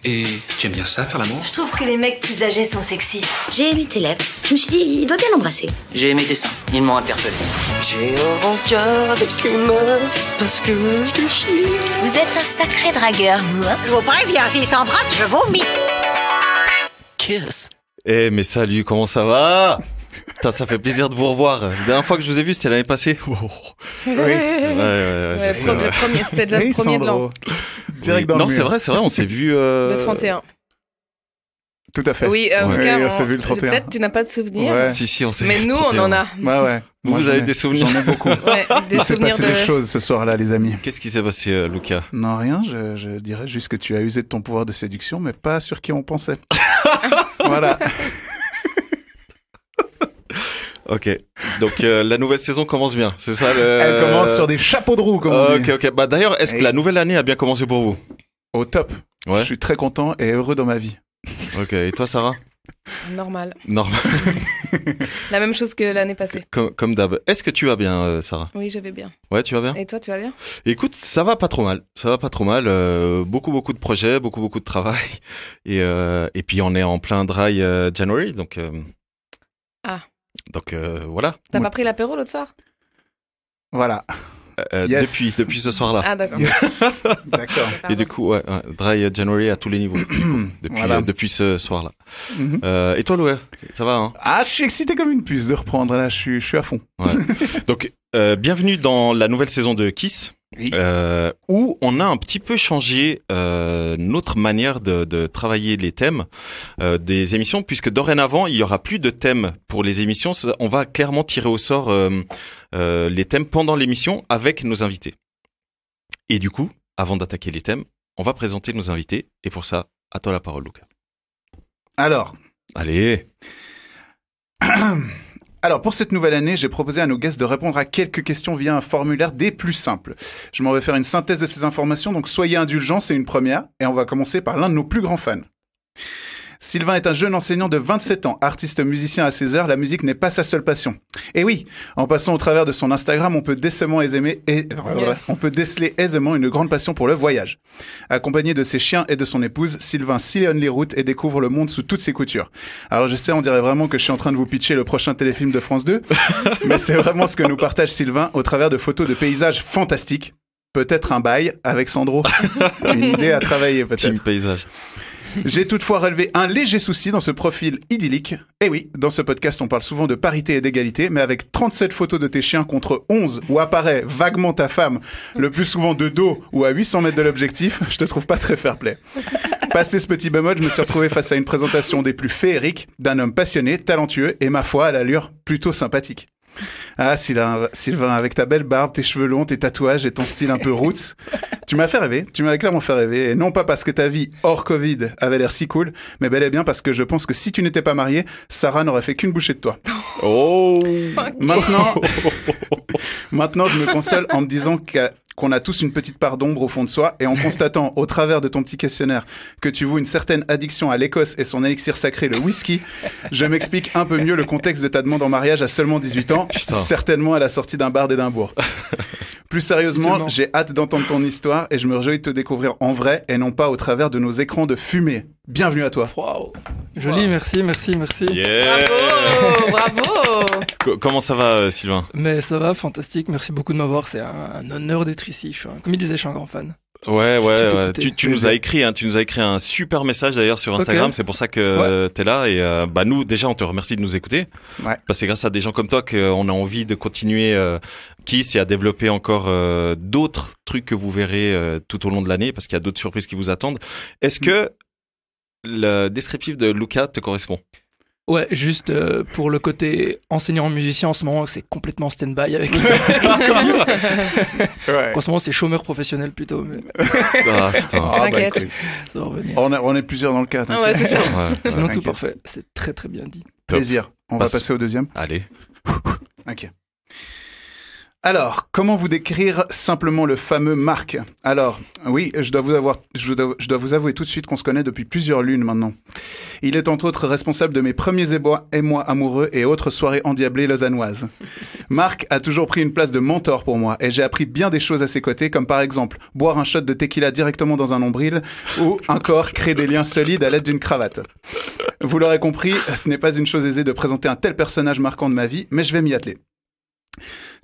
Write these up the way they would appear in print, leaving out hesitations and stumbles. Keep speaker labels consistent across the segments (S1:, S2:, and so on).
S1: Et tu aimes bien ça, faire l'amour?
S2: Je trouve que les mecs plus âgés sont sexy.
S3: J'ai aimé tes lèvres. Je me suis dit, il doit bien l'embrasser.
S4: J'ai aimé tes seins. Ils m'ont interpellé.
S5: J'ai un rencard avec une meuf parce que je te chie.
S2: Vous êtes un sacré dragueur, vous, hein?
S3: Je vous préviens, s'il s'embrasse, je vomis.
S5: Kiss.
S6: Eh mais salut, comment ça va? Putain, ça fait plaisir de vous revoir. La dernière fois que je vous ai vu, c'était l'année passée. Oh.
S7: Oui.
S6: Ouais,
S7: C'était déjà le premier de l'an.
S8: Direct dans le
S6: non,
S8: mur.
S6: c'est vrai, on s'est vu...
S7: Le 31.
S8: Tout à fait.
S7: Oui, en tout cas,
S8: on s'est vu le 31.
S7: Peut-être tu n'as pas de souvenirs.
S8: Ouais.
S6: Si, on s'est vu
S7: Mais
S6: le
S7: nous,
S6: 31.
S7: on en a.
S8: Ouais.
S6: Vous avez des souvenirs?
S8: J'en ai beaucoup.
S7: Ouais, des
S8: Il s'est
S7: souvenirs
S8: passé
S7: de...
S8: des choses ce soir-là, les amis.
S6: Qu'est-ce qui s'est passé, Lucas?
S8: Non, rien. Je dirais juste que tu as usé de ton pouvoir de séduction, mais pas sur qui on pensait. Voilà.
S6: Ok, donc la nouvelle saison commence bien, c'est ça
S8: Elle commence sur des chapeaux de roue, comme on dit.
S6: Ok. Bah d'ailleurs, est-ce que la nouvelle année a bien commencé pour vous?
S8: Au top.
S6: Ouais.
S8: Je suis très content et heureux dans ma vie.
S6: Ok, et toi, Sarah?
S7: Normal.
S6: Normal.
S7: La même chose que l'année passée.
S6: Comme d'hab. Est-ce que tu vas bien, Sarah?
S7: Oui, je vais bien.
S6: Ouais, tu vas bien?
S7: Et toi, tu vas bien?
S6: Écoute, ça va pas trop mal. Beaucoup de projets, beaucoup de travail. Et puis on est en plein dry January, donc. Donc voilà.
S7: T'as pas pris l'apéro l'autre soir?
S8: Voilà. Yes.
S6: Depuis ce soir-là.
S7: Ah d'accord.
S8: Yes. D'accord.
S6: Et du coup, ouais, dry January à tous les niveaux. Depuis ce soir-là.
S8: Mm-hmm.
S6: Et toi, Louis, ça va, hein?
S8: Ah, je suis excité comme une puce de reprendre. Là, je suis à fond.
S6: Ouais. Donc, bienvenue dans la nouvelle saison de Kiss.
S8: Oui.
S6: Où on a un petit peu changé notre manière de travailler les thèmes des émissions, puisque dorénavant il y aura plus de thèmes pour les émissions. On va clairement tirer au sort les thèmes pendant l'émission avec nos invités. Et du coup, avant d'attaquer les thèmes, on va présenter nos invités. Et pour ça, à toi la parole, Lucas.
S8: Alors.
S6: Allez.
S8: Alors, pour cette nouvelle année, j'ai proposé à nos guests de répondre à quelques questions via un formulaire des plus simples. Je m'en vais faire une synthèse de ces informations, donc soyez indulgents, c'est une première, et on va commencer par l'un de nos plus grands fans. Sylvain est un jeune enseignant de 27 ans, artiste musicien à ses heures, la musique n'est pas sa seule passion. Et oui, en passant au travers de son Instagram, on peut déceler aisément une grande passion pour le voyage. Accompagné de ses chiens et de son épouse, Sylvain sillonne les routes et découvre le monde sous toutes ses coutures. Alors je sais, on dirait vraiment que je suis en train de vous pitcher le prochain téléfilm de France 2, mais c'est vraiment ce que nous partage Sylvain au travers de photos de paysages fantastiques. Peut-être un bail avec Sandro. Une idée à travailler peut-être.
S6: Team paysage.
S8: J'ai toutefois relevé un léger souci dans ce profil idyllique. Et oui, dans ce podcast, on parle souvent de parité et d'égalité, mais avec 37 photos de tes chiens contre 11 où apparaît vaguement ta femme, le plus souvent de dos ou à 800 mètres de l'objectif, je te trouve pas très fair-play. Passé ce petit bémol, je me suis retrouvé face à une présentation des plus féeriques d'un homme passionné, talentueux et ma foi à l'allure plutôt sympathique. Ah, Sylvain, avec ta belle barbe, tes cheveux longs, tes tatouages et ton style un peu roots, tu m'as fait rêver, tu m'as clairement fait rêver, et non pas parce que ta vie hors Covid avait l'air si cool, mais bel et bien parce que je pense que si tu n'étais pas marié, Sarah n'aurait fait qu'une bouchée de toi.
S6: Oh.
S8: Maintenant, je me console en me disant qu'on a tous une petite part d'ombre au fond de soi, et en constatant au travers de ton petit questionnaire que tu voues une certaine addiction à l'Écosse et son élixir sacré, le whisky, je m'explique un peu mieux le contexte de ta demande en mariage à seulement 18 ans, certainement à la sortie d'un bar d'Édimbourg. Plus sérieusement, j'ai hâte d'entendre ton histoire et je me réjouis de te découvrir en vrai et non pas au travers de nos écrans de fumée. Bienvenue à toi.
S9: Wow. Joli, merci.
S6: Yeah.
S7: Bravo.
S6: Comment ça va, Sylvain?
S9: Mais ça va, fantastique. Merci beaucoup de m'avoir. C'est un honneur d'être ici. Comme il disait, je suis un grand fan.
S6: Ouais. Tu nous as écrit, un super message d'ailleurs sur Instagram. Okay. C'est pour ça que t'es là. Et nous, déjà, on te remercie de nous écouter. Ouais. Parce que c'est grâce à des gens comme toi qu'on a envie de continuer Kiss et à développer encore d'autres trucs que vous verrez tout au long de l'année, parce qu'il y a d'autres surprises qui vous attendent. Est-ce que le descriptif de Lucas te correspond?
S9: Ouais, juste pour le côté enseignant musicien en ce moment, c'est complètement stand-by avec. En ce moment, c'est chômeur professionnel plutôt. Mais...
S6: Ah putain.
S7: T'inquiète.
S9: Ça va revenir.
S8: On est plusieurs dans le cas.
S7: Ouais, c'est ça.
S9: Sinon tout parfait. C'est très très bien dit.
S8: Plaisir. On va passer au deuxième.
S6: Allez.
S8: Ok. Alors, comment vous décrire simplement le fameux Marc? Alors, oui, je dois vous avouer tout de suite qu'on se connaît depuis plusieurs lunes maintenant. Il est entre autres responsable de mes premiers émois amoureux et autres soirées endiablées lausannoises. Marc a toujours pris une place de mentor pour moi et j'ai appris bien des choses à ses côtés, comme par exemple boire un shot de tequila directement dans un nombril ou encore créer des liens solides à l'aide d'une cravate. Vous l'aurez compris, ce n'est pas une chose aisée de présenter un tel personnage marquant de ma vie, mais je vais m'y atteler.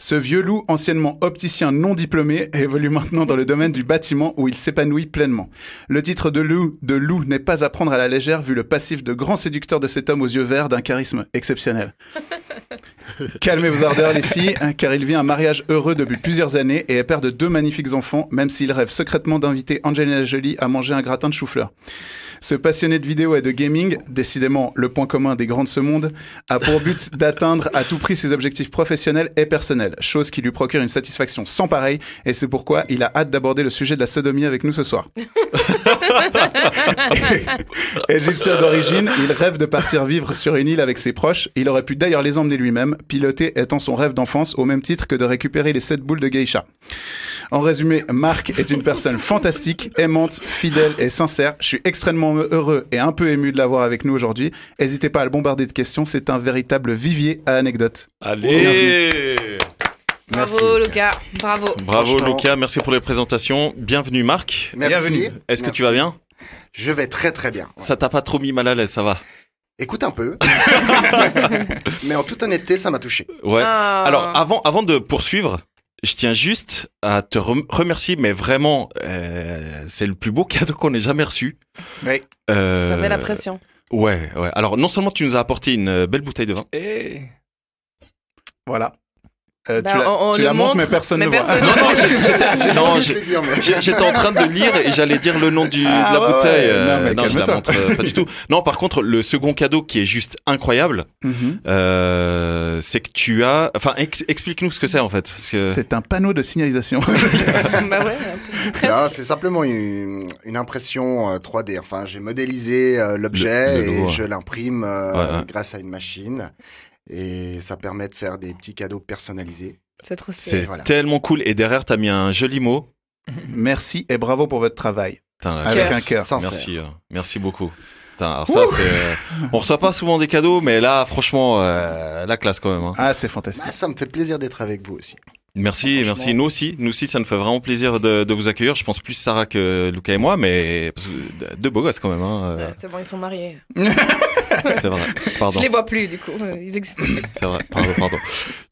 S8: Ce vieux loup, anciennement opticien non diplômé, évolue maintenant dans le domaine du bâtiment où il s'épanouit pleinement. Le titre de loup n'est pas à prendre à la légère vu le passif de grand séducteur de cet homme aux yeux verts d'un charisme exceptionnel. Calmez vos ardeurs les filles, car il vit un mariage heureux depuis plusieurs années et est père de 2 magnifiques enfants, même s'il rêve secrètement d'inviter Angelina Jolie à manger un gratin de chou-fleur. Ce passionné de vidéo et de gaming, décidément le point commun des grands de ce monde, a pour but d'atteindre à tout prix ses objectifs professionnels et personnels, chose qui lui procure une satisfaction sans pareil, et c'est pourquoi il a hâte d'aborder le sujet de la sodomie avec nous ce soir. Égyptien d'origine, il rêve de partir vivre sur une île avec ses proches, il aurait pu d'ailleurs les emmener lui-même, piloter étant son rêve d'enfance au même titre que de récupérer les 7 boules de geisha. En résumé, Marc est une personne fantastique, aimante, fidèle et sincère. Je suis extrêmement heureux et un peu ému de l'avoir avec nous aujourd'hui. N'hésitez pas à le bombarder de questions, c'est un véritable vivier à anecdotes.
S6: Allez!
S7: Bravo Lucas, bravo.
S6: Bravo Lucas, merci pour les présentations. Bienvenue Marc.
S1: Merci.
S6: Bienvenue. Est-ce que tu vas bien?
S1: Je vais très très bien. Ouais.
S6: Ça t'a pas trop mis mal à l'aise, ça va?
S1: Écoute un peu. Mais en toute honnêteté, ça m'a touché.
S6: Ouais. Alors avant de poursuivre, je tiens juste à te remercier, mais vraiment, c'est le plus beau cadeau qu'on ait jamais reçu.
S8: Oui.
S7: Ça met la pression.
S6: Ouais. Alors, non seulement tu nous as apporté une belle bouteille de vin.
S8: Et voilà.
S7: Tu
S8: la montres, mais personne ne voit.
S6: J'étais en train de lire et j'allais dire le nom de la bouteille. Non, je la montre pas du tout. Non, par contre, le second cadeau qui est juste incroyable, c'est que tu as... Enfin, explique-nous ce que c'est en fait. Parce que...
S8: C'est un panneau de signalisation.
S1: Bah ouais. Non, c'est simplement une impression 3D. Enfin, j'ai modélisé l'objet et je l'imprime grâce à une machine. Et ça permet de faire des petits cadeaux personnalisés.
S7: C'est trop stylé.
S6: C'est tellement cool. Et derrière, t'as mis un joli mot.
S8: Merci et bravo pour votre travail. Avec un cœur.
S6: Merci beaucoup. Alors ça, on reçoit pas souvent des cadeaux, mais là, franchement, la classe quand même. Hein.
S8: Ah, c'est fantastique.
S1: Bah, ça me fait plaisir d'être avec vous aussi.
S6: Merci. Nous aussi, ça nous fait vraiment plaisir de vous accueillir. Je pense plus Sarah que Lucas et moi, mais deux beaux gosses quand même. Hein.
S7: Ouais, c'est bon, ils sont mariés.
S6: C'est vrai. Pardon.
S7: Je les vois plus, du coup. Ils existent plus.
S6: C'est vrai. Pardon.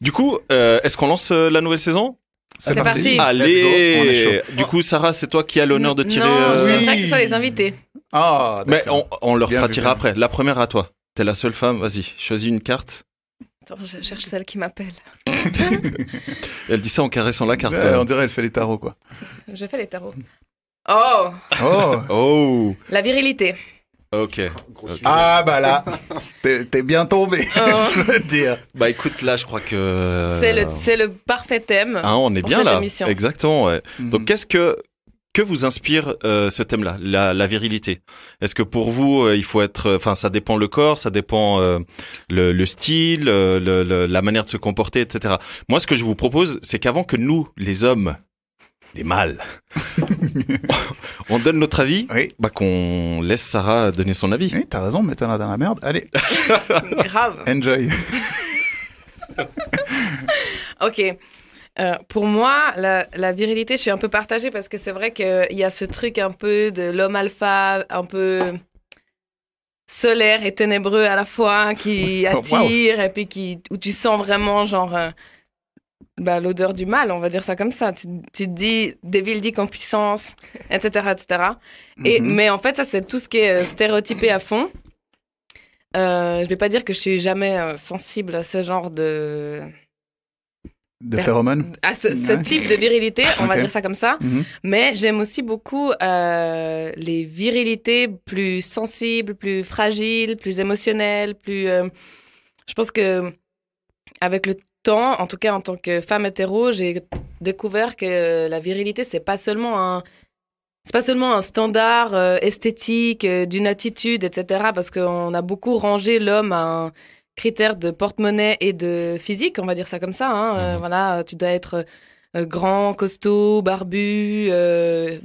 S6: Du coup, est-ce qu'on lance la nouvelle saison?
S7: C'est parti.
S6: Allez. On est chaud. Du coup, Sarah, c'est toi qui as l'honneur de tirer.
S7: Non, j'aimerais que ce soit les invités.
S8: Ah,
S6: mais on leur fera tirer après. La première à toi. T'es la seule femme. Vas-y, choisis une carte.
S7: Attends, je cherche celle qui m'appelle.
S6: Elle dit ça en caressant la carte.
S8: On dirait elle fait les tarots, quoi.
S7: Je fais les tarots. Oh. La virilité.
S6: Ok.
S8: Ah bah là, t'es bien tombé, je veux te dire.
S6: Bah écoute, là je crois que...
S7: C'est le parfait thème.
S6: Ah, on est bien là.
S7: Émission.
S6: Exactement, ouais. Donc qu'est-ce que vous inspire ce thème-là, la virilité? Est-ce que pour vous, il faut être... Enfin, ça dépend le corps, ça dépend le style, la manière de se comporter, etc. Moi, ce que je vous propose, c'est qu'avant que nous, les hommes, les mâles, on donne notre avis, bah qu'on laisse Sarah donner son avis.
S8: Oui, t'as raison, mettez-la dans la merde. Allez.
S7: Grave.
S8: Enjoy.
S7: Ok. Pour moi, la virilité, je suis un peu partagée parce que c'est vrai qu'il y a ce truc un peu de l'homme alpha, un peu solaire et ténébreux à la fois, qui attire et puis où tu sens vraiment genre l'odeur du mal, on va dire ça comme ça. Tu te dis Devil Dick en puissance, etc., etc. Mais en fait, ça c'est tout ce qui est stéréotypé à fond. Je vais pas dire que je suis jamais sensible à ce genre de
S8: phéromones,
S7: à ce type de virilité, on va dire ça comme ça. Mais j'aime aussi beaucoup les virilités plus sensibles, plus fragiles, plus émotionnelles, plus. Je pense que avec le temps, en tout cas en tant que femme hétéro, j'ai découvert que la virilité c'est pas seulement un standard esthétique d'une attitude, etc. Parce qu'on a beaucoup rangé l'homme à critères de porte-monnaie et de physique, on va dire ça comme ça. Hein. Voilà, tu dois être grand, costaud, barbu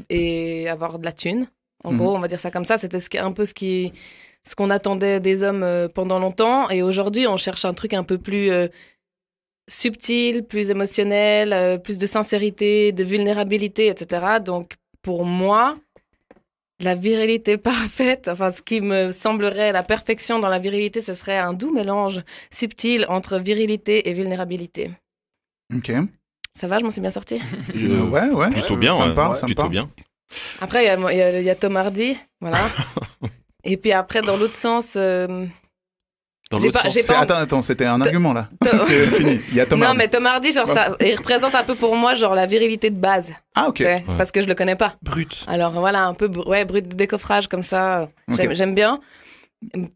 S7: et avoir de la thune. En gros, on va dire ça comme ça. C'était un peu ce qu'on attendait des hommes pendant longtemps. Et aujourd'hui, on cherche un truc un peu plus subtil, plus émotionnel, plus de sincérité, de vulnérabilité, etc. Donc, pour moi, la virilité parfaite, enfin, ce qui me semblerait la perfection dans la virilité, ce serait un doux mélange subtil entre virilité et vulnérabilité.
S8: Ok.
S7: Ça va, je m'en suis bien sortie.
S8: Ouais.
S6: Plutôt bien,
S8: plutôt
S6: bien.
S7: Après, il y a Tom Hardy, voilà. Et puis après, dans l'autre sens...
S6: Dans l'autre sens.
S8: Attends, c'était un argument là. C'est fini. Il y a Tom Hardy.
S7: Non, mais Tom Hardy, genre, il représente un peu pour moi, genre, la virilité de base.
S8: Ah, ok.
S7: Ouais. Parce que je le connais pas.
S9: Brut.
S7: Alors voilà, un peu brut de décoffrage comme ça. Okay. J'aime bien.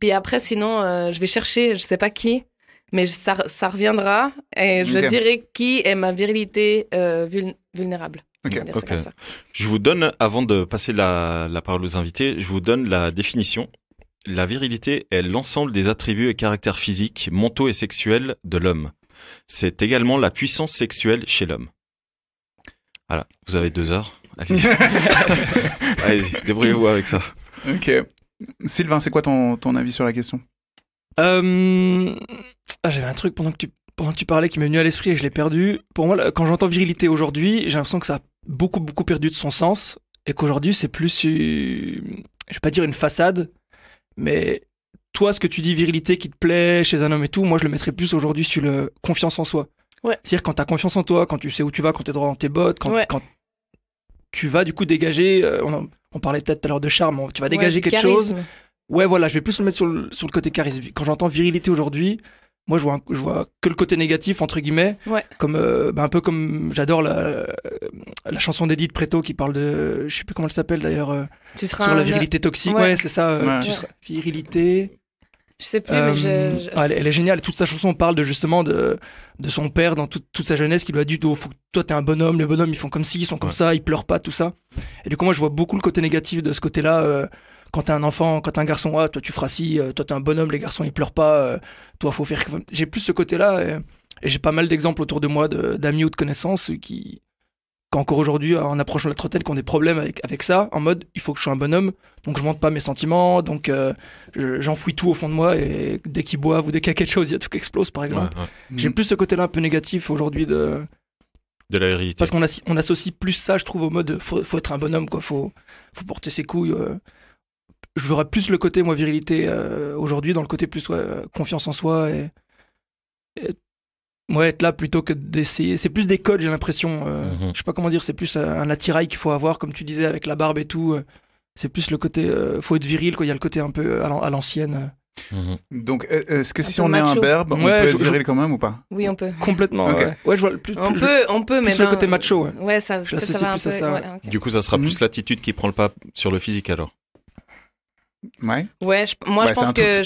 S7: Puis après, sinon, je vais chercher, je sais pas qui, mais ça reviendra et je dirai qui est ma virilité vulnérable.
S8: Ok.
S6: Je vous donne, avant de passer la parole aux invités, je vous donne la définition. La virilité est l'ensemble des attributs et caractères physiques, mentaux et sexuels de l'homme. C'est également la puissance sexuelle chez l'homme. Voilà, vous avez 2 heures. Allez-y, allez-y, débrouillez-vous avec ça.
S8: Ok. Sylvain, c'est quoi ton avis sur la question ?
S9: J'avais un truc pendant que tu parlais qui m'est venu à l'esprit et je l'ai perdu. Pour moi, quand j'entends virilité aujourd'hui, j'ai l'impression que ça a beaucoup perdu de son sens et qu'aujourd'hui, c'est plus, je vais pas dire une façade, mais toi, ce que tu dis virilité qui te plaît chez un homme et tout, moi, je le mettrais plus aujourd'hui sur le confiance en soi.
S7: Ouais.
S9: C'est-à-dire quand t'as confiance en toi, quand tu sais où tu vas, quand t'es droit dans tes bottes, quand tu vas du coup dégager, on parlait peut-être tout à l'heure de charme, tu vas dégager quelque chose. Ouais, voilà, je vais plus le mettre sur le côté charisme. Quand j'entends virilité aujourd'hui, moi, je vois que le côté négatif, entre guillemets. Ouais. Comme, un peu comme, j'adore la chanson d'Edith Preto qui parle de, je sais plus comment elle s'appelle d'ailleurs, sur la virilité toxique. Ouais, c'est ça, virilité.
S7: Je sais plus, mais
S9: elle est géniale. Toute sa chanson parle justement de son père dans toute sa jeunesse qui lui a dit, faut que toi t'es un bonhomme, les bonhommes ils font comme ci, ils sont comme ça, ils pleurent pas, tout ça. Et du coup, moi, je vois beaucoup le côté négatif de ce côté-là, quand t'es un enfant, quand t'es un garçon, toi tu feras ci, toi t'es un bonhomme, les garçons ils pleurent pas, toi faut faire. J'ai plus ce côté-là et j'ai pas mal d'exemples autour de moi d'amis ou de connaissances qui encore aujourd'hui, en approchant la trentaine, qui ont des problèmes avec ça, en mode il faut que je sois un bonhomme, donc je montre pas mes sentiments, donc j'enfouis tout au fond de moi et dès qu'ils boivent ou dès qu'il y a quelque chose, il y a tout qui explose par exemple. Ouais. J'ai plus ce côté-là un peu négatif aujourd'hui de
S6: la vérité.
S9: Parce qu'on associe plus ça, je trouve, au mode faut être un bonhomme, quoi, faut porter ses couilles. Je verrais plus le côté, moi, virilité aujourd'hui, dans le côté plus confiance en soi et être là plutôt que d'essayer. C'est plus des codes, j'ai l'impression. Je sais pas comment dire, c'est plus un attirail qu'il faut avoir, comme tu disais, avec la barbe et tout. C'est plus le côté, faut être viril, quoi. Il y a le côté un peu à l'ancienne.
S8: Donc, est-ce que si on est un berbe, on peut être viril quand même ou pas ?
S7: Oui, on peut.
S9: Complètement. Okay. Ouais, je vois plus.
S7: On peut, mais
S9: plus le côté macho.
S7: Ouais, ça.
S9: J'associe plus à ça.
S7: Ouais, okay.
S6: Du coup, ça sera plus l'attitude qui prend le pas sur le physique alors.
S8: Ouais.
S7: Ouais, je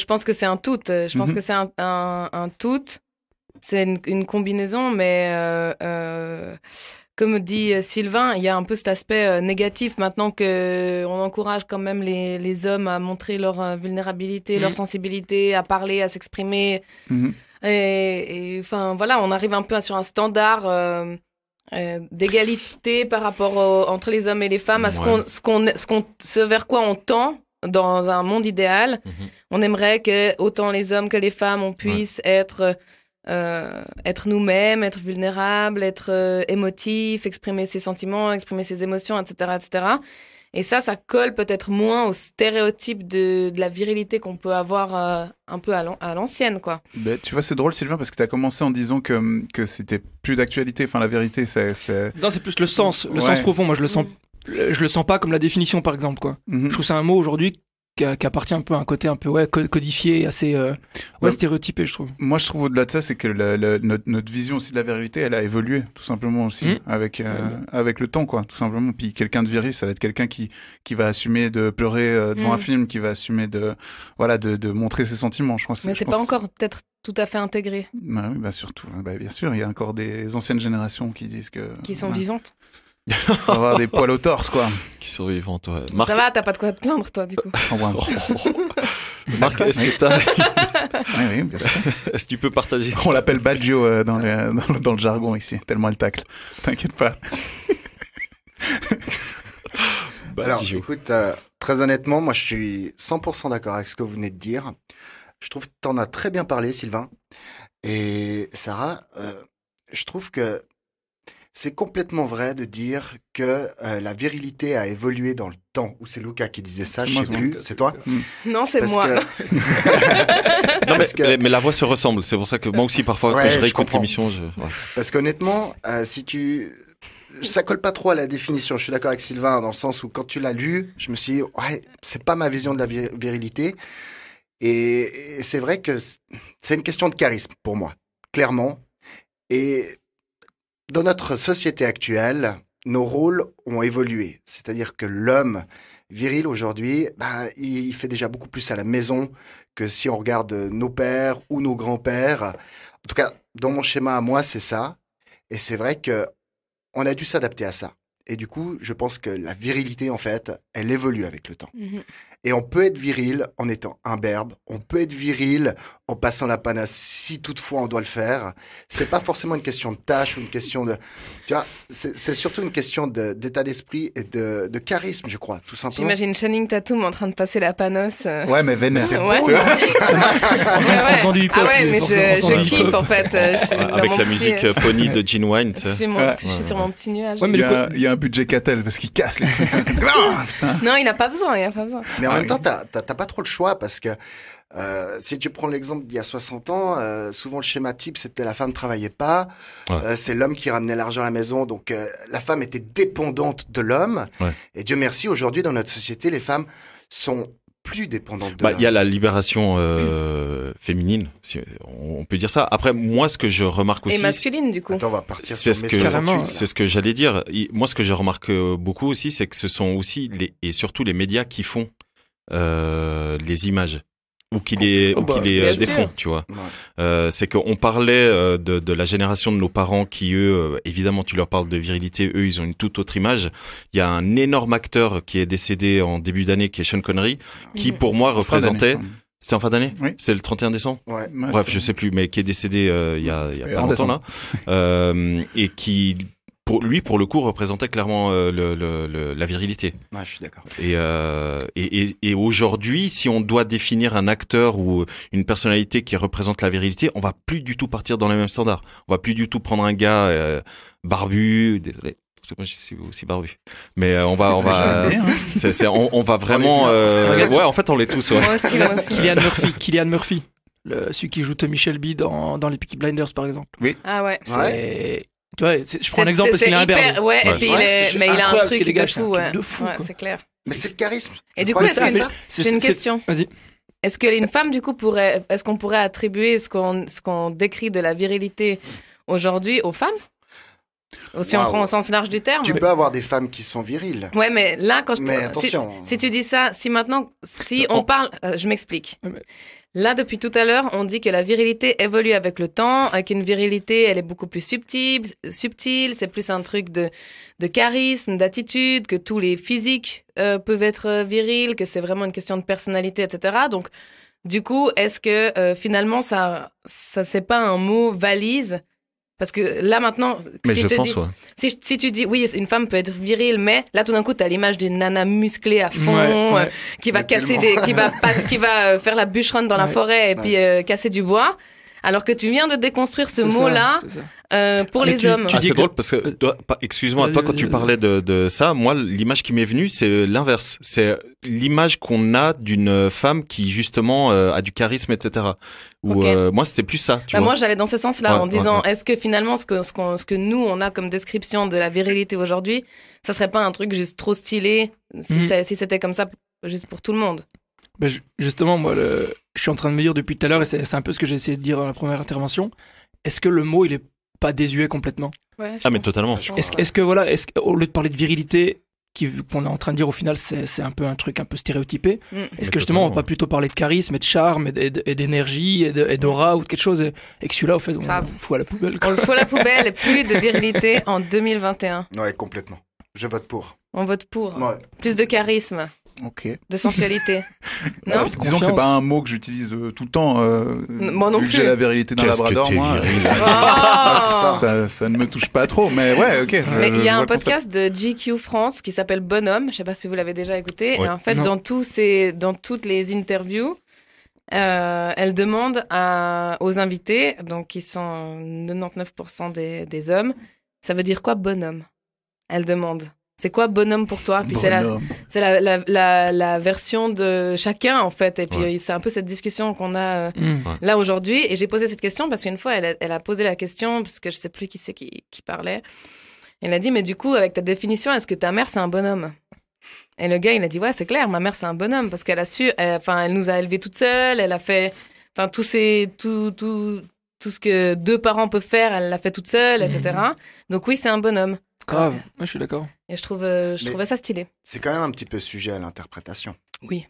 S7: pense que c'est un tout. Je pense que c'est un tout. C'est une combinaison, mais comme dit Sylvain, il y a un peu cet aspect négatif maintenant que on encourage quand même les hommes à montrer leur vulnérabilité, leur sensibilité, à parler, à s'exprimer. Et enfin voilà, on arrive un peu sur un standard d'égalité par rapport entre les hommes et les femmes, à ce vers quoi on tend. Dans un monde idéal, on aimerait que autant les hommes que les femmes on puisse être nous-mêmes, être vulnérables, être émotifs, exprimer ses sentiments, exprimer ses émotions, etc., etc. Et ça colle peut-être moins aux stéréotypes de la virilité qu'on peut avoir un peu à l'ancienne, quoi.
S8: Ben, tu vois, c'est drôle, Sylvain, parce que tu as commencé en disant que c'était plus d'actualité. Enfin, la vérité, c'est...
S9: Non, c'est plus le sens profond. Moi, je le sens pas comme la définition, par exemple, quoi. Je trouve que c'est un mot aujourd'hui qui appartient un peu à un côté un peu codifié, assez stéréotypé, je trouve.
S8: Moi, je trouve au-delà de ça, c'est que notre vision aussi de la virilité, elle a évolué tout simplement aussi avec le temps, quoi, tout simplement. Puis quelqu'un de viril, ça va être quelqu'un qui va assumer de pleurer devant un film, qui va assumer de montrer ses sentiments. Je pense.
S7: Mais c'est pas encore peut-être tout à fait intégré.
S8: Oui, bah surtout, bien sûr, il y a encore des anciennes générations qui disent que
S7: qui sont vivantes.
S8: Faut avoir des poils au torse, quoi.
S6: Qui sont vivantes, ouais.
S7: Ça va, t'as pas de quoi te plaindre, toi, du coup.
S6: Marc, est-ce que t'as...
S8: Oui, bien sûr.
S6: Est-ce que tu peux partager?
S8: On l'appelle Baggio dans le jargon ici, tellement elle tacle. T'inquiète pas.
S1: Alors, écoute, très honnêtement, moi je suis 100% d'accord avec ce que vous venez de dire. Je trouve que t'en as très bien parlé, Sylvain. Et Sarah, je trouve que c'est complètement vrai de dire que la virilité a évolué dans le temps. Ou c'est Lucas qui disait ça, je sais plus. C'est toi?
S7: Non, c'est moi.
S6: Non, mais la voix se ressemble. C'est pour ça que moi aussi, parfois, quand je réécoute l'émission,
S1: Parce qu'honnêtement, ça colle pas trop à la définition. Je suis d'accord avec Sylvain dans le sens où quand tu l'as lu, je me suis dit, ouais, c'est pas ma vision de la virilité. Et c'est vrai que c'est une question de charisme pour moi, clairement. Et dans notre société actuelle, nos rôles ont évolué. C'est-à-dire que l'homme viril aujourd'hui, il fait déjà beaucoup plus à la maison que si on regarde nos pères ou nos grands-pères. En tout cas, dans mon schéma à moi, c'est ça. Et c'est vrai que on a dû s'adapter à ça. Et du coup, je pense que la virilité, en fait, elle évolue avec le temps. Mm-hmm. Et on peut être viril en étant imberbe. On peut être viril en passant la panasse si toutefois on doit le faire. C'est pas forcément une question de tâche ou une question de... Tu vois, c'est surtout une question d'état d'esprit et de charisme, je crois, tout simplement.
S7: J'imagine Channing Tatum en train de passer la panosse.
S8: Ouais, mais vénère.
S7: C'est beau, tu vois. Ah ouais, mais je kiffe, en fait.
S6: Avec la musique Pony de Gene Wine, tu sais.
S7: Je suis sur mon petit nuage.
S8: Ouais, mais il y a un budget Catel parce qu'il casse les trucs.
S7: Non, il n'a pas besoin,
S1: Mais en même temps, t'as pas trop le choix parce que si tu prends l'exemple d'il y a 60 ans, souvent le schéma type c'était la femme travaillait pas, c'est l'homme qui ramenait l'argent à la maison, donc la femme était dépendante de l'homme. Ouais. Et Dieu merci, aujourd'hui dans notre société, les femmes sont plus dépendantes de l'homme.
S6: Il y a la libération féminine, si on peut dire ça. Après, moi, ce que je remarque aussi...
S7: Et masculine, du coup.
S1: Attends, on va partir
S6: c'est ce que j'allais dire. Moi, ce que je remarque beaucoup aussi, c'est que ce sont aussi, et surtout les médias qui font les images. Ou qui les défont, tu vois. Ouais. C'est qu'on parlait de la génération de nos parents qui, eux, évidemment, tu leur parles de virilité, eux, ils ont une toute autre image. Il y a un énorme acteur qui est décédé en début d'année, qui est Sean Connery, qui, pour moi, représentait... C'était en fin d'année? Oui. C'est le 31 décembre?
S1: Ouais.
S6: Bref, je sais plus, mais qui est décédé il y a pas longtemps, là. Et qui... Pour le coup, représentait clairement la virilité.
S1: Ouais, je suis d'accord.
S6: Et aujourd'hui, si on doit définir un acteur ou une personnalité qui représente la virilité, on va plus du tout partir dans les mêmes standards. On va plus du tout prendre un gars barbu. Désolé, c'est moi je suis aussi barbu. Mais on va on va vraiment. Ouais, en fait, on l'est tous. Ouais.
S7: Moi aussi.
S9: Cillian Murphy, celui qui joue Tommy Shelby dans les Peaky Blinders, par exemple.
S8: Oui.
S7: Ah ouais.
S9: Tu vois, je prends un exemple parce qu'il est un berbe.
S7: Ouais, et puis mais il a un truc de fou,
S9: ouais.
S7: C'est clair.
S1: Mais c'est le charisme.
S7: Et du coup, j'ai une question.
S9: Vas-y.
S7: Est-ce qu'une femme, du coup, est-ce qu'on pourrait attribuer ce qu'on décrit de la virilité aujourd'hui aux femmes? Si on prend au sens large du terme.
S1: Tu peux avoir des femmes qui sont viriles.
S7: Ouais, mais là,
S1: attention.
S7: Si tu dis ça, si on parle, je m'explique. Là, depuis tout à l'heure, on dit que la virilité évolue avec le temps, qu'une virilité, elle est beaucoup plus subtile, c'est plus un truc de charisme, d'attitude, que tous les physiques peuvent être virils, que c'est vraiment une question de personnalité, etc. Donc, du coup, est-ce que finalement, ça c'est pas un mot valise? Parce que là, maintenant, si tu dis, oui, une femme peut être virile, mais là, tout d'un coup, t'as l'image d'une nana musclée à fond, qui va qui va faire la bûcheronne dans la forêt et puis casser du bois. Alors que tu viens de déconstruire ce mot-là pour les hommes.
S6: C'est drôle parce que, excuse-moi, toi, quand tu parlais de ça, moi, l'image qui m'est venue, c'est l'inverse. C'est l'image qu'on a d'une femme qui, justement, a du charisme, etc. Ou moi, c'était plus ça. Tu vois.
S7: Moi, j'allais dans ce sens-là en disant, est-ce que finalement, ce que nous, on a comme description de la virilité aujourd'hui, ça serait pas un truc juste trop stylé si c'était comme ça juste pour tout le monde?
S9: Ben justement, moi, je suis en train de me dire depuis tout à l'heure, et c'est un peu ce que j'ai essayé de dire dans la première intervention, est-ce que le mot, il est pas désuet complètement?
S6: Mais totalement.
S9: Est-ce que au lieu de parler de virilité, qu'on est en train de dire au final, c'est un peu un truc un peu stéréotypé, est-ce que justement, on va pas plutôt parler de charisme et de charme et d'énergie et d'aura ou de quelque chose, et que celui-là, au fait, on le fout à la poubelle, quoi.
S7: On le fout à la poubelle, et plus de virilité en 2021.
S1: Ouais, complètement. Je vote pour.
S7: On vote pour.
S1: Ouais.
S7: Plus de charisme.
S8: Ok.
S7: De sensualité. Non.
S8: Disons que c'est pas un mot que j'utilise tout le temps.
S7: Moi non plus.
S8: J'ai la virilité d'un labrador, moi. Ça ne me touche pas trop, mais ouais, ok.
S7: Mais il y a un podcast de GQ France qui s'appelle Bonhomme. Je sais pas si vous l'avez déjà écouté.
S6: Ouais.
S7: Et en fait, dans toutes les interviews, elle demande aux invités, donc qui sont 99% des hommes, ça veut dire quoi bonhomme? Elle demande. C'est quoi bonhomme pour toi? Puis c'est la version de chacun en fait. Et puis c'est un peu cette discussion qu'on a là aujourd'hui. Et j'ai posé cette question parce qu'une fois elle a posé la question parce que je sais plus qui c'est qui parlait. Elle a dit mais du coup avec ta définition est-ce que ta mère c'est un bonhomme? Et le gars il a dit ouais c'est clair ma mère c'est un bonhomme parce qu'elle a su elle nous a élevés toute seule. Elle a fait tout ce que deux parents peuvent faire elle l'a fait toute seule etc. Donc oui c'est un bonhomme.
S9: Grave, moi je suis d'accord.
S7: Et je trouvais ça stylé.
S1: C'est quand même un petit peu sujet à l'interprétation.
S7: Oui.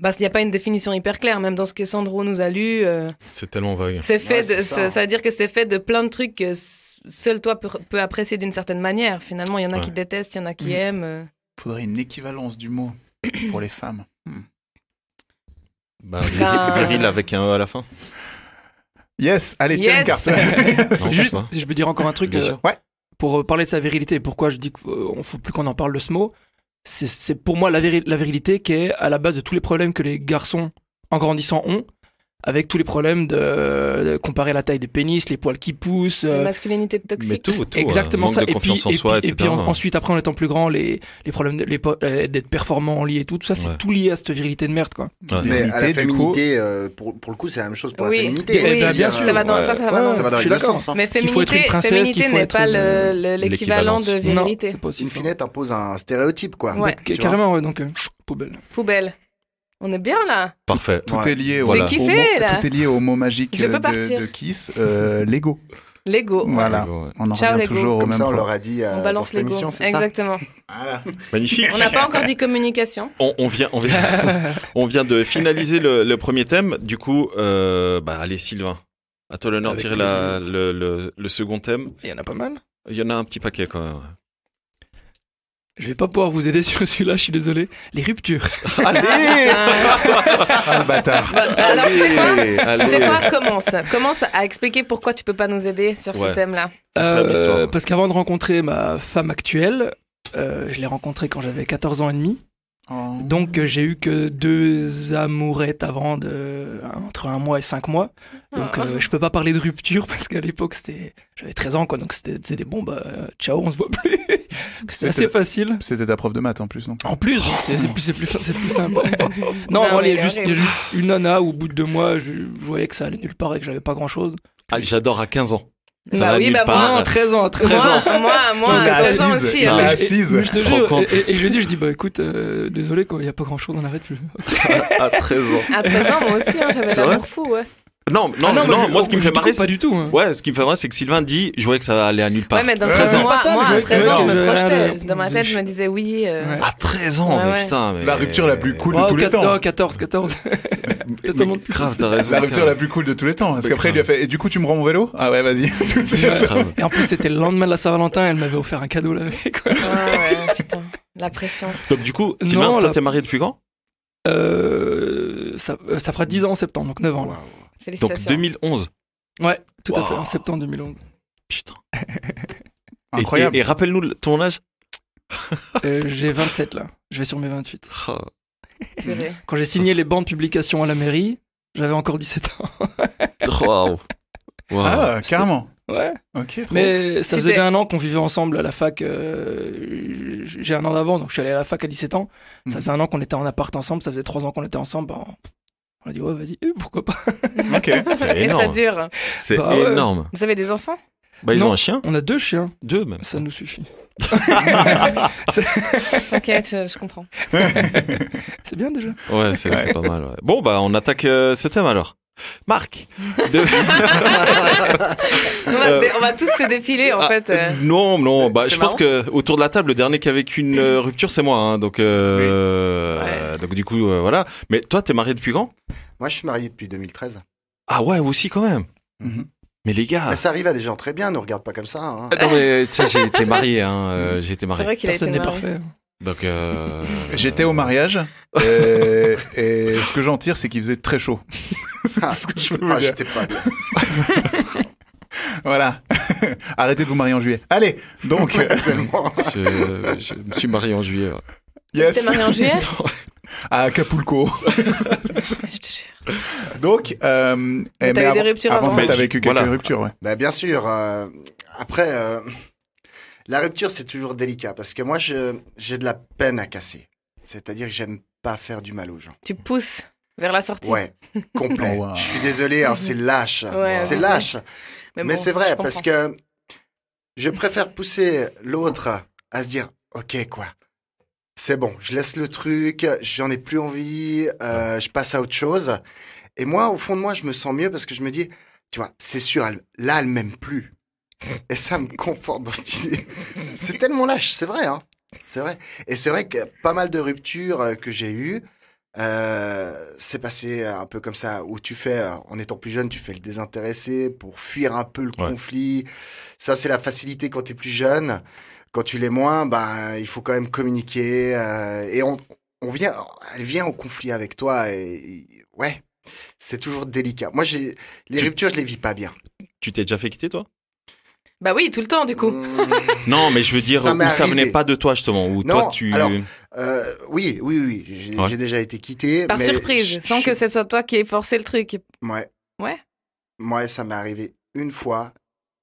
S7: Parce qu'il n'y a pas une définition hyper claire, même dans ce que Sandro nous a lu.
S6: C'est tellement vague.
S7: C'est fait ça veut dire que c'est fait de plein de trucs que seul toi peut apprécier d'une certaine manière. Finalement, il y en a qui détestent, il y en a qui aiment.
S8: Faudrait une équivalence du mot pour les femmes.
S6: Viril avec un E à la fin.
S8: Yes, allez, tiens une carte.
S9: Juste, si je peux dire encore un truc.
S8: Ouais.
S9: Pour parler de sa virilité, pourquoi je dis qu'il ne faut plus qu'on en parle de ce mot, c'est pour moi la virilité qui est à la base de tous les problèmes que les garçons en grandissant ont, avec tous les problèmes de comparer la taille des pénis, les poils qui poussent,
S7: la masculinité toxique.
S6: Mais tout,
S9: exactement
S6: manque
S9: ça.
S6: de confiance en soi, etc.
S9: Et puis ensuite, après en étant plus grand, les problèmes d'être performant en lit et tout ça, c'est tout lié à cette virilité de merde, quoi.
S1: Mais à la féminité, pour le coup, c'est la même chose pour la féminité.
S7: Oui,
S9: bien sûr.
S7: Ça va dans
S1: les deux sens.
S7: Mais féminité n'est pas l'équivalent de virilité.
S1: In fine, t'imposes un stéréotype, quoi.
S7: Ouais.
S9: Carrément, donc poubelle.
S7: Poubelle. On est bien là.
S6: Parfait.
S8: Tout est lié
S7: Vous kiffez, là.
S8: tout est lié au mot magique
S7: Je peux partir.
S8: de Kiss, Lego.
S7: Lego.
S8: Voilà. On en revient toujours au
S1: Comme
S8: même
S1: ça, on
S8: point.
S1: leur a dit
S7: on balance
S1: dans cette émission, c'est ça?
S7: Exactement.
S8: Voilà.
S6: Magnifique.
S7: On n'a pas encore dit communication.
S6: On vient de finaliser le premier thème. Du coup, allez Sylvain, à toi l'honneur de tirer le second thème.
S9: Il y en a pas mal.
S6: Il y en a un petit paquet quand même.
S9: Je vais pas pouvoir vous aider sur celui-là, je suis désolé. Les ruptures.
S6: Allez
S8: le bâtard.
S7: Alors, tu sais quoi? Commence à expliquer pourquoi tu peux pas nous aider sur ce thème-là.
S9: Parce qu'avant de rencontrer ma femme actuelle, je l'ai rencontrée quand j'avais 14 ans et demi. Donc j'ai eu que 2 amourettes avant entre 1 mois et 5 mois. Donc je peux pas parler de rupture parce qu'à l'époque j'avais 13 ans quoi, donc c'était des ciao, on se voit plus. C'est assez facile.
S8: C'était ta prof de maths en plus, non?
S9: En plus, c'est plus simple. Non, il y a juste une nana où au bout de 2 mois, je voyais que ça allait nulle part et que j'avais pas grand chose.
S6: Ah, j'adore à 15 ans.
S7: Bah oui, bah
S9: moi, 13 ans.
S7: Moi, à 13 ans aussi.
S8: La assise.
S9: Je te jure, et je lui ai dit, écoute, désolé, il y a pas grand chose, on arrête plus.
S6: À 13 ans.
S7: À 13 ans, moi aussi, j'avais l'amour fou, ouais.
S6: Non, moi ce qui me fait marrer,
S9: pas du tout. Hein.
S6: Ouais, ce qui me fait marrer, c'est que Sylvain dit, je voyais que ça allait à nulle part.
S7: Ouais, mais dans 13 ans, moi, à 13 ans, je me projetais. Dans ma tête, je me disais oui.
S6: À 13 ans, mais putain, mais...
S8: La rupture la plus cool de tous les temps.
S9: 14.
S6: Grave, t'as raison.
S8: La rupture la plus cool de tous les temps. Parce qu'après, il lui a fait, et du coup, tu me rends mon vélo? Ah ouais, vas-y.
S9: Et en plus, c'était le lendemain de la Saint-Valentin, elle m'avait offert un cadeau là avec, quoi.
S7: Ouais, putain. La pression.
S6: Donc, du coup, Sylvain, toi, t'es marié depuis quand?
S9: Ça fera 10 ans en septembre, donc 9 ans, là.
S7: Félicitations.
S6: Donc 2011.
S9: Ouais, tout à fait, en septembre 2011.
S6: Putain.
S8: Incroyable.
S6: Et rappelle-nous ton âge.
S9: J'ai 27 là, je vais sur mes 28.
S6: Oh.
S9: Quand j'ai signé les bancs de publication à la mairie, j'avais encore 17 ans.
S6: Wow.
S8: Ah, carrément.
S9: Ouais.
S8: Ok.
S9: Mais ça faisait 1 an qu'on vivait ensemble à la fac. J'ai 1 an d'avant, donc je suis allé à la fac à 17 ans. Ça faisait 1 an qu'on était en appart ensemble, ça faisait 3 ans qu'on était ensemble. On a dit, ouais, vas-y, pourquoi pas.
S8: Ok,
S6: c'est énorme.
S7: Et ça dure.
S6: C'est énorme.
S7: Vous avez des enfants?
S6: Ils ont un chien.
S9: On a 2 chiens.
S6: 2 même.
S9: Ça nous suffit.
S7: T'inquiète, je comprends.
S9: C'est bien déjà.
S6: Ouais, c'est pas mal. Ouais. Bon, on attaque ce thème alors. Marc.
S7: On va tous se défiler en fait.
S6: Non, je pense que autour de la table, le dernier qui a vécu une rupture, c'est moi. Hein, donc du coup, voilà. Mais toi, t'es marié depuis quand?
S1: Moi, je suis marié depuis 2013.
S6: Ah ouais, aussi quand même. Mais les gars...
S1: Mais ça arrive à des gens très bien, ne regarde pas comme ça. Hein.
S6: Non mais tu sais, j'ai été marié. C'est
S7: vrai qu'il
S9: Personne n'est parfait.
S6: Donc
S8: j'étais au mariage et ce que j'en tire, c'est qu'il faisait très chaud.
S1: C'est ce que je veux dire. J'étais pas bien.
S8: Voilà. Arrêtez de vous marier en juillet. Allez, donc.
S6: Je me suis marié en juillet.
S7: Yes. T'es marié en juillet?
S8: À Acapulco.
S7: Je te jure.
S8: Donc,
S7: t'as eu des ruptures avant.
S8: T'as vécu quelques ruptures, ouais.
S1: Bah, bien sûr. Après, la rupture, c'est toujours délicat parce que moi, j'ai de la peine à casser. C'est-à-dire que j'aime pas faire du mal aux gens.
S7: Tu pousses vers la sortie.
S1: Ouais, complet. Oh, wow. Je suis désolé, hein, c'est lâche.
S7: Ouais,
S1: c'est lâche. Mais bon, c'est vrai, parce
S7: comprends.
S1: que je préfère pousser l'autre à se dire, ok, quoi. C'est bon, je laisse le truc, j'en ai plus envie, je passe à autre chose. Et moi, au fond de moi, je me sens mieux parce que je me dis, tu vois, c'est sûr, là, elle m'aime plus. Et ça me conforte dans cette idée. C'est tellement lâche, c'est vrai, hein. C'est vrai. Et c'est vrai que pas mal de ruptures que j'ai eues, c'est passé un peu comme ça, où tu fais, en étant plus jeune, tu fais le désintéressé pour fuir un peu le conflit. Ça, c'est la facilité quand t'es plus jeune. Quand tu l'es moins, ben, il faut quand même communiquer, et elle vient au conflit avec toi, et ouais, c'est toujours délicat. Moi, les ruptures, je les vis pas bien.
S6: Tu t'es déjà fait quitter, toi?
S7: Bah oui, tout le temps, du coup.
S6: Non, mais je veux dire, où ça venait pas de toi, justement, où
S1: non,
S6: toi, tu...
S1: Alors, oui. J'ai déjà été quitté.
S7: Par surprise, sans que ce soit toi qui aies forcé le truc.
S1: Ouais.
S7: Ouais.
S1: Moi, ça m'est arrivé une fois,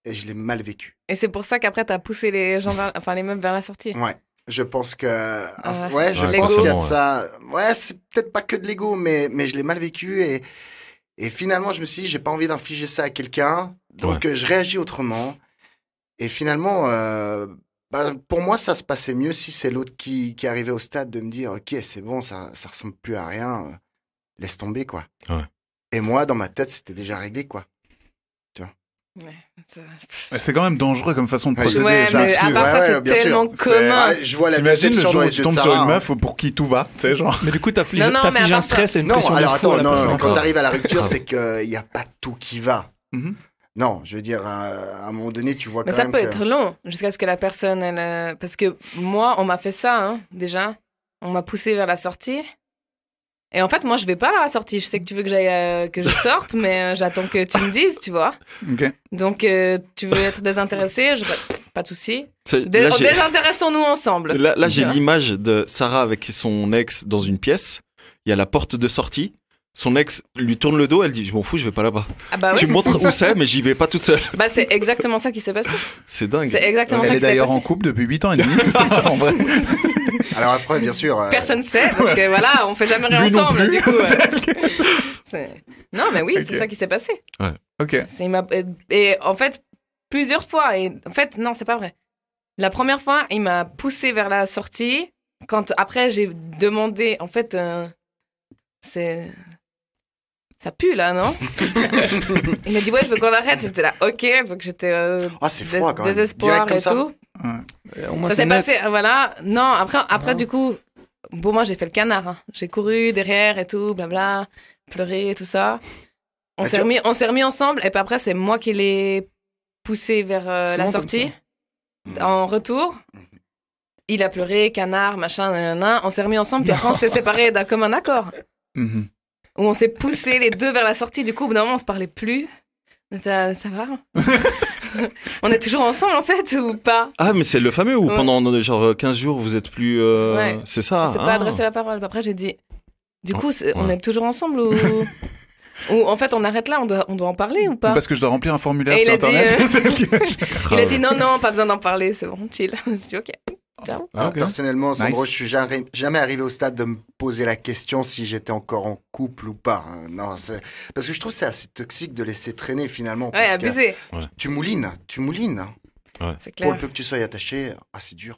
S1: et je l'ai mal vécu.
S7: Et c'est pour ça qu'après, t'as poussé les meufs vers la sortie.
S1: Ouais. Je pense que, je pense qu'il y a de ça. Ouais, c'est peut-être pas que de l'ego, mais je l'ai mal vécu, et finalement, je me suis dit, j'ai pas envie d'infliger ça à quelqu'un, donc je réagis autrement. Et finalement, pour moi, ça se passait mieux si c'est l'autre qui arrivait au stade de me dire, ok, c'est bon, ça ressemble plus à rien, laisse tomber, quoi.
S6: Ouais.
S1: Et moi, dans ma tête, c'était déjà réglé, quoi. Tu vois.
S8: Ouais, c'est quand même dangereux comme façon de procéder.
S7: Ouais, mais à part ça, c'est tellement commun.
S1: Je vois la
S8: T'imagines le jour où tu tombes sur une meuf
S1: hein.
S8: pour qui tout va, tu sais, genre.
S9: Mais du coup, t'affliges un stress et une pression de fou.
S1: Non, quand t'arrives à la rupture, c'est qu'il n'y a pas tout qui va. Non, je veux dire, à un moment donné, tu vois quand même.
S7: Mais ça peut être long, jusqu'à ce que la personne, parce que moi, on m'a fait ça, hein, déjà. On m'a poussé vers la sortie. Et en fait, moi, je vais pas vers la sortie. Je sais que tu veux que je sorte, mais j'attends que tu me dises, tu vois.
S8: Okay.
S7: Donc, tu veux être désintéressé, pas de souci. Désintéressons-nous ensemble.
S6: Là, j'ai l'image de Sarah avec son ex dans une pièce. Il y a la porte de sortie. Son ex lui tourne le dos, elle dit je m'en fous, je vais pas là-bas.
S7: Ah bah ouais,
S6: tu me montres où c'est, mais j'y vais pas toute seule.
S7: Bah c'est exactement ça qui s'est passé.
S6: C'est dingue.
S7: C'est exactement
S8: elle
S7: ça
S8: est
S7: qui s'est passé.
S8: d'ailleurs en couple depuis 8 ans et demi. En vrai.
S1: Alors après, bien sûr.
S7: Personne sait parce que voilà, on fait jamais rien ensemble du coup. Non mais oui, c'est ça qui s'est passé.
S6: Ouais.
S8: Ok.
S7: Et en fait plusieurs fois. Et en fait non, c'est pas vrai. La première fois, il m'a poussé vers la sortie. Quand après j'ai demandé, en fait, ça pue là, non? Il m'a dit ouais, je veux qu'on arrête. J'étais là, ok, donc j'étais
S1: c'est froid quand même.
S7: Désespoir et
S1: ça.
S7: tout.
S9: Ouais.
S7: Ça s'est passé, voilà. Non, après du coup, pour moi j'ai fait le canard. Hein. J'ai couru derrière et tout, blabla, pleuré et tout ça. On s'est remis ensemble et puis après c'est moi qui l'ai poussé vers la sortie. En retour, il a pleuré, canard, machin, nanana. On s'est remis ensemble puis après on s'est séparés d'un commun accord. Où on s'est poussé les deux vers la sortie. Du coup, au bout d'un moment, on se parlait plus. Ça va? On est toujours ensemble, en fait, ou pas?
S6: Ah, mais c'est le fameux où pendant genre 15 jours, vous êtes plus... C'est ça?
S7: C'est pas adressé la parole. Après, j'ai dit... Du coup, on est toujours ensemble ou en fait, on arrête là, on doit en parler ou pas?
S8: Parce que je dois remplir un formulaire sur Internet.
S7: Il a dit non, pas besoin d'en parler, c'est bon, chill. Je dis ok. Ciao.
S1: Alors, personnellement, Sandro, je suis jamais arrivé au stade de me poser la question si j'étais encore en couple ou pas. Non, parce que je trouve que c'est assez toxique de laisser traîner finalement.
S7: Ouais, abusé.
S1: Tu moulines.
S6: Ouais.
S7: C'est clair.
S1: Pour le peu que tu sois attaché, c'est dur.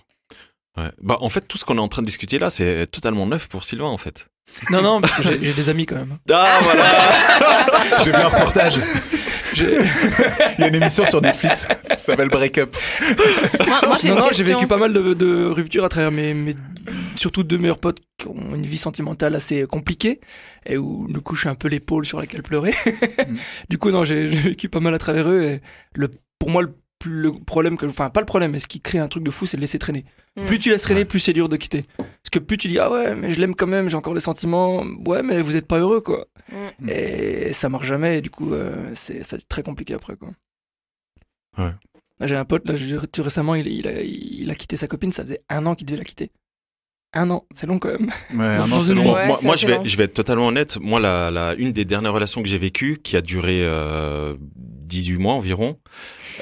S6: Ouais. Bah, en fait, tout ce qu'on est en train de discuter là, c'est totalement neuf pour Sylvain, en fait.
S9: Non, parce que j'ai des amis quand même.
S6: Ah, voilà.
S8: J'ai vu un reportage. Il y a une émission sur Netflix, ça s'appelle Break Up.
S7: Moi
S9: j'ai vécu pas mal de ruptures à travers mes surtout deux meilleurs potes qui ont une vie sentimentale assez compliquée et où du coup je suis un peu l'épaule sur laquelle pleurer. Du coup non, j'ai vécu pas mal à travers eux et pour moi le le problème pas le problème, mais ce qui crée un truc de fou, c'est de laisser traîner. Plus tu laisses traîner, plus c'est dur de quitter. Parce que plus tu dis, ah ouais, mais je l'aime quand même, j'ai encore des sentiments, ouais, mais vous êtes pas heureux, quoi. Et ça marche jamais, et du coup, ça devient très compliqué après, quoi.
S6: Ouais.
S9: J'ai un pote, là, tout récemment, il a quitté sa copine, ça faisait 1 an qu'il devait la quitter. 1 an, c'est long quand même.
S8: Ouais, 1 an, c'est long.
S7: Ouais,
S6: moi je vais être totalement honnête. Moi, une des dernières relations que j'ai vécues, qui a duré 18 mois environ.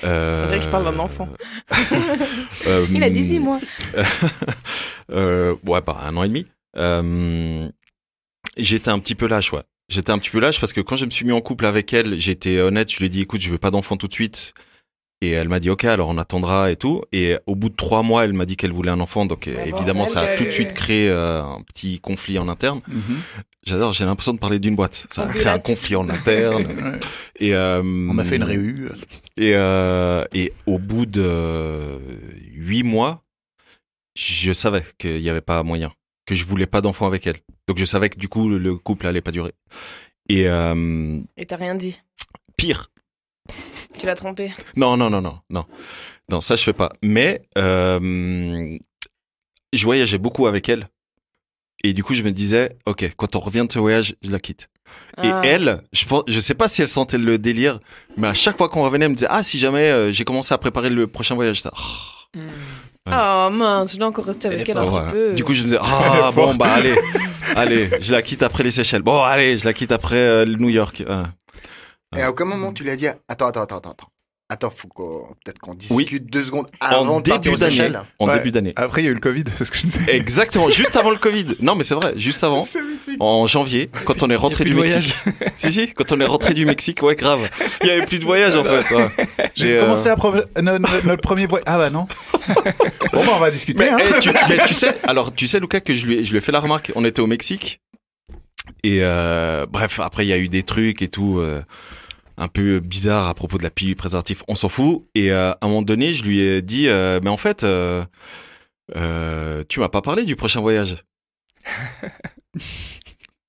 S7: Faudrait que je parle d'un enfant. Il a 18 mois.
S6: Ouais, 1 an et demi. J'étais un petit peu lâche, ouais. J'étais un petit peu lâche parce que quand je me suis mis en couple avec elle, j'étais honnête, je lui ai dit, écoute, je veux pas d'enfant tout de suite. Et elle m'a dit, ok, alors on attendra et tout. Et au bout de 3 mois, elle m'a dit qu'elle voulait un enfant. Donc évidemment, ça a tout de suite créé un petit conflit en interne. J'adore, j'ai l'impression de parler d'une boîte. Ça a créé un conflit en interne. Et
S8: on a fait une réu.
S6: Et au bout de 8 mois, je savais qu'il y avait pas moyen, que je voulais pas d'enfant avec elle. Donc je savais que du coup, le couple allait pas durer. Et
S7: t'as rien dit?
S6: Pire.
S7: Tu l'as trompé?
S6: Non, ça je fais pas. Mais je voyageais beaucoup avec elle, et du coup je me disais, ok, quand on revient de ce voyage, je la quitte. Et elle, je sais pas si elle sentait le délire, mais à chaque fois qu'on revenait, elle me disait, ah, si jamais j'ai commencé à préparer le prochain voyage, ça.
S7: Oh mince, je dois encore rester avec elle un petit peu.
S6: Du coup je me disais, ah bon bah allez, je la quitte après les Seychelles. Bon allez, je la quitte après New York.
S1: Et à aucun moment tu lui as dit, attends, faut peut-être qu'on discute 2 secondes avant de partir aux Seychelles.
S6: En début d'année.
S8: Après il y a eu le Covid, c'est ce que je disais.
S6: Exactement, juste avant le Covid. Non mais c'est vrai, juste avant. En janvier, quand on est rentré du Mexique. Si, quand on est rentré du Mexique, ouais grave. Il y avait plus de voyage en fait. Ouais.
S8: J'ai commencé à notre premier voyage. Ah bah non. Bon bah on va discuter.
S6: Mais tu sais Lucas, que je lui ai fait la remarque. On était au Mexique. Et bref, après il y a eu des trucs et tout un peu bizarres à propos de la pilule préservatif, on s'en fout. Et à un moment donné, je lui ai dit mais en fait tu m'as pas parlé du prochain voyage.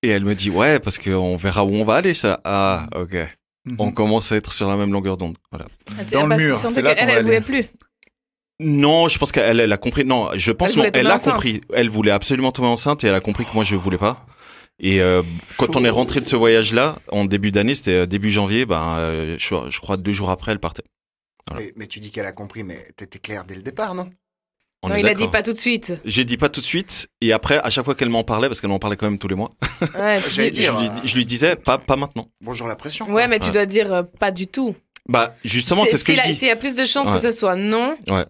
S6: Et elle me dit ouais, parce que on verra où on va aller. Ça, ah ok. On commence à être sur la même longueur d'onde. Voilà.
S8: Dans le mur, c'est là qu'on
S7: elle voulait plus.
S6: Non, je pense qu'elle a compris. Non, je pense qu'elle a compris. Elle voulait absolument tomber enceinte et elle a compris que moi je voulais pas. Et quand on est rentré de ce voyage-là, en début d'année, c'était début janvier, je crois 2 jours après, elle partait.
S1: Voilà. Mais tu dis qu'elle a compris, mais t'étais clair dès le départ, non?
S7: Non, il a dit pas tout de suite.
S6: J'ai dit pas tout de suite, et après, à chaque fois qu'elle m'en parlait, parce qu'elle m'en parlait quand même tous les mois, je lui disais pas maintenant.
S1: Bonjour la pression.
S7: Ouais, mais tu dois dire pas du tout.
S6: Bah justement, c'est ce que je dis.
S7: S'il y a plus de chances que ce soit non.
S6: Ouais.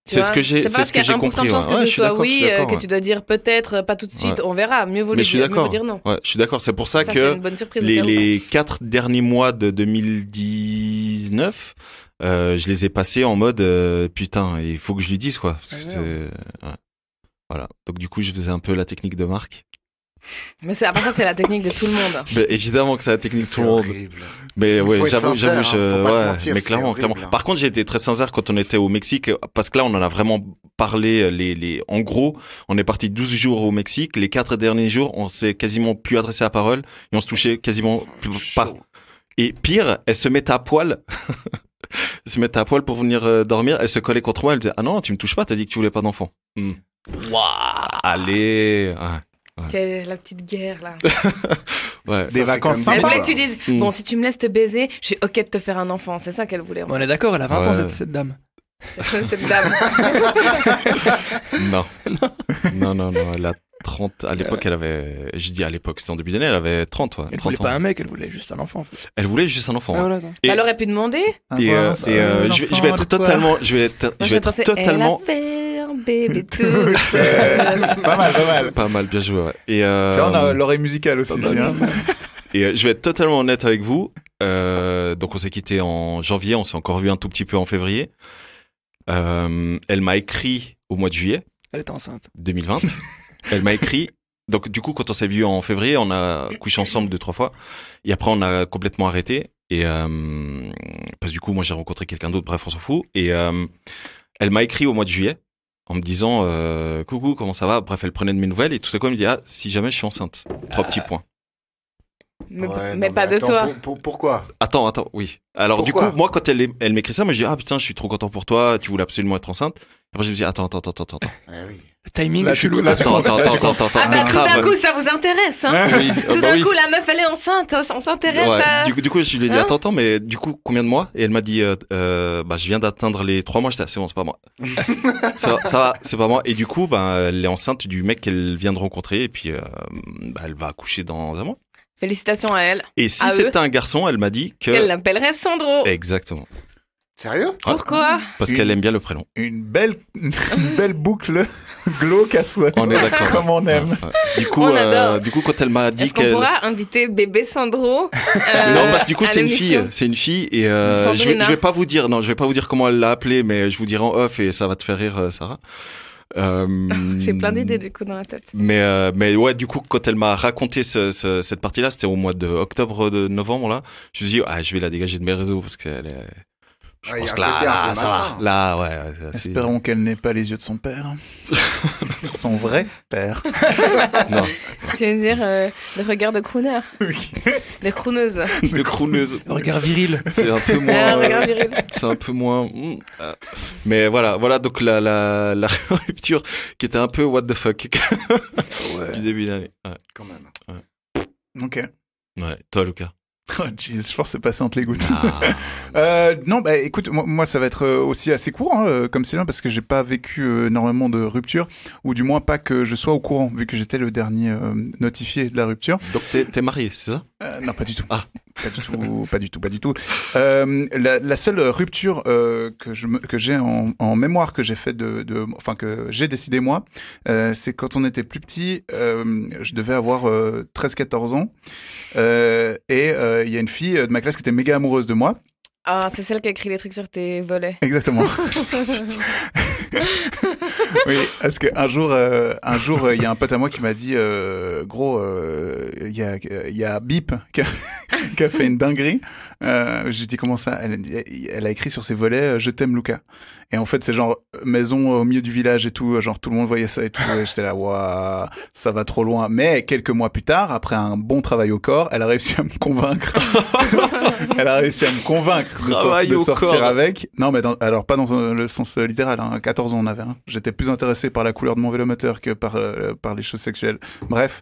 S6: C'est ce que j'ai compris.
S7: C'est parce qu'il y a 1% de chance que ce soit oui, que tu dois dire peut-être, pas tout de suite, on verra. Mieux vaut dire non.
S6: Ouais, je suis d'accord. C'est pour ça que les 4 derniers mois de 2019, je les ai passés en mode putain, il faut que je lui dise quoi. Parce que voilà. Donc du coup, je faisais un peu la technique de Marc.
S7: Mais après ça, c'est la technique de tout le monde.
S6: Mais évidemment que c'est la technique de tout le monde. Mais ouais, j'avoue, mais clairement. Par contre, j'ai été très sincère quand on était au Mexique, parce que là, on en a vraiment parlé. En gros, on est parti 12 jours au Mexique. Les 4 derniers jours, on s'est quasiment plus adressé à parole et on se touchait quasiment pas. Et pire, elle se mettait à poil. Elle se mettait à poil pour venir dormir. Elle se collait contre moi. Elle disait, ah non, tu me touches pas. T'as dit que tu voulais pas d'enfant. Waouh, allez.
S7: Ouais. La petite guerre là.
S6: Ouais,
S8: des vacances sympas.
S7: Elle voulait que tu dises bon, si tu me laisses te baiser, je suis ok de te faire un enfant. C'est ça qu'elle voulait.
S9: On est d'accord, elle a 20 ans cette dame.
S7: Cette dame.
S6: Non, elle a 30. À l'époque, elle avait. Je dis à l'époque, c'était en début d'année, elle avait 30. Ouais,
S9: elle voulait pas un mec, elle voulait juste un enfant. En fait.
S6: Elle voulait juste un enfant.
S9: Ah, voilà,
S7: elle aurait pu demander.
S6: Je vais être totalement. Je vais être totalement.
S7: Bébé tout
S8: pas mal,
S6: bien joué. Ouais. Et
S8: tu vois, on a l'oreille musicale aussi.
S6: Et je vais être totalement honnête avec vous. Donc on s'est quitté en janvier, on s'est encore vu un tout petit peu en février. Elle m'a écrit au mois de juillet.
S9: Elle était enceinte.
S6: 2020. Elle m'a écrit. Donc du coup, quand on s'est vu en février, on a couché ensemble 2-3 fois. Et après, on a complètement arrêté. Et parce que du coup, moi, j'ai rencontré quelqu'un d'autre. Bref, on s'en fout. Et elle m'a écrit au mois de juillet en me disant coucou, comment ça va? Bref, elle prenait de mes nouvelles et tout à coup elle me dit si jamais je suis enceinte. 3 petits points.
S7: mais pas de toi.
S1: Pourquoi?
S6: Attends, oui. Alors du coup, moi quand elle m'écrit ça, moi je dis putain, je suis trop content pour toi, tu voulais absolument être enceinte. Après je me dis attends.
S1: Oui.
S9: Le timing
S8: là,
S9: est chelou.
S6: Attends.
S7: Tout d'un coup ça vous intéresse, hein.
S6: Oui,
S7: tout d'un coup la meuf elle est enceinte, on s'intéresse à...
S6: Du coup je lui ai dit attends, mais du coup combien de mois? Et elle m'a dit je viens d'atteindre les 3 mois. J'étais c'est bon, c'est pas moi. ça va, c'est pas moi. Et du coup elle est enceinte du mec qu'elle vient de rencontrer et puis elle va accoucher dans un mois.
S7: Félicitations à elle.
S6: Et si c'était un garçon, elle m'a dit qu'elle
S7: l'appellerait Sandro.
S6: Exactement.
S1: Sérieux?
S7: Pourquoi?
S6: Parce qu'elle aime bien le prénom.
S8: Une belle boucle glauque à souhait.
S6: On est d'accord.
S8: Comme on aime.
S6: Ouais. Du coup, quand elle m'a dit
S7: Est-ce qu'on pourra inviter bébé Sandro
S6: non, parce que du coup, c'est une fille et je vais pas vous dire comment elle l'a appelée, mais je vous dirai en off et ça va te faire rire, Sarah.
S7: J'ai plein d'idées du coup dans la tête.
S6: Mais ouais, du coup, quand elle m'a raconté cette partie-là, c'était au mois de octobre, de novembre là. Je me suis dit, je vais la dégager de mes réseaux parce qu'elle est. Je pense que là, ça va. Là, ouais.
S8: Espérons qu'elle n'ait pas les yeux de son père. Son vrai père.
S6: Non.
S7: Tu veux dire le regard de crooner?
S8: Oui.
S7: De crooneuse.
S6: De crooneuse.
S9: Le regard viril.
S6: C'est un peu moins.
S7: Regard viril.
S6: C'est un peu moins. Mais voilà donc la rupture qui était un peu what the fuck du début d'année. Ouais.
S1: Quand même.
S6: Ouais.
S8: Ok.
S6: Ouais. Toi, Lucas.
S8: Oh jeez, je pense que c'est passé entre les gouttes. Non, écoute, moi ça va être aussi assez court, comme Sylvain, parce que j'ai pas vécu énormément de rupture, ou du moins pas que je sois au courant, vu que j'étais le dernier notifié de la rupture.
S6: Donc t'es marié, c'est ça?
S8: Non, pas du tout. Pas du tout. La seule rupture que j'ai en mémoire que j'ai fait enfin que j'ai décidé moi, c'est quand on était plus petit, je devais avoir 13-14 ans, et il y a une fille de ma classe qui était méga amoureuse de moi.
S7: Ah, c'est celle qui a écrit les trucs sur tes volets.
S8: Exactement. Oui, parce qu'un jour, il y a un pote à moi qui m'a dit, gros, il y a Bip qui a fait une dinguerie. J'ai dit comment ça? Elle a écrit sur ses volets, je t'aime Lucas. Et en fait, c'est genre maison au milieu du village et tout, genre tout le monde voyait ça et tout. Et j'étais là, waouh, ça va trop loin. Mais quelques mois plus tard, après un bon travail au corps, elle a réussi à me convaincre. De sortir avec. Non, mais alors pas dans le sens littéral. 14 ans on avait. J'étais plus intéressé par la couleur de mon vélo moteur que par les choses sexuelles. Bref,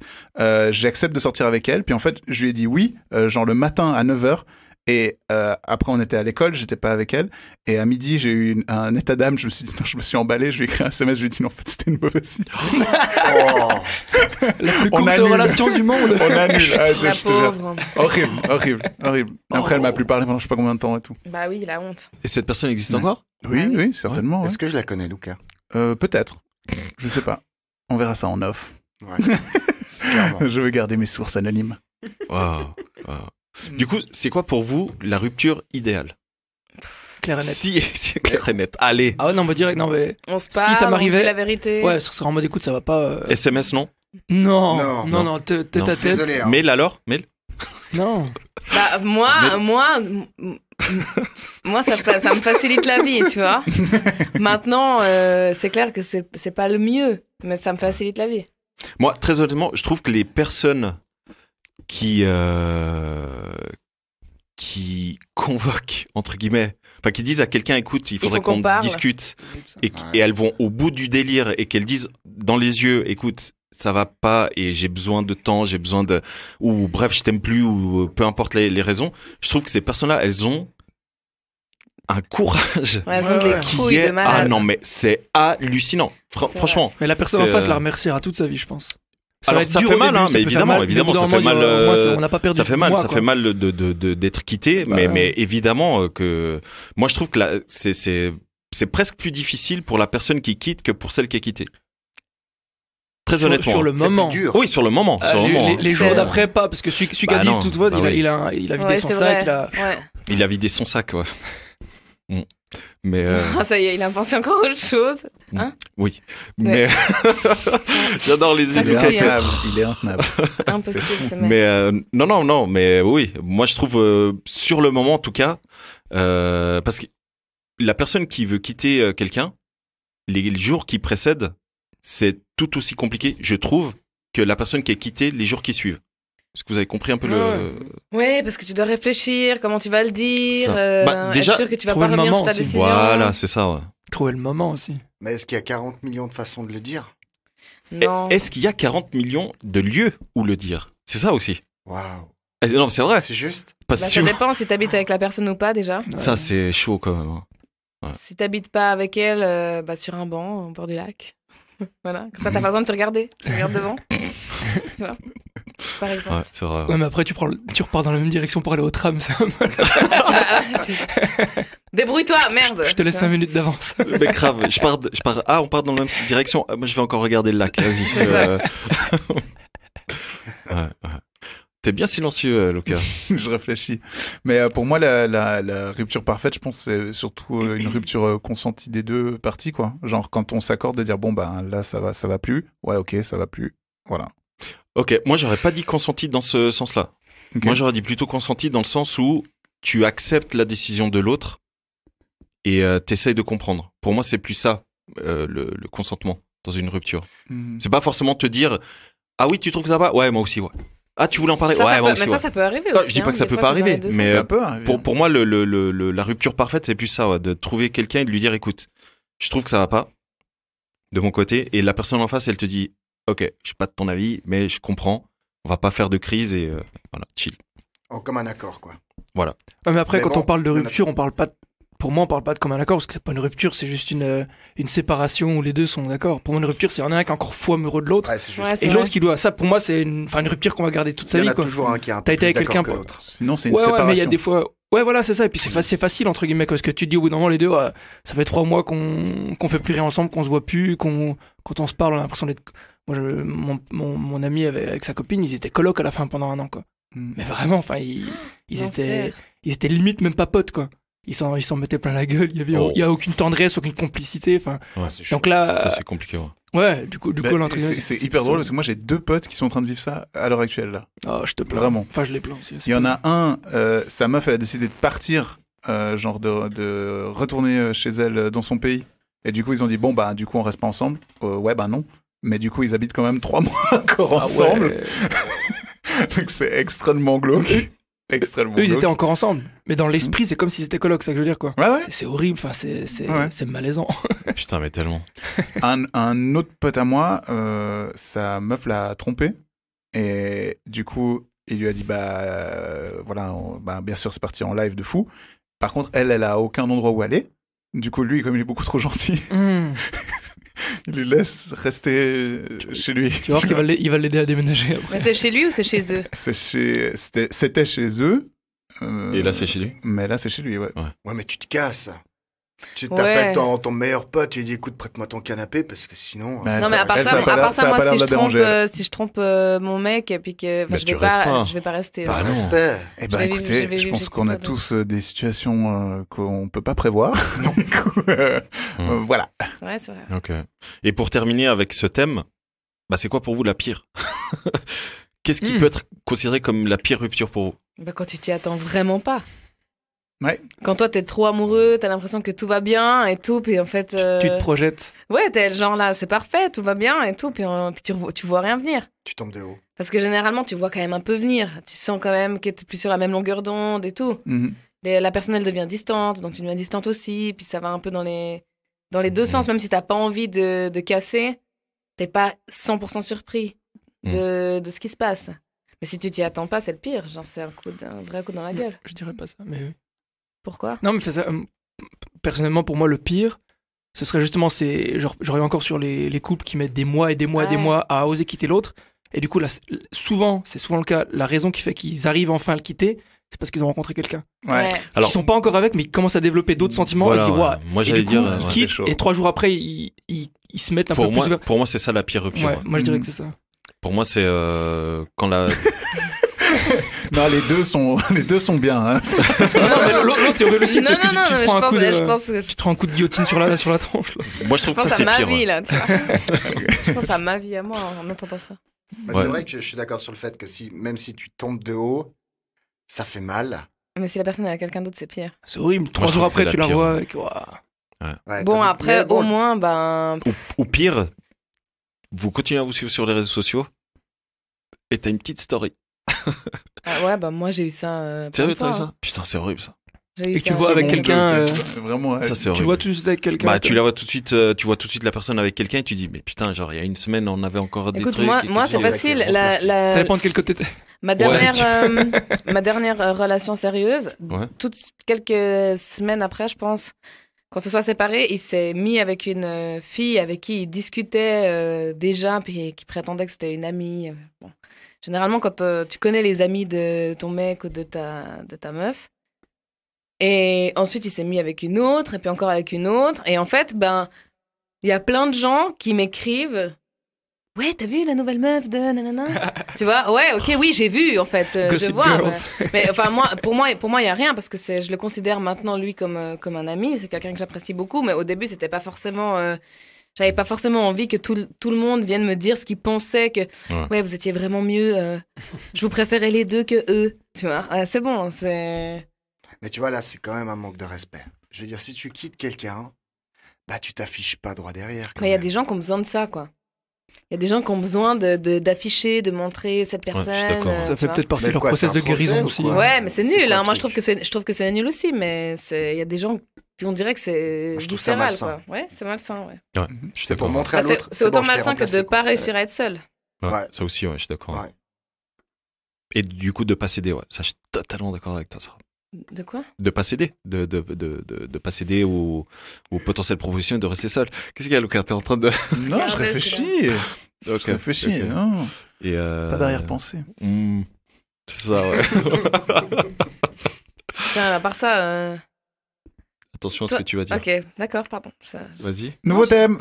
S8: j'accepte de sortir avec elle. Puis en fait, je lui ai dit oui, genre le matin à 9h. Et après on était à l'école, j'étais pas avec elle, et à midi j'ai eu un état d'âme, je me suis dit non, je me suis emballé, je lui ai écrit un SMS, je lui ai dit non, en fait c'était une mauvaise idée.
S9: La plus courte relation du monde.
S8: On annule.
S7: La pauvre.
S8: Horrible. Après elle m'a plus parlé pendant je sais pas combien de temps et tout.
S7: Bah oui, la honte.
S6: Et cette personne existe encore?
S8: Oui, certainement.
S1: Ouais. Est-ce que je la connais, Lucas?
S8: Peut-être. Je sais pas. On verra ça en off.
S1: Ouais.
S8: Je veux garder mes sources anonymes.
S6: Wow. Du coup, c'est quoi pour vous la rupture idéale?
S9: Claire et net.
S6: Si, c'est clair et net. Allez.
S9: Ah ouais, non, on va direct, non, mais.
S7: On se parle,
S9: si ça m'arrivait.
S7: on se dit la vérité.
S9: Ouais, ce serait en mode écoute, ça va pas.
S6: SMS, non?
S9: Non, tête à tête.
S1: Désolé, hein.
S6: Mail alors? Mail?
S9: Non.
S7: Bah, moi, ça me facilite la vie, tu vois. Maintenant, c'est clair que c'est pas le mieux, mais ça me facilite la vie.
S6: Moi, très honnêtement, je trouve que les personnes qui convoquent, entre guillemets, enfin qui disent à quelqu'un, écoute, il faudrait qu'on discute, et elles vont au bout du délire et qu'elles disent dans les yeux, écoute, ça va pas et j'ai besoin de temps, j'ai besoin de, ou bref, je t'aime plus, ou peu importe les raisons. Je trouve que ces personnes-là, elles ont un courage.
S7: Ouais, elles ont des couilles de malade.
S6: Ah non, mais c'est hallucinant. Franchement.
S9: Mais la personne en face la remerciera toute sa vie, je pense.
S6: Alors ça fait mal, mais évidemment, ça fait mal.
S9: On n'a pas perdu.
S6: Ça fait mal d'être quitté, mais évidemment que moi je trouve que là c'est presque plus difficile pour la personne qui quitte que pour celle qui est quittée. Très honnêtement.
S9: Sur le moment.
S6: Oui, sur le moment.
S9: Les jours d'après, pas, parce que celui qui a dit toute votre, il a vidé son sac,
S6: il a vidé son sac, ouais. Mais
S7: ça y est, il a pensé encore autre chose, hein?
S6: Oui, mais j'adore les yeux.
S8: Il est intenable.
S7: Impossible, ce mec.
S6: Mais non, mais oui, moi je trouve sur le moment en tout cas, parce que la personne qui veut quitter quelqu'un, les jours qui précèdent, c'est tout aussi compliqué, je trouve, que la personne qui est quittée les jours qui suivent. Est-ce que vous avez compris un peu
S7: Ouais, parce que tu dois réfléchir, comment tu vas le dire,
S6: déjà,
S7: être sûr que tu vas pas revenir sur ta décision.
S6: Voilà, c'est ça, ouais.
S9: Trouver le moment aussi.
S1: Mais est-ce qu'il y a 40 millions de façons de le dire?
S7: Non.
S6: Est-ce qu'il y a 40 millions de lieux où le dire? C'est ça aussi.
S1: Waouh.
S6: Non, c'est vrai.
S1: C'est juste.
S7: Ça dépend si t'habites avec la personne ou pas, déjà.
S6: Ça, c'est chaud, quand même.
S7: Ouais. Si t'habites pas avec elle, sur un banc, au bord du lac. Voilà. Comme ça, t'as pas besoin de te regarder. Tu regardes devant. Tu vois, par exemple.
S6: Ouais, c'est vrai.
S9: Ouais, mais après, tu repars dans la même direction pour aller au tram, ça.
S7: Débrouille-toi, merde.
S9: Je te laisse 5 minutes d'avance.
S6: Mais grave, on part dans la même direction. Moi, je vais encore regarder le lac. Vas-y. Ouais. T'es bien silencieux, Lucas.
S8: Je réfléchis. Mais pour moi, la rupture parfaite, je pense, c'est surtout une rupture consentie des deux parties, quoi. Genre, quand on s'accorde de dire, bon, ben, là, ça va plus. Ouais, ok, ça va plus. Voilà.
S6: Ok, moi, j'aurais pas dit consenti dans ce sens-là. Okay. Moi, j'aurais dit plutôt consenti dans le sens où tu acceptes la décision de l'autre et t'essayes de comprendre. Pour moi, c'est plus ça, le consentement dans une rupture. C'est pas forcément te dire, ah oui, tu trouves que ça va? Ouais, moi aussi, ouais. Ah, tu voulais en parler? Ouais, moi aussi.
S7: Mais ça peut arriver aussi.
S6: Je dis pas que ça peut pas arriver, mais pour moi, la rupture parfaite, c'est plus ça, ouais, de trouver quelqu'un et de lui dire, écoute, je trouve que ça va pas de mon côté, et la personne en face, elle te dit, ok, je suis pas de ton avis, mais je comprends, on va pas faire de crise et voilà, chill.
S1: Comme un accord, quoi.
S6: Voilà.
S9: Ouais, mais après, quand on parle de rupture, on parle pas pour moi, on parle pas de comme un accord, parce que c'est pas une rupture, c'est juste une séparation où les deux sont d'accord. Pour moi, une rupture, c'est un qui est encore fou amoureux de l'autre, et l'autre qui doit. Ça, pour moi, c'est une rupture qu'on va garder toute sa vie.
S1: Il y en a toujours un qui est un peu plus d'accord que l'autre.
S8: Sinon, c'est une séparation.
S9: Ouais, mais il y a des fois. Ouais, voilà, c'est ça. Et puis c'est facile entre guillemets, parce que tu te dis au bout d'un moment, les deux, ça fait 3 mois qu'on fait plus rien ensemble, qu'on se voit plus, quand on se parle, on a l'impression d'être. Moi, mon ami avec sa copine, ils étaient colocs à la fin pendant 1 an, quoi. Mais vraiment, enfin, ils étaient limite même pas potes, quoi. Ils s'en mettaient plein la gueule. Il y a aucune tendresse, aucune complicité. Enfin, donc là,
S6: ça c'est compliqué.
S9: Ouais, du coup,
S8: c'est hyper drôle parce que moi j'ai 2 potes qui sont en train de vivre ça à l'heure actuelle là.
S9: Oh, je te plains.
S8: Vraiment.
S9: Enfin, je les plains aussi.
S8: Il y en a un, sa meuf, elle a décidé de partir, genre de retourner chez elle dans son pays. Et du coup, ils ont dit bon bah du coup on reste pas ensemble. Ouais bah non. Mais du coup, ils habitent quand même 3 mois encore ensemble. Ouais. Donc c'est extrêmement glauque. Extrêmement.
S9: Eux, ils étaient encore ensemble, mais dans l'esprit, c'est comme s'ils étaient colocs, c'est ça que je veux dire, quoi.
S8: Ouais.
S9: C'est horrible, enfin, c'est malaisant.
S6: Putain, mais tellement.
S8: Un autre pote à moi, sa meuf l'a trompé, et du coup, il lui a dit, voilà, bien sûr, c'est parti en live de fou. Par contre, elle a aucun endroit où aller. Du coup, lui, comme il est beaucoup trop gentil, il lui laisse rester chez lui.
S9: Tu vois qu'il va l'aider à déménager après.
S7: Mais c'est chez lui ou c'est chez eux?
S8: C'était chez eux.
S6: Et là, c'est chez lui?
S8: Mais là, c'est chez lui, ouais.
S1: Ouais, mais tu te casses. Tu t'appelles ton meilleur pote, tu lui dis écoute, prête-moi ton canapé parce que sinon.
S7: Non, mais à part ça, moi, si je trompe mon mec et puis que je vais pas rester.
S1: Par respect.
S8: Eh ben, écoutez, je pense qu'on a tous des situations qu'on peut pas prévoir. Voilà.
S7: Ouais, c'est vrai.
S6: Ok. Et pour terminer avec ce thème, c'est quoi pour vous la pire? Qu'est-ce qui peut être considéré comme la pire rupture pour vous?
S7: Quand tu t'y attends vraiment pas.
S8: Ouais.
S7: Quand toi t'es trop amoureux, t'as l'impression que tout va bien et tout, puis en fait
S9: tu te projettes.
S7: Ouais, t'es le genre là, c'est parfait, tout va bien et tout, puis tu vois rien venir.
S1: Tu tombes de haut.
S7: Parce que généralement tu vois quand même un peu venir, tu sens quand même que t'es plus sur la même longueur d'onde et tout. La personne elle devient distante, donc tu deviens distante aussi, puis ça va un peu dans les deux sens, même si t'as pas envie de casser, t'es pas 100% surpris de ce qui se passe. Mais si tu t'y attends pas, c'est le pire, genre c'est un vrai coup dans la gueule.
S9: Je dirais pas ça, mais oui.
S7: Pourquoi?
S9: Non, mais personnellement, pour moi, le pire, ce serait justement, j'aurais encore sur les couples qui mettent des mois et des mois et des mois à oser quitter l'autre. Et du coup, là, c'est souvent le cas, la raison qui fait qu'ils arrivent enfin à le quitter, c'est parce qu'ils ont rencontré quelqu'un.
S8: Ouais.
S9: Alors, ils sont pas encore avec, mais ils commencent à développer d'autres sentiments.
S6: Voilà,
S9: et ils disent, ouais.
S6: Moi, j'allais dire,
S9: ils quittent, et 3 jours après, ils se mettent un peu plus.
S6: Pour moi, c'est ça la pire rupture.
S9: Ouais, moi, je dirais que c'est ça.
S6: Pour moi, c'est quand la.
S8: Non, les deux sont bien. Hein.
S9: Non, mais l'autre c'est horrible aussi parce que tu te prends un coup de guillotine sur la tronche. Là.
S6: Moi, je trouve que ça c'est pire.
S7: Je pense à ma vie là, tu vois. Je pense à ma vie à moi en entendant ça.
S1: C'est vrai que je suis d'accord sur le fait que même si tu tombes de haut, ça fait mal.
S7: Mais si la personne est avec quelqu'un d'autre, c'est pire.
S9: C'est horrible. 3 jours après, tu la vois.
S7: Bon, après, au moins,
S6: Ou pire, vous continuez à vous suivre sur les réseaux sociaux et t'as une petite story.
S7: Ouais, bah moi j'ai eu ça.
S6: Sérieux, t'as eu ça? Putain, c'est horrible ça.
S9: Et tu vois avec quelqu'un,
S8: vraiment,
S6: ça c'est horrible.
S9: Tu vois tout de suite avec quelqu'un.
S6: Bah, tu vois tout de suite la personne avec quelqu'un et tu dis, mais putain, genre, il y a une semaine, on avait encore des trucs.
S7: Moi c'est facile.
S9: Ça dépend de quel côté t'es.
S7: Ma dernière relation sérieuse, quelques semaines après, je pense, quand se soit séparés, il s'est mis avec une fille avec qui il discutait déjà, puis qui prétendait que c'était une amie. Bon. Généralement, quand tu connais les amis de ton mec ou de ta meuf, et ensuite il s'est mis avec une autre, et puis encore avec une autre, et en fait, ben, il y a plein de gens qui m'écrivent. Ouais, t'as vu la nouvelle meuf de nanana? Tu vois? Ouais, ok, oui, j'ai vu, en fait. Je vois. Mais enfin, pour moi, il y a rien parce que je le considère maintenant, lui, comme un ami. C'est quelqu'un que j'apprécie beaucoup. Mais au début, c'était pas forcément, j'avais pas forcément envie que tout le monde vienne me dire ce qu'il pensait que, ouais, vous étiez vraiment mieux, je vous préférais les deux que eux. Tu vois? C'est bon, c'est.
S1: Mais tu vois, là, c'est quand même un manque de respect. Je veux dire, si tu quittes quelqu'un, bah, tu t'affiches pas droit derrière.
S7: Il y a des gens qui ont besoin de ça, quoi. Il y a des gens qui ont besoin d'afficher, de montrer cette personne.
S9: Ça fait peut-être partie de leur process de guérison aussi.
S7: Ouais, mais c'est nul. Moi, je trouve que c'est nul aussi. Mais il y a des gens qui on dirait que c'est viscéral, quoi. Ouais, c'est malsain. Ouais.
S1: C'est pour montrer à l'autre.
S7: C'est autant malsain que de pas réussir à être seul.
S6: Ouais, ça aussi, ouais, je suis d'accord. Ouais. Et du coup, de pas céder, ouais. Ça, je suis totalement d'accord avec toi, Sarah.
S7: De quoi?
S6: De pas céder, de pas céder aux potentielles propositions et de rester seul. Qu'est-ce qu'il y a, Lucas? T'es en train de...
S8: Non, je réfléchis. Je réfléchis, non. Et pas d'arrière-pensée.
S6: C'est ça, ouais.
S7: À part ça...
S6: Attention à ce que tu vas dire.
S7: Ok, d'accord, pardon.
S6: Vas-y.
S8: Nouveau thème.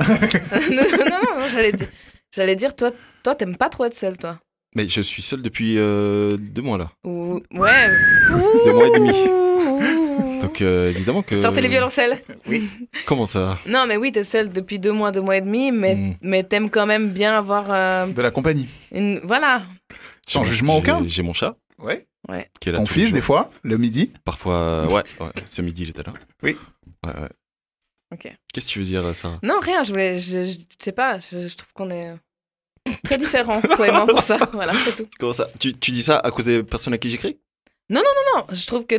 S7: non, j'allais dire, toi, t'aimes pas trop être seul, toi.
S6: Mais je suis seul depuis 2 mois là.
S7: Ouais.
S6: 2 mois et demi. Donc évidemment que...
S7: Sortez les violoncelles.
S1: Oui.
S6: Comment ça?
S7: Non mais oui, t'es seul depuis 2 mois et demi, mais t'aimes quand même bien avoir...
S8: de la compagnie.
S7: Voilà.
S8: Sans jugement aucun.
S6: J'ai mon chat.
S8: Ouais.
S6: Qui est là
S8: ton fils des fois, le midi.
S6: Parfois, ouais, ce midi il était là.
S8: Oui.
S6: Ouais.
S7: Ok.
S6: Qu'est-ce que tu veux dire, Sarah?
S7: Non, rien, je sais pas, je trouve qu'on est... très différent, toi et moi, pour ça. Voilà, c'est tout.
S6: Comment ça? Tu dis ça à cause des personnes à qui j'écris?
S7: Non. Je trouve que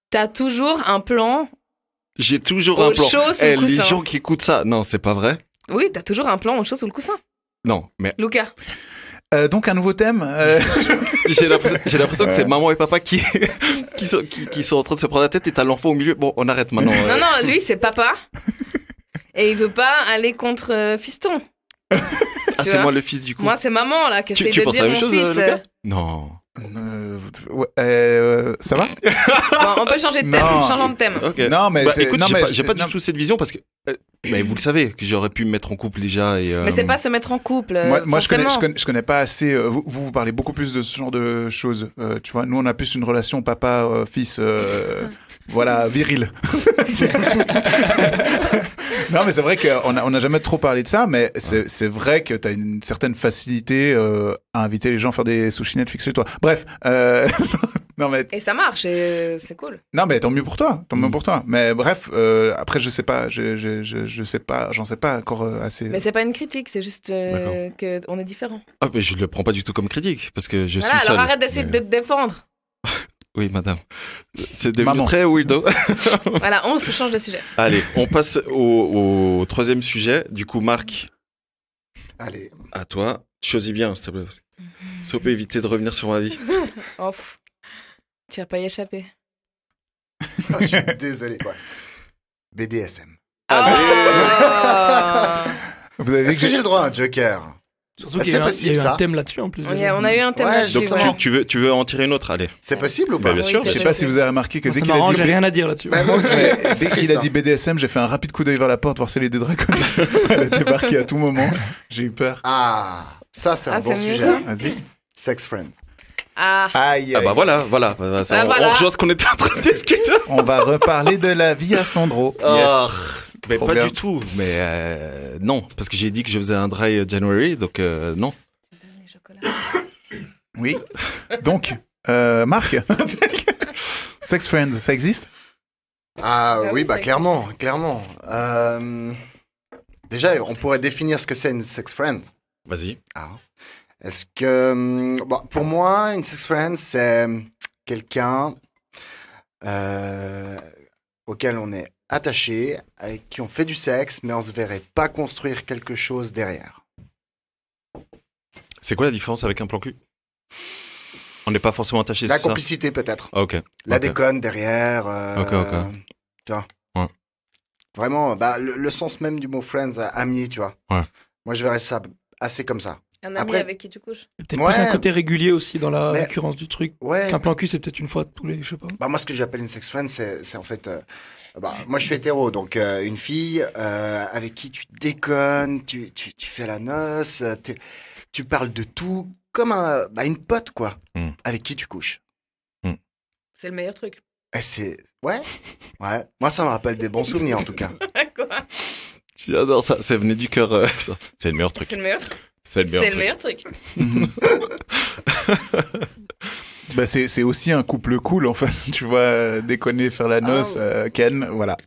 S7: t'as toujours un plan.
S6: J'ai toujours un plan.
S7: Chaud sous le coussin.
S6: Les gens qui écoutent ça, non, c'est pas vrai.
S7: Oui, t'as toujours un plan au chaud sous le coussin.
S6: Non, mais...
S7: Lucas.
S8: Donc un nouveau thème.
S6: J'ai l'impression que c'est maman et papa qui sont en train de se prendre la tête et t'as l'enfant au milieu. Bon, on arrête maintenant.
S7: Non, lui c'est papa. Et il veut pas aller contre fiston.
S6: C'est moi le fils du coup.
S7: Moi c'est maman là qui essaie de dire
S6: mon fils. Tu penses la même chose, Lucas? Non.
S8: Ça va?
S7: Bon, on peut changer de thème, changeons de thème.
S6: Okay.
S8: Non, mais
S6: écoute, j'ai pas du tout cette vision parce que mais vous le savez que j'aurais pu me mettre en couple déjà et
S7: mais c'est pas se mettre en couple.
S8: Moi je connais pas assez. Vous parlez beaucoup plus de ce genre de choses. Tu vois, nous on a plus une relation papa fils. Voilà, viril. Non, mais c'est vrai qu'on n'a jamais trop parlé de ça, mais c'est vrai que t'as une certaine facilité à inviter les gens à faire des sushis Netflix chez toi. Bref, non mais...
S7: Et ça marche, et c'est cool.
S8: Non, mais tant mieux pour toi, Mais bref, après je sais pas, je sais pas, j'en sais pas encore assez.
S7: Mais c'est pas une critique, c'est juste que on est différents.
S6: Ah, mais je le prends pas du tout comme critique, parce que je suis seul.
S7: Alors arrête d'essayer de te défendre.
S6: Oui, madame. C'est devenu très weirdo.
S7: Voilà, on se change de sujet.
S6: Allez, on passe au 3e sujet. Du coup, Marc.
S1: Allez.
S6: À toi. Choisis bien, s'il te plaît. Ça peut éviter de revenir sur ma vie.
S7: Oh, tu vas pas y échapper.
S1: Je suis désolé. Ouais. BDSM. Est-ce que j'ai le droit à un joker?
S9: Surtout qu'il y a eu un thème là-dessus en plus.
S7: On a eu un thème là-dessus.
S6: Donc tu veux en tirer une autre, allez.
S1: C'est possible ou pas?
S6: Bien sûr.
S8: Je sais pas si vous avez remarqué que dès qu'il a dit...
S9: j'ai rien à dire là-dessus.
S8: Dès qu'il a dit BDSM, j'ai fait un rapide coup d'œil vers la porte, voir si les dragons allaient débarquer à tout moment. J'ai eu peur.
S1: Ah, ça c'est un bon sujet. Vas-y. Sex friend.
S6: Ah bah voilà. On rejoint ce qu'on était en train de discuter.
S8: On va reparler de la vie à Sandro.
S6: Mais pas du tout. Mais non, parce que j'ai dit que je faisais un dry January, donc non.
S8: Oui. Donc, Marc, sex friends, ça existe?
S1: Ah oui, bah clairement. Déjà, on pourrait définir ce que c'est une sex friend.
S6: Vas-y.
S1: Est-ce que... Bon, pour moi, une sex friend, c'est quelqu'un auquel on est attaché, avec qui on fait du sexe, mais on se verrait pas construire quelque chose derrière.
S6: C'est quoi la différence avec un plan cul? On n'est pas forcément attaché,
S1: La
S6: c'est
S1: complicité, peut-être.
S6: ça? Ok.
S1: La déconne derrière.
S6: Ok.
S1: Tu vois.
S6: Ouais.
S1: Vraiment, le sens même du mot friends, ami, tu vois.
S6: Ouais.
S1: Moi, je verrais ça assez comme ça.
S7: Un ami
S1: Après-
S7: avec qui tu couches.
S9: Peut-être plus un côté régulier aussi dans la
S1: Mais-
S9: récurrence du truc.
S1: Ouais.
S9: Qu'un plan cul, c'est peut-être une fois tous les, je sais pas.
S1: Bah, moi, ce que j'appelle une sex friend, c'est en fait... moi, je suis hétéro, donc une fille avec qui tu déconnes, tu fais la noce, tu parles de tout, comme une pote, quoi, avec qui tu couches.
S7: C'est le meilleur truc.
S1: Et c'est... Ouais. Moi, ça me rappelle des bons souvenirs, en tout cas.
S7: Quoi?
S6: J'adore ça. Ça venait du cœur. Ça. C'est le meilleur truc.
S7: C'est le meilleur truc.
S6: C'est le meilleur
S7: C'est
S6: truc.
S7: le meilleur truc.
S8: Bah c'est aussi un couple cool, en fait. Tu vois, déconner, faire la noce, Ken, voilà.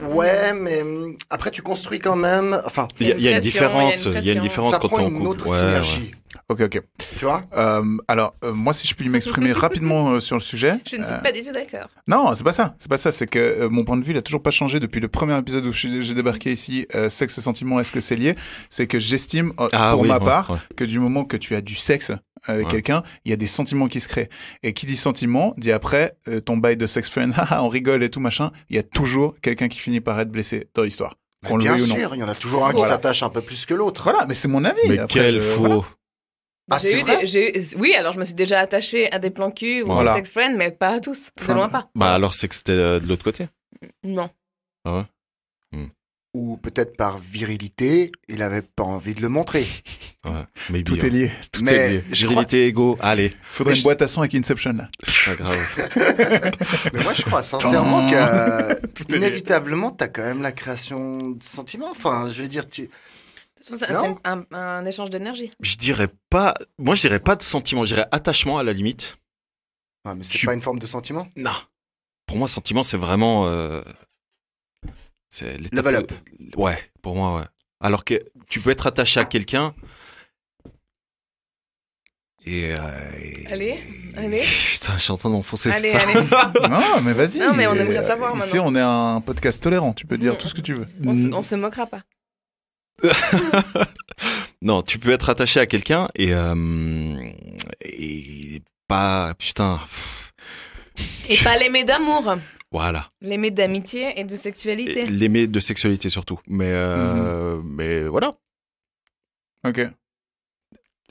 S1: Ouais, mais après, tu construis quand même... Enfin,
S6: Il y a une différence. Il y a une différence
S1: ça
S6: quand
S1: prend
S6: on
S1: une
S6: couple.
S1: autre synergie.
S8: Ok.
S1: Tu vois?
S8: Alors, moi, si je puis m'exprimer rapidement sur le sujet.
S7: Je ne suis pas du tout d'accord.
S8: Non, c'est pas ça. C'est que mon point de vue, il a toujours pas changé depuis le premier épisode où j'ai débarqué ici. Sexe et sentiments, est-ce que c'est lié? C'est que j'estime, pour ma part, que du moment que tu as du sexe avec quelqu'un, il y a des sentiments qui se créent. Et qui dit sentiment, dit après, ton bail de sex friend, on rigole et tout machin, il y a toujours quelqu'un qui finit par être blessé dans l'histoire. Qu'on le
S1: Bien
S8: veuille ou non.
S1: sûr, il y en a toujours un qui s'attache un peu plus que l'autre.
S8: Voilà, mais c'est mon avis.
S6: Mais
S8: Après,
S6: quel faux.
S8: voilà.
S1: Ah, c'est vrai?
S7: Oui, alors je me suis déjà attachée à des plans cul ou
S8: Voilà.
S7: à sex friend, mais pas à tous. De loin pas.
S6: Bah alors c'est que c'était de l'autre côté.
S7: Non.
S6: Ah ouais.
S1: Ou peut-être par virilité, il avait pas envie de le montrer.
S6: Ouais.
S8: Tout est lié.
S6: Tout est lié. Virilité, ego. Allez.
S8: Faudrait une boîte à son avec Inception, là.
S6: Pas grave.
S1: Mais moi, je crois sincèrement que, inévitablement, t'as quand même la création de sentiments. Enfin, je veux dire,
S7: C'est un échange d'énergie.
S6: Je dirais pas de sentiment, je dirais attachement à la limite.
S1: Ouais, mais c'est pas une forme de sentiment?
S6: Non. Pour moi, sentiment, c'est vraiment... c'est
S1: level up.
S6: Ouais, pour moi, ouais. Alors que tu peux être attaché à quelqu'un...
S7: Allez.
S6: Putain, je suis en train d'enfoncer
S7: Allez.
S8: Non, mais vas-y.
S7: Non, mais on aimerait savoir
S8: Ici,
S7: maintenant.
S8: on est un podcast tolérant. Tu peux dire tout ce que tu veux.
S7: On se moquera pas.
S6: Non, tu peux être attaché à quelqu'un et pas... Putain...
S7: Et pas l'aimer d'amour.
S6: Voilà.
S7: L'aimer d'amitié et de sexualité.
S6: Et l'aimer de sexualité surtout. Mais voilà.
S8: Ok.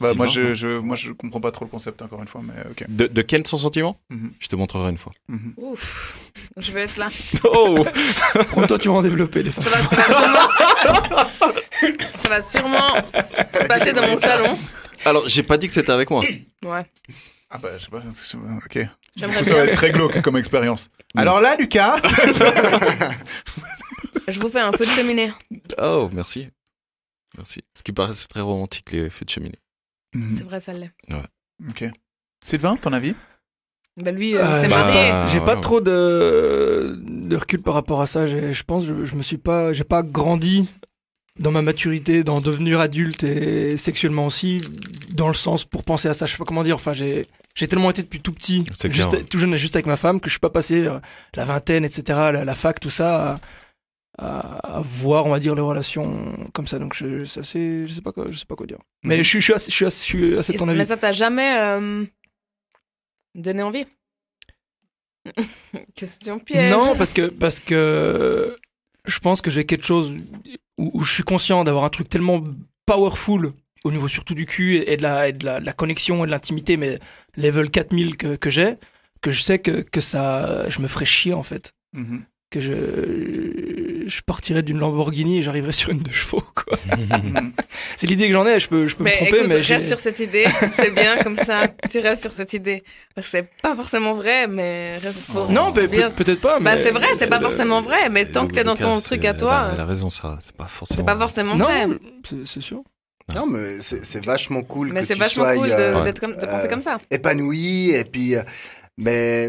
S8: Bah, moi, je comprends pas trop le concept, encore une fois, mais ok.
S6: De Ken sans sentiment? Je te montrerai une fois.
S7: Ouf. Je vais être là.
S6: Oh.
S9: Prends-toi, tu vas en développer les sentiments.
S7: Ça va sûrement se passer dans mon salon.
S6: Alors, j'ai pas dit que c'était avec moi.
S7: Ouais.
S8: Ah bah, je sais pas, ok.
S7: J'aimerais
S8: Ça va
S7: bien.
S8: être très glauque comme expérience. Alors là, Lucas.
S7: Je vous fais un feu de cheminée.
S6: Oh, merci. Merci. Ce qui paraît, c'est très romantique, les feux de cheminée.
S7: C'est vrai, ça l'est.
S6: Ouais.
S8: Ok. Sylvain, ton avis?
S7: Bah lui, c'est marié.
S9: J'ai pas trop de recul par rapport à ça. Je pense que j'ai pas grandi dans ma maturité, dans devenir adulte et sexuellement aussi, dans le sens pour penser à ça. Je sais pas comment dire. Enfin, j'ai tellement été depuis tout petit, tout jeune, juste avec ma femme, que je suis pas passé la vingtaine, etc., la fac, tout ça, à voir, on va dire, les relations comme ça. Donc je sais pas quoi dire. Mais je suis assez de ton avis.
S7: Mais ça t'a jamais donné envie? Question piège.
S9: Non, parce que je pense que j'ai quelque chose où je suis conscient d'avoir un truc tellement powerful au niveau surtout du cul et de la connexion et de l'intimité, mais level 4000 que j'ai, que je sais que ça, je me ferais chier en fait. Que je partirais d'une Lamborghini et j'arriverais sur une de chevaux, quoi. C'est l'idée que j'en ai, je peux me tromper,
S7: écoute,
S9: mais
S7: reste sur cette idée, c'est bien comme ça, tu restes sur cette idée. Parce que c'est pas forcément vrai, mais
S9: non, peut-être pas, mais...
S7: Bah c'est vrai, c'est pas forcément vrai, mais tant que t'es dans ton truc à toi...
S6: Elle a raison, ça, c'est pas forcément...
S7: C'est pas forcément vrai.
S9: Non, c'est sûr.
S1: Non, mais c'est vachement cool
S7: mais
S1: que
S7: c'est
S1: tu
S7: vachement
S1: sois
S7: cool de penser comme ça.
S1: épanoui, et puis... mais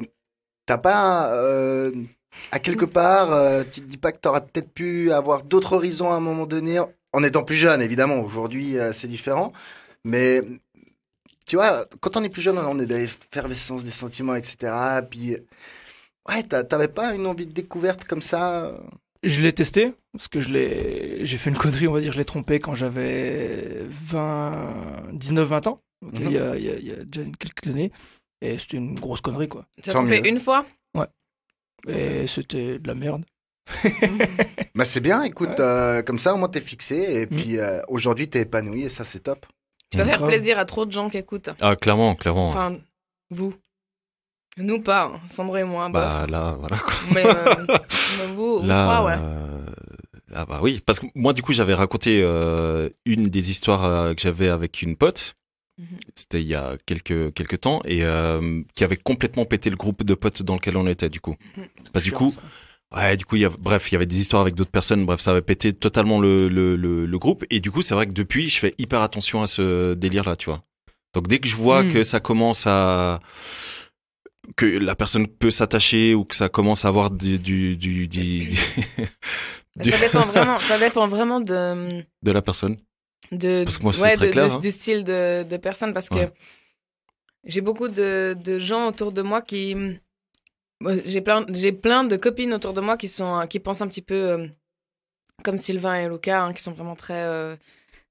S1: t'as pas... à quelque part, tu te dis pas que t'auras peut-être pu avoir d'autres horizons à un moment donné, en étant plus jeune, évidemment. Aujourd'hui, c'est différent. Mais tu vois, quand on est plus jeune, on est dans l'effervescence des sentiments, etc. Puis, ouais, t'avais pas une envie de découverte comme ça?
S9: Je l'ai testé, parce que j'ai fait une connerie, on va dire, je l'ai trompé quand j'avais 19-20 ans. Donc, il y a déjà quelques années. Et c'était une grosse connerie, quoi.
S7: Tu as trompé une fois?
S9: Ouais. Et c'était de la merde.
S1: Bah c'est bien, écoute, comme ça au moins t'es fixé et puis aujourd'hui t'es épanoui et ça c'est top.
S7: Tu vas faire plaisir à trop de gens qui écoutent.
S6: Ah clairement.
S7: Enfin, vous. Nous pas, hein. Sandra et moi.
S6: Bah là, voilà quoi.
S7: Mais vous,
S6: là,
S7: trois, ouais.
S6: Ah bah oui, parce que moi du coup j'avais raconté une des histoires que j'avais avec une pote. C'était il y a quelques temps et qui avait complètement pété le groupe de potes dans lequel on était du coup. Parce que du coup, il y avait des histoires avec d'autres personnes. Bref, ça avait pété totalement le groupe et du coup, c'est vrai que depuis, je fais hyper attention à ce délire-là, tu vois. Donc dès que je vois que ça commence à que la personne peut s'attacher ou que ça commence à avoir
S7: Ça dépend vraiment de
S6: la personne.
S7: Parce que moi, c'est très clair, du style de personne parce que j'ai beaucoup de gens autour de moi qui j'ai plein de copines autour de moi qui pensent un petit peu comme Sylvain et Lucas, hein, qui sont vraiment très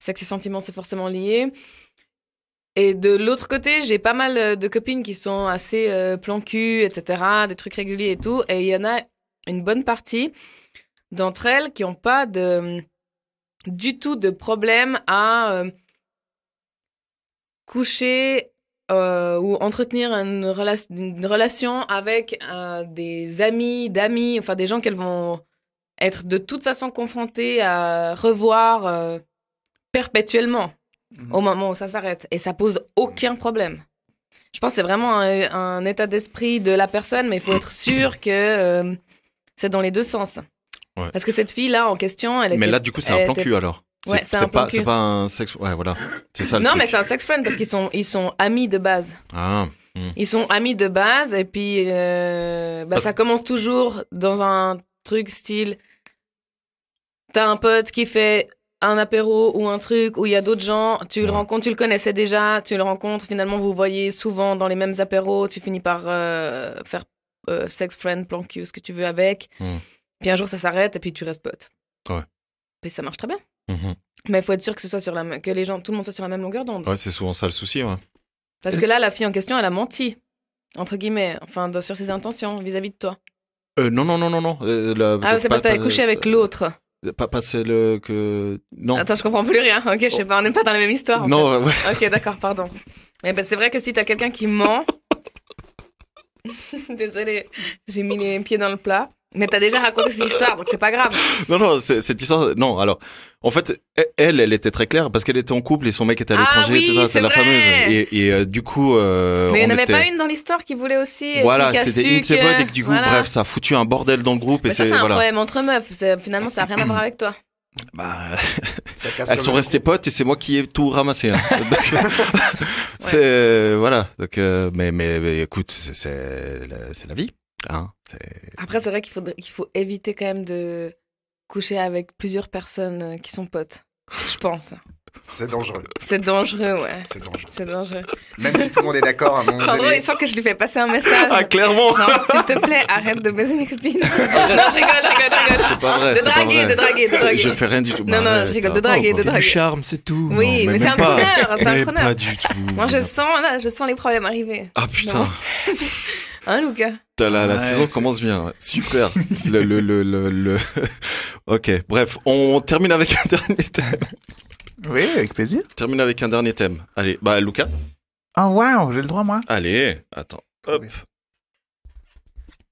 S7: sexe et sentiments, c'est forcément lié. Et de l'autre côté, j'ai pas mal de copines qui sont assez plan cul, etc., des trucs réguliers et tout, et il y en a une bonne partie d'entre elles qui ont pas du tout de problème à coucher ou entretenir une relation avec des d'amis, enfin des gens qu'elles vont être de toute façon confrontées à revoir perpétuellement au moment où ça s'arrête. Et ça pose aucun problème. Je pense que c'est vraiment un état d'esprit de la personne, mais il faut être sûr que c'est dans les deux sens. Ouais. Parce que cette fille-là en question,
S6: mais là, du coup, c'est un plan cul alors.
S7: Ouais, c'est pas
S6: un sex. Ouais, voilà. C'est ça.
S7: Non, mais c'est un sex friend parce qu'ils sont amis de base.
S6: Ah.
S7: Ils sont amis de base et puis ça commence toujours dans un truc style. T'as un pote qui fait un apéro ou un truc où il y a d'autres gens, tu le rencontres, tu le connaissais déjà, tu le rencontres, finalement vous voyez souvent dans les mêmes apéros, tu finis par faire sex friend, plan cul, ce que tu veux avec. Puis un jour ça s'arrête et puis tu restes pote.
S6: Ouais.
S7: Et ça marche très bien. Mais il faut être sûr que ce soit que les gens, tout le monde soit sur la même longueur d'onde.
S6: Ouais, c'est souvent ça le souci, ouais.
S7: Parce que là, la fille en question, elle a menti, entre guillemets, enfin sur ses intentions vis-à-vis de toi.
S6: Non.
S7: C'est parce que t'avais couché avec l'autre.
S6: Pas celle que... Non.
S7: Attends, je comprends plus rien. Ok, je sais pas, on n'est pas dans la même histoire.
S6: Non,
S7: fait.
S6: Ouais.
S7: Ok, d'accord, pardon. Mais c'est vrai que si t'as quelqu'un qui ment... Désolée, j'ai mis les pieds dans le plat. Mais t'as déjà raconté cette histoire, donc c'est pas grave.
S6: Non, cette histoire... Non, alors, en fait, elle était très claire parce qu'elle était en couple et son mec était à l'étranger.
S7: Oui,
S6: tout ça, c'est la fameuse. Et du coup...
S7: mais il n'y en avait pas une dans l'histoire qui voulait aussi...
S6: Voilà, c'était une de ses potes et que du coup, bref, ça a foutu un bordel dans le groupe.
S7: Mais ça, c'est un problème entre meufs. Finalement, ça n'a rien à voir avec toi.
S6: Elles sont restées potes et c'est moi qui ai tout ramassé. Hein. Donc, c'est... Voilà. Donc, mais écoute, c'est la vie. Hein,
S7: Après, c'est vrai qu'il faut éviter quand même de coucher avec plusieurs personnes qui sont potes. Je pense.
S1: C'est dangereux.
S7: C'est dangereux, ouais.
S1: C'est dangereux. Même si tout le monde est d'accord à un moment
S7: donné. Il sent que je lui fais passer un message.
S6: Ah, clairement.
S7: Non, s'il te plaît, arrête de baiser mes copines. Non, je rigole.
S6: C'est pas vrai.
S7: De draguer.
S6: Je fais rien du tout.
S7: Non, je rigole. De draguer.
S9: Du charme, c'est tout.
S7: Oui, mais c'est un preneur. C'est un preneur.
S6: Pas du tout.
S7: Moi, je sens les problèmes arriver.
S6: Ah, putain.
S7: Hein, Lucas?
S6: La saison commence bien. Ouais. Super. Ok. Bref, on termine avec un dernier thème.
S8: Oui, avec plaisir.
S6: Termine avec un dernier thème. Allez, Lucas.
S8: Ah, waouh, j'ai le droit, moi.
S6: Allez, attends. Hop. Oui.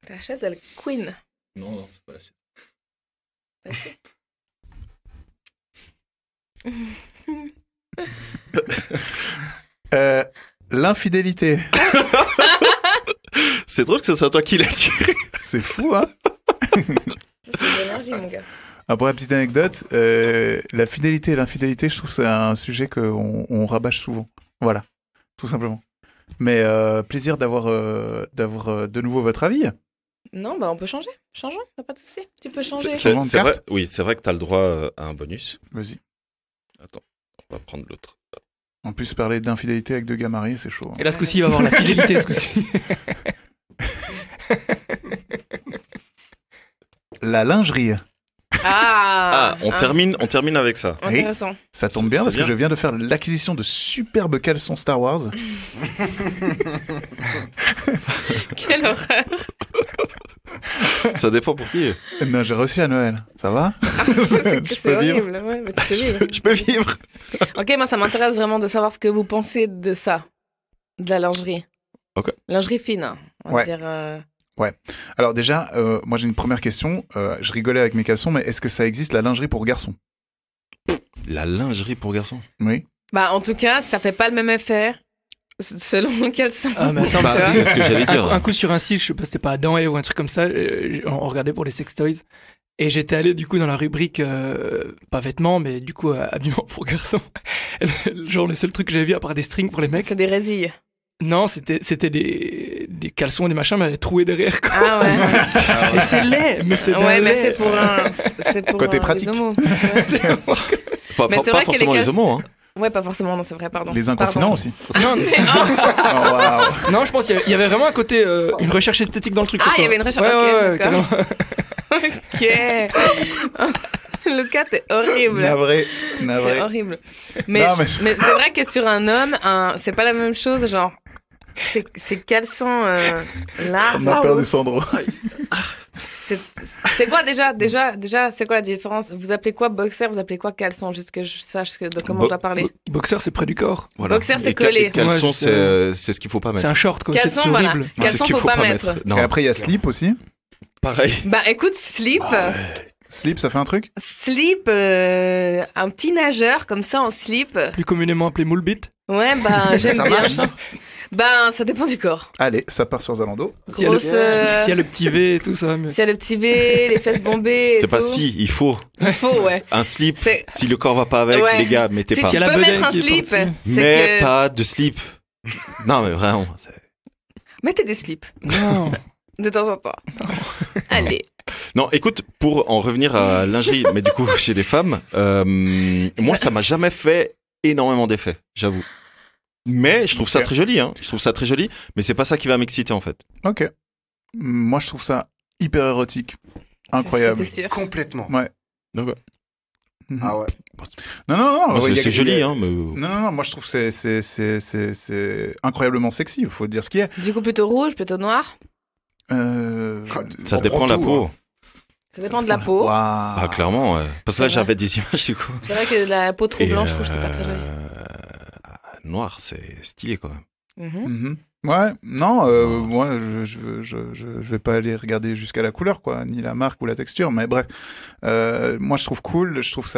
S7: Ta chaise, elle queen.
S6: Non, c'est pas la
S8: chaise. L'infidélité.
S6: C'est drôle que ce soit toi qui l'as tiré.
S8: C'est fou, hein.
S7: C'est de l'énergie, mon gars.
S8: Pour la petite anecdote, la fidélité et l'infidélité, je trouve que c'est un sujet qu'on rabâche souvent. Voilà, tout simplement. Mais plaisir d'avoir de nouveau votre avis.
S7: Non, on peut changer. Changeons, pas de souci. Tu peux changer.
S6: C'est vrai, oui, c'est vrai que tu as le droit à un bonus.
S8: Vas-y.
S6: Attends, on va prendre l'autre.
S8: En plus, parler d'infidélité avec deux gars mariés, c'est chaud.
S9: Et là, ce coup-ci, il va avoir la fidélité, ce coup-ci.
S8: La lingerie.
S6: On termine avec ça.
S7: Intéressant.
S8: Ça tombe bien parce que je viens de faire l'acquisition de superbes caleçons Star Wars.
S7: Quelle horreur.
S6: Ça dépend pour qui.
S8: Non, j'ai reçu à Noël. Ça va?
S7: C'est horrible. Ouais, mais tu peux vivre.
S6: Je peux vivre.
S7: Ok, moi ça m'intéresse vraiment de savoir ce que vous pensez de ça, de la lingerie.
S6: Ok.
S7: Lingerie fine, on va dire.
S8: Ouais. Alors déjà, moi j'ai une première question. Je rigolais avec mes caleçons, mais est-ce que ça existe la lingerie pour garçons?
S6: La lingerie pour garçons?
S8: Oui.
S7: Bah en tout cas, ça fait pas le même effet selon le caleçon.
S9: Ah mais attends,
S6: c'est ce que j'allais dire.
S9: Un coup sur un site, je sais pas, c'était pas Adam ou un truc comme ça, on regardait pour les sex toys. Et j'étais allé du coup dans la rubrique pas vêtements, mais du coup habillement pour garçons. Genre le seul truc que j'avais vu à part des strings pour les mecs.
S7: C'est des résilles.
S9: Non, c'était des caleçons et des machins, mais avec troué derrière. Quoi.
S7: Ah ouais.
S9: Et c'est laid, mais c'est
S7: ouais, mais
S9: laid.
S7: c'est pour
S8: côté pratique.
S7: les homos.
S6: Pas forcément les homos, hein.
S7: Ouais, pas forcément, non, c'est vrai, pardon.
S8: Les incontinents aussi.
S9: Non, mais...
S8: Oh, wow.
S9: Non, je pense qu'il y avait vraiment un côté, une recherche esthétique dans le truc.
S7: Ah, il y avait une recherche.
S9: Ouais,
S7: ok. Lucas, t'es horrible.
S8: Navré.
S7: C'est horrible. Mais c'est vrai que sur un homme, c'est pas la même chose, genre. Ces caleçons larges.
S8: On a perdu Sandro.
S7: C'est quoi déjà, c'est quoi la différence? Vous appelez quoi boxer, vous appelez quoi caleçon? Juste que je sache de comment je dois parler.
S9: Boxer, c'est près du corps.
S6: Voilà.
S7: Boxer, c'est collé.
S6: Caleçon, c'est ce qu'il faut pas mettre.
S9: C'est un short, quoi.
S7: Caleçon,
S9: c'est horrible.
S7: voilà. Caleçon, faut pas mettre.
S6: Non.
S8: Et après, il y a slip aussi.
S6: Pareil.
S7: Bah écoute, slip.
S8: Slip, ça fait un truc?
S7: Slip, un petit nageur comme ça en slip.
S9: Plus communément appelé moule bite.
S7: Ouais, bah j'aime
S1: Ça
S7: bien.
S1: marche, ça?
S7: Ben, ça dépend du corps.
S8: Allez, ça part sur Zalando.
S9: S'il y a le petit V et tout ça. Mais...
S7: S'il y a le petit V, les fesses bombées.
S6: C'est pas si, il faut.
S7: Il faut, ouais.
S6: Un slip, si le corps va pas avec, les gars, mettez pas.
S7: Si tu peux mettre un slip,
S6: mais pas de slip. Non, mais vraiment.
S7: Mettez des slips.
S9: Non.
S7: De temps en temps. Allez.
S6: Non, écoute, pour en revenir à lingerie, mais du coup, chez des femmes, moi, ça m'a jamais fait énormément d'effet, j'avoue. Mais je trouve ça très joli, hein. Je trouve ça très joli, mais c'est pas ça qui va m'exciter, en fait.
S8: Ok. Moi, je trouve ça hyper érotique. Incroyable.
S7: C'est sûr.
S1: Complètement.
S8: Ouais.
S6: Donc, ouais.
S1: Ah ouais.
S8: Non.
S6: C'est joli, hein, mais...
S8: Non, moi, je trouve que c'est incroyablement sexy. Il faut dire ce qu'il y a.
S7: Du coup, plutôt rouge, plutôt noir?
S6: Ça dépend de la peau.
S7: Ça dépend de la peau.
S8: Wow.
S6: Ah, clairement, ouais. Parce que là, j'avais des images, du coup.
S7: C'est vrai que la peau trop blanche, je trouve que c'est pas très joli.
S6: Noir, c'est stylé, quand même.
S8: Ouais, non, moi, je vais pas aller regarder jusqu'à la couleur, quoi, ni la marque ou la texture, mais bref. Moi, je trouve cool, je pense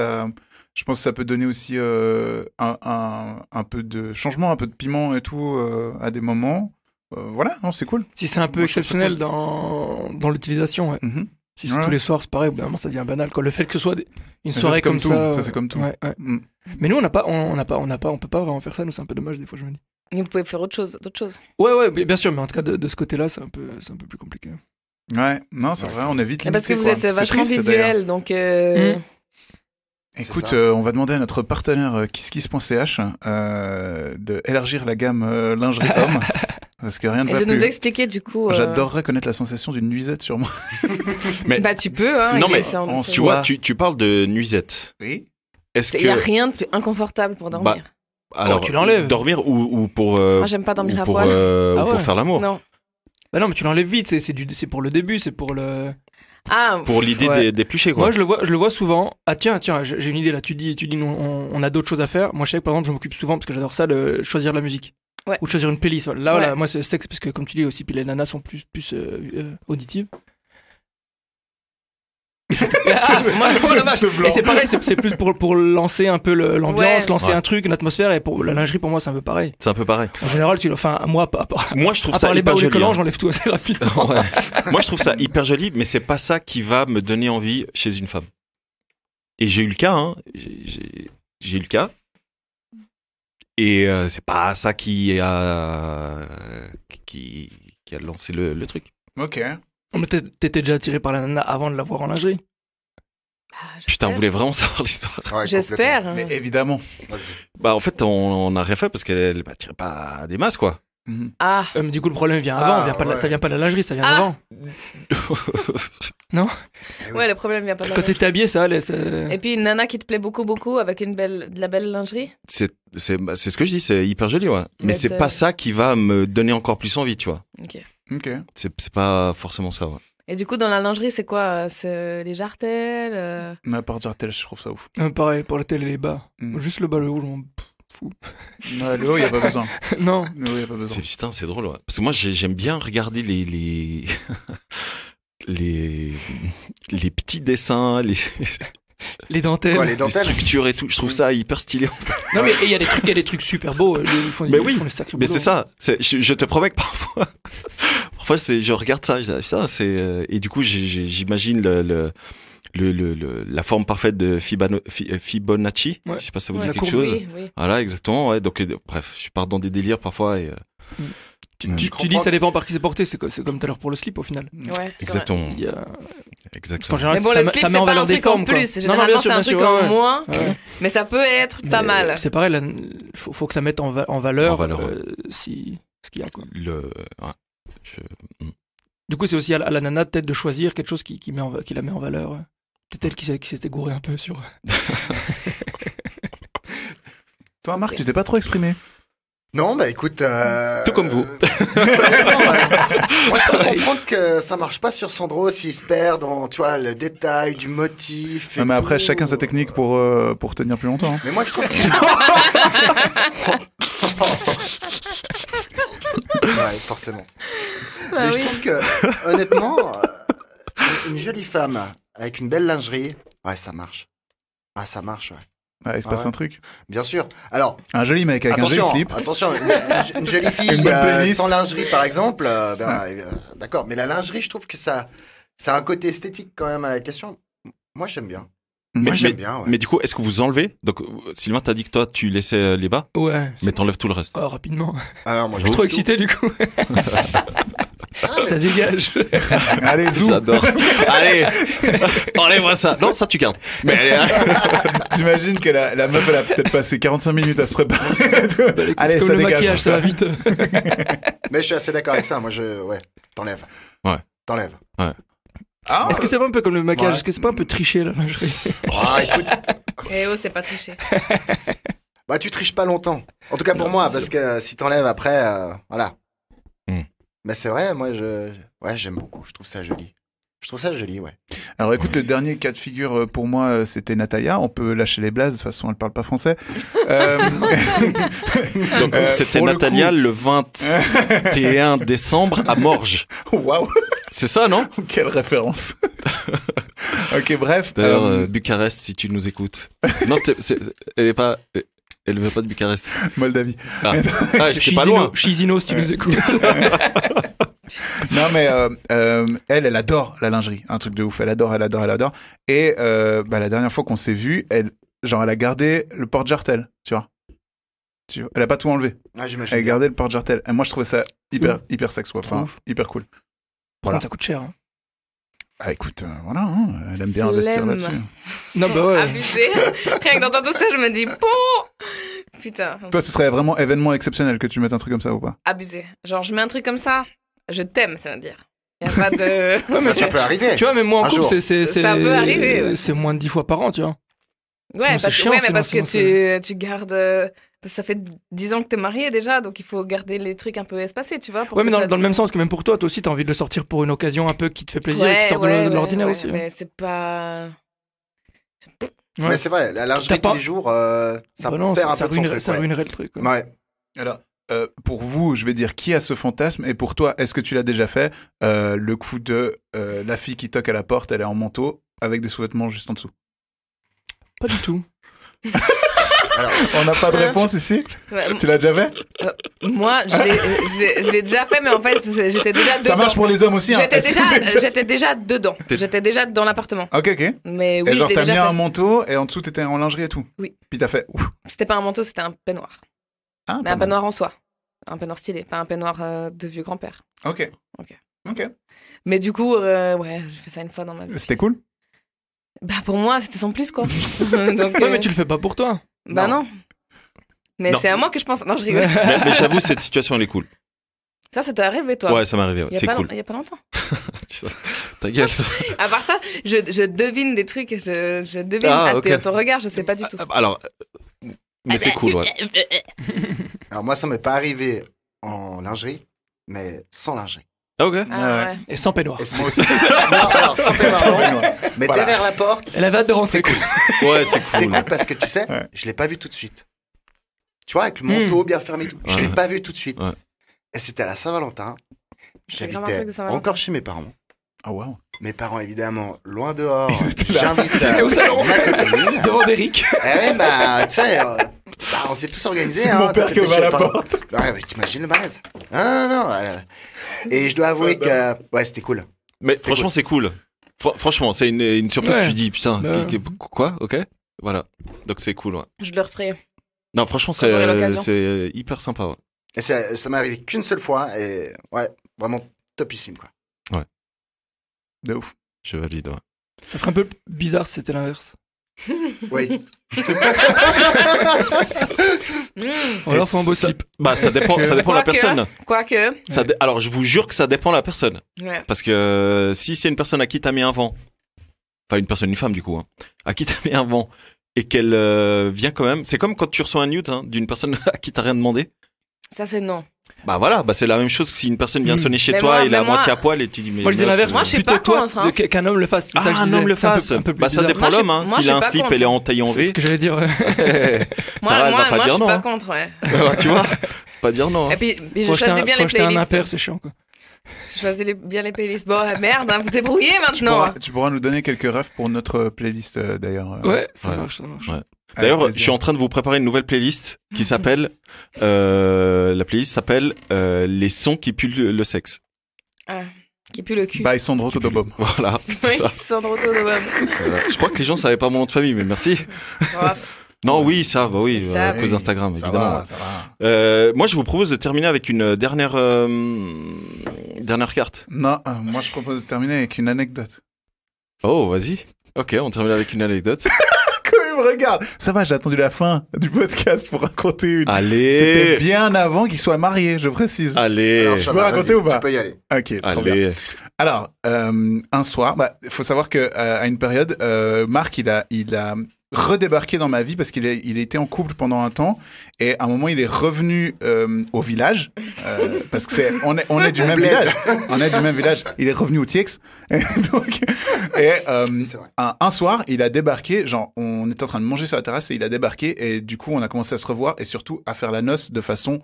S8: que ça peut donner aussi un peu de changement, un peu de piment et tout à des moments. Voilà, non, c'est cool.
S9: Si c'est un peu exceptionnel dans l'utilisation, ouais. Si c'est tous les soirs, c'est pareil, ben, ça devient banal, quoi. Le fait que ce soit une soirée comme ça.
S8: Ça, c'est comme tout.
S9: Ouais. Mais nous, on peut pas vraiment faire ça, nous, c'est un peu dommage, des fois, je me dis.
S7: Et vous pouvez faire d'autres choses.
S9: Ouais, bien sûr, mais en tout cas, de ce côté-là, c'est un peu plus compliqué.
S8: Ouais, non, c'est vrai, on est vite limité.
S7: Parce que vous êtes vachement visuel, donc...
S8: Écoute, on va demander à notre partenaire KissKiss.ch de élargir la gamme lingerie homme. Parce que rien ne va plus.
S7: Et de nous expliquer, du coup...
S8: J'adorerais connaître la sensation d'une nuisette sur moi.
S6: Mais...
S7: Bah, tu peux, hein.
S6: Non, mais tu vois, tu parles de nuisette.
S8: Oui.
S7: Il y a rien de plus inconfortable pour dormir.
S6: Alors,
S9: tu l'enlèves.
S6: Dormir ou pour...
S7: Moi, j'aime pas dormir à poil.
S6: Pour faire l'amour.
S7: Non.
S9: Bah non, mais tu l'enlèves vite, c'est pour le début, c'est pour le...
S6: Pour l'idée d'éplucher, quoi.
S9: Moi, je le vois souvent. Ah, tiens, j'ai une idée là. Tu dis, on a d'autres choses à faire. Moi, je sais que, par exemple, je m'occupe souvent, parce que j'adore ça, de choisir la musique.
S7: Ouais.
S9: Ou de choisir une playlist. Là, voilà, moi, c'est sexe, parce que, comme tu dis aussi, puis les nanas sont plus auditives. Et c'est pareil, c'est plus pour lancer un peu l'ambiance, lancer un truc, une atmosphère, et pour la lingerie, pour moi, c'est un peu pareil.
S6: C'est un peu pareil.
S9: En général, moi,
S6: je trouve ça
S9: les bas ou les
S6: joli,
S9: collants, j'enlève tout assez rapidement.
S6: Ouais. Moi, je trouve ça hyper joli, mais c'est pas ça qui va me donner envie chez une femme. Et j'ai eu le cas, hein. J'ai eu le cas. Et c'est pas ça qui a lancé le truc.
S8: Ok.
S9: Mais t'étais déjà attiré par la nana avant de la voir en lingerie?
S6: Putain, on voulait vraiment savoir l'histoire.
S1: Ouais,
S7: J'espère.
S8: Mais évidemment.
S6: Bah, en fait, on a rien fait parce qu'elle tirait pas des masses, quoi.
S7: Ah.
S9: Mais du coup, le problème vient avant. Ça vient pas de la lingerie, ça vient d'avant. Non?
S7: Ouais, le problème vient pas de la
S9: Quand
S7: lingerie.
S9: t'es habillé, ça allait.
S7: Et puis une nana qui te plaît beaucoup avec de la belle lingerie.
S6: C'est ce que je dis, c'est hyper joli, ouais. Mais c'est pas ça qui va me donner encore plus envie, tu vois.
S7: Ok.
S6: C'est pas forcément ça, ouais.
S7: Et du coup, dans la lingerie, c'est quoi? C'est les jartelles
S8: Mais à part jartelle, je trouve ça ouf.
S9: Pareil, pour la télé, les bas. Juste le bas, le haut, je m'en fous.
S8: Ouais, le haut, y a pas besoin.
S9: Non.
S8: Le haut, y a pas besoin.
S6: Putain, c'est drôle, ouais. Parce que moi, j'aime bien regarder les petits dessins,
S9: les dentelles,
S1: quoi, les
S6: structures et tout. Je trouve ça hyper stylé.
S9: Non, mais il y a des trucs super beaux. Ils font des sacrés
S6: mais
S9: boulots.
S6: c'est ça. Je te promets que parfois, je regarde ça, je dis, putain, et du coup, j'imagine la forme parfaite de Fibonacci.
S9: Ouais.
S6: Je sais pas si ça vous dit quelque chose.
S7: Oui.
S6: Voilà, exactement. Ouais. Donc, bref, je pars dans des délires parfois et.
S9: Tu dis ça dépend par qui c'est porté, c'est comme tout à l'heure pour le slip au final.
S7: Ouais,
S6: exactement.
S9: En général,
S7: mais bon, le slip,
S9: ça met en valeur des formes.
S7: En plus, généralement, c'est un truc en moins, mais ça peut être pas mal.
S9: C'est pareil, faut que ça mette en valeur, ce qu'il y a, quoi. Du coup, c'est aussi à la nana peut-être de choisir quelque chose qui la met en valeur. Peut-être elle qui s'était gouré un peu sur.
S8: Toi, Marc, tu t'es pas trop exprimé.
S1: Non, bah écoute...
S6: Tout comme vous.
S1: Moi, je peux comprendre que ça marche pas sur Sandro s'il se perd dans, tu vois, le détail du motif.
S8: Mais après, chacun sa technique pour tenir plus longtemps. Hein.
S1: Mais moi, je trouve que... Ouais, forcément. Mais je trouve que, honnêtement, une jolie femme avec une belle lingerie, ouais, ça marche. Ah, ça marche, ouais.
S8: Ouais, il se passe un truc.
S1: Bien sûr. Alors,
S8: un joli mec avec un joli slip.
S1: Attention, une jolie fille sans lingerie, par exemple, d'accord. Mais la lingerie, je trouve que ça a un côté esthétique quand même à la question. Moi, j'aime bien. J'aime bien. Ouais.
S6: Mais du coup, est-ce que vous enlevez? Donc, Sylvain, t'as dit que toi, tu laissais les bas.
S9: Ouais.
S6: Mais t'enlèves tout le reste.
S9: Oh, rapidement.
S1: Alors, moi,
S9: je suis trop excité du coup. Ça dégage.
S8: Allez, zou.
S6: J'adore. Allez, enlève-moi ça. Non, ça tu gardes. Mais
S8: t'imagines que la meuf, elle a peut-être passé 45 minutes à se préparer.
S9: Allez, ça dégage. Maquillage, ça va vite.
S1: Mais je suis assez d'accord avec ça. Moi, t'enlèves.
S6: Ouais.
S1: T'enlèves.
S6: Ouais.
S9: Ah, est-ce que c'est pas un peu comme le maquillage? Est-ce que c'est pas un peu triché, là?
S1: Écoute.
S7: Eh oh, c'est pas triché.
S1: Bah, tu triches pas longtemps. En tout cas, pour moi, parce que si t'enlèves après, voilà. Mais c'est vrai, moi, j'aime beaucoup. Je trouve ça joli. Ouais.
S8: Alors écoute, le dernier cas de figure pour moi, c'était Natalia. On peut lâcher les blazes, de toute façon, elle parle pas français.
S6: Donc c'était Natalia le 21 décembre à Morges.
S8: Waouh.
S6: C'est ça, non?
S8: Quelle référence. Ok, bref.
S6: D'ailleurs, Bucarest, si tu nous écoutes. Non, elle veut pas de Bucarest.
S8: Moldavie.
S6: J'étais pas loin.
S9: Chisinau, si tu nous écoutes.
S8: Non, mais elle adore la lingerie. Un truc de ouf. Elle adore. Et la dernière fois qu'on s'est vu, elle a gardé le porte-jartel, tu vois. Elle a pas tout enlevé.
S1: Ah, j'imagine.
S8: Elle a gardé le porte-jartel. Et moi, je trouvais ça hyper sexe, quoi. Enfin, hyper cool.
S9: Voilà. Ça coûte cher. Hein.
S8: Ah, écoute, voilà, hein, elle aime bien investir là-dessus.
S9: Non, bah ouais.
S7: Abusé. Rien que d'entendre tout ça, je me dis, bon. Putain.
S8: Toi, ce serait vraiment événement exceptionnel que tu mettes un truc comme ça ou pas?
S7: Abusé. Genre, je mets un truc comme ça, je t'aime, ça veut dire. Y a pas de.
S1: Ouais, mais ça peut arriver.
S9: Tu vois, mais moi en couple,
S7: ça peut arriver. Ouais.
S9: C'est moins de 10 fois par an, tu vois.
S7: Ouais, parce que tu gardes. Ça fait 10 ans que t'es marié déjà, donc il faut garder les trucs un peu espacés, tu vois.
S9: Ouais, mais dans le même sens que même pour toi aussi, t'as envie de le sortir pour une occasion un peu qui te fait plaisir et qui sort de l'ordinaire aussi.
S7: Mais c'est pas.
S1: Ouais. Mais c'est vrai, la lingerie tous les jours, ça perd un peu de son truc.
S9: Ça ruinerait le truc.
S1: Ouais.
S8: Alors, pour vous, je vais dire qui a ce fantasme, et pour toi, est-ce que tu l'as déjà fait, le coup de la fille qui toque à la porte, elle est en manteau, avec des sous-vêtements juste en dessous?
S9: Pas du tout.
S8: Alors, on n'a pas de réponse ici. Tu l'as déjà fait?
S7: Moi, je l'ai déjà fait, mais en fait, j'étais déjà dedans.
S8: Ça marche pour les hommes aussi.
S7: J'étais déjà dedans. J'étais déjà dans l'appartement.
S8: Ok.
S7: Mais oui,
S8: et genre, t'as mis un
S7: fait.
S8: manteau et en dessous, t'étais en lingerie et tout.
S7: Oui.
S8: Puis t'as fait. Ouf.
S7: C'était pas un manteau, c'était un peignoir.
S8: Ah,
S7: mais un peignoir en soie. Un peignoir stylé, pas un peignoir de vieux grand-père.
S8: Ok.
S7: Mais du coup, ouais, j'ai fait ça une fois dans ma vie.
S8: C'était cool?
S7: Bah pour moi, c'était sans plus quoi.
S9: Donc, ouais, mais tu le fais pas pour toi.
S7: Bah non. Mais c'est à moi que je pense. Non, je rigole.
S6: mais j'avoue, cette situation, elle est cool.
S7: Ça t'est arrivé, toi?
S6: Ouais, ça m'est arrivé. Ouais. C'est cool.
S7: Il y a pas longtemps.
S6: Ta gueule.
S7: À part ça, je devine des trucs. Je devine ton regard. Je sais pas du tout.
S6: Alors, mais c'est cool, ouais.
S1: Alors moi, ça m'est pas arrivé en lingerie, mais sans lingerie.
S6: Ah, ok.
S9: Ouais. Et sans peignoir.
S1: Moi aussi. Non, alors sans peignoir. Mais voilà. Derrière la porte.
S9: Elle avait hâte de rentrer.
S1: C'est cool.
S6: Ouais, c'est cool.
S1: C'est cool parce que tu sais, je l'ai pas vu tout de suite. Tu vois, avec le manteau bien fermé, tout. Je l'ai pas vu tout de suite. Et c'était à la Saint-Valentin. J'habitais encore chez mes parents.
S8: Ah wow.
S1: Mes parents, évidemment, loin dehors. J'invite ma copine.
S9: Devant d'Eric.
S1: Eh bah, tu sais, on s'est tous organisés.
S8: C'est mon père qui ouvre la porte.
S1: Ouais, mais t'imagines le malaise. Non. Et je dois avouer que, ouais, c'était cool.
S6: Mais franchement, c'est cool. Franchement, c'est une surprise. Tu dis, putain, quoi? Ok. Voilà. Donc c'est cool, ouais.
S7: Je le referai.
S6: Non, franchement, c'est hyper sympa, ouais.
S1: Et ça m'est arrivé qu'une seule fois et ouais, vraiment topissime quoi.
S6: Ouais.
S8: De ouf.
S6: Je valide, ouais.
S9: Ça ferait un peu bizarre si c'était l'inverse.
S1: Oui.
S9: On leur fait un beau slip.
S6: Bah, ça dépend de la personne.
S7: Quoique.
S6: Alors, je vous jure que ça dépend de la personne.
S7: Ouais.
S6: Parce que si c'est une personne à qui t'as mis un vent, enfin une femme du coup, hein, à qui t'as mis un vent et qu'elle vient quand même, c'est comme quand tu reçois un nude d'une personne à qui t'as rien demandé.
S7: Ça, c'est non.
S6: Bah voilà, c'est la même chose que si une personne vient sonner chez toi et il est à moitié à poil et tu dis mais...
S9: Moi je dis l'inverse,
S7: moi je suis pas contre
S9: qu'un homme le fasse.
S6: Ah, un homme le fasse. Bah ça dépend l'homme, hein. S'il a un slip et il est entaillé en V.
S9: C'est ce que j'allais dire, ouais.
S6: Sarah, elle va pas dire non.
S7: Moi je suis pas contre, ouais.
S6: Tu vois, pas dire non.
S7: Et puis je choisis bien les playlists.
S9: Faut acheter un impair, c'est chiant quoi.
S7: Je choisis bien les playlists. Bon, merde, vous débrouillez maintenant.
S8: Tu pourras nous donner quelques refs pour notre playlist d'ailleurs.
S9: Ouais, ça marche.
S6: Ouais. D'ailleurs, je suis en train de vous préparer une nouvelle playlist qui s'appelle la playlist s'appelle les sons qui puent le sexe.
S7: Ah, qui puent le cul.
S8: By Sandro Todobom.
S6: Voilà.
S7: Oui, Sandro Todobom.
S6: Voilà. Je crois que les gens savaient pas mon nom de famille, mais merci. Non, oui, ça, bah oui, à cause d'Instagram, évidemment.
S8: Ça va.
S6: Moi, je vous propose de terminer avec une dernière carte.
S8: Non, moi je propose de terminer avec une anecdote.
S6: Oh, vas-y. Ok, on termine avec une anecdote.
S8: Il me regarde. Ça va, j'ai attendu la fin du podcast pour raconter une.
S6: Allez.
S8: C'était bien avant qu'il soit marié, je précise.
S6: Allez.
S1: Alors,
S8: je peux raconter ou pas?
S1: Tu peux y aller.
S8: Ok, trop
S6: bien.
S8: Alors, un soir, faut savoir que à une période, Marc, il a redébarqué dans ma vie parce qu'il était en couple pendant un temps et à un moment il est revenu au village parce que on est du même village. On est du même village. Il est revenu au Tiex. Un soir, il a débarqué, genre on était en train de manger sur la terrasse et il a débarqué et du coup on a commencé à se revoir et surtout à faire la noce de façon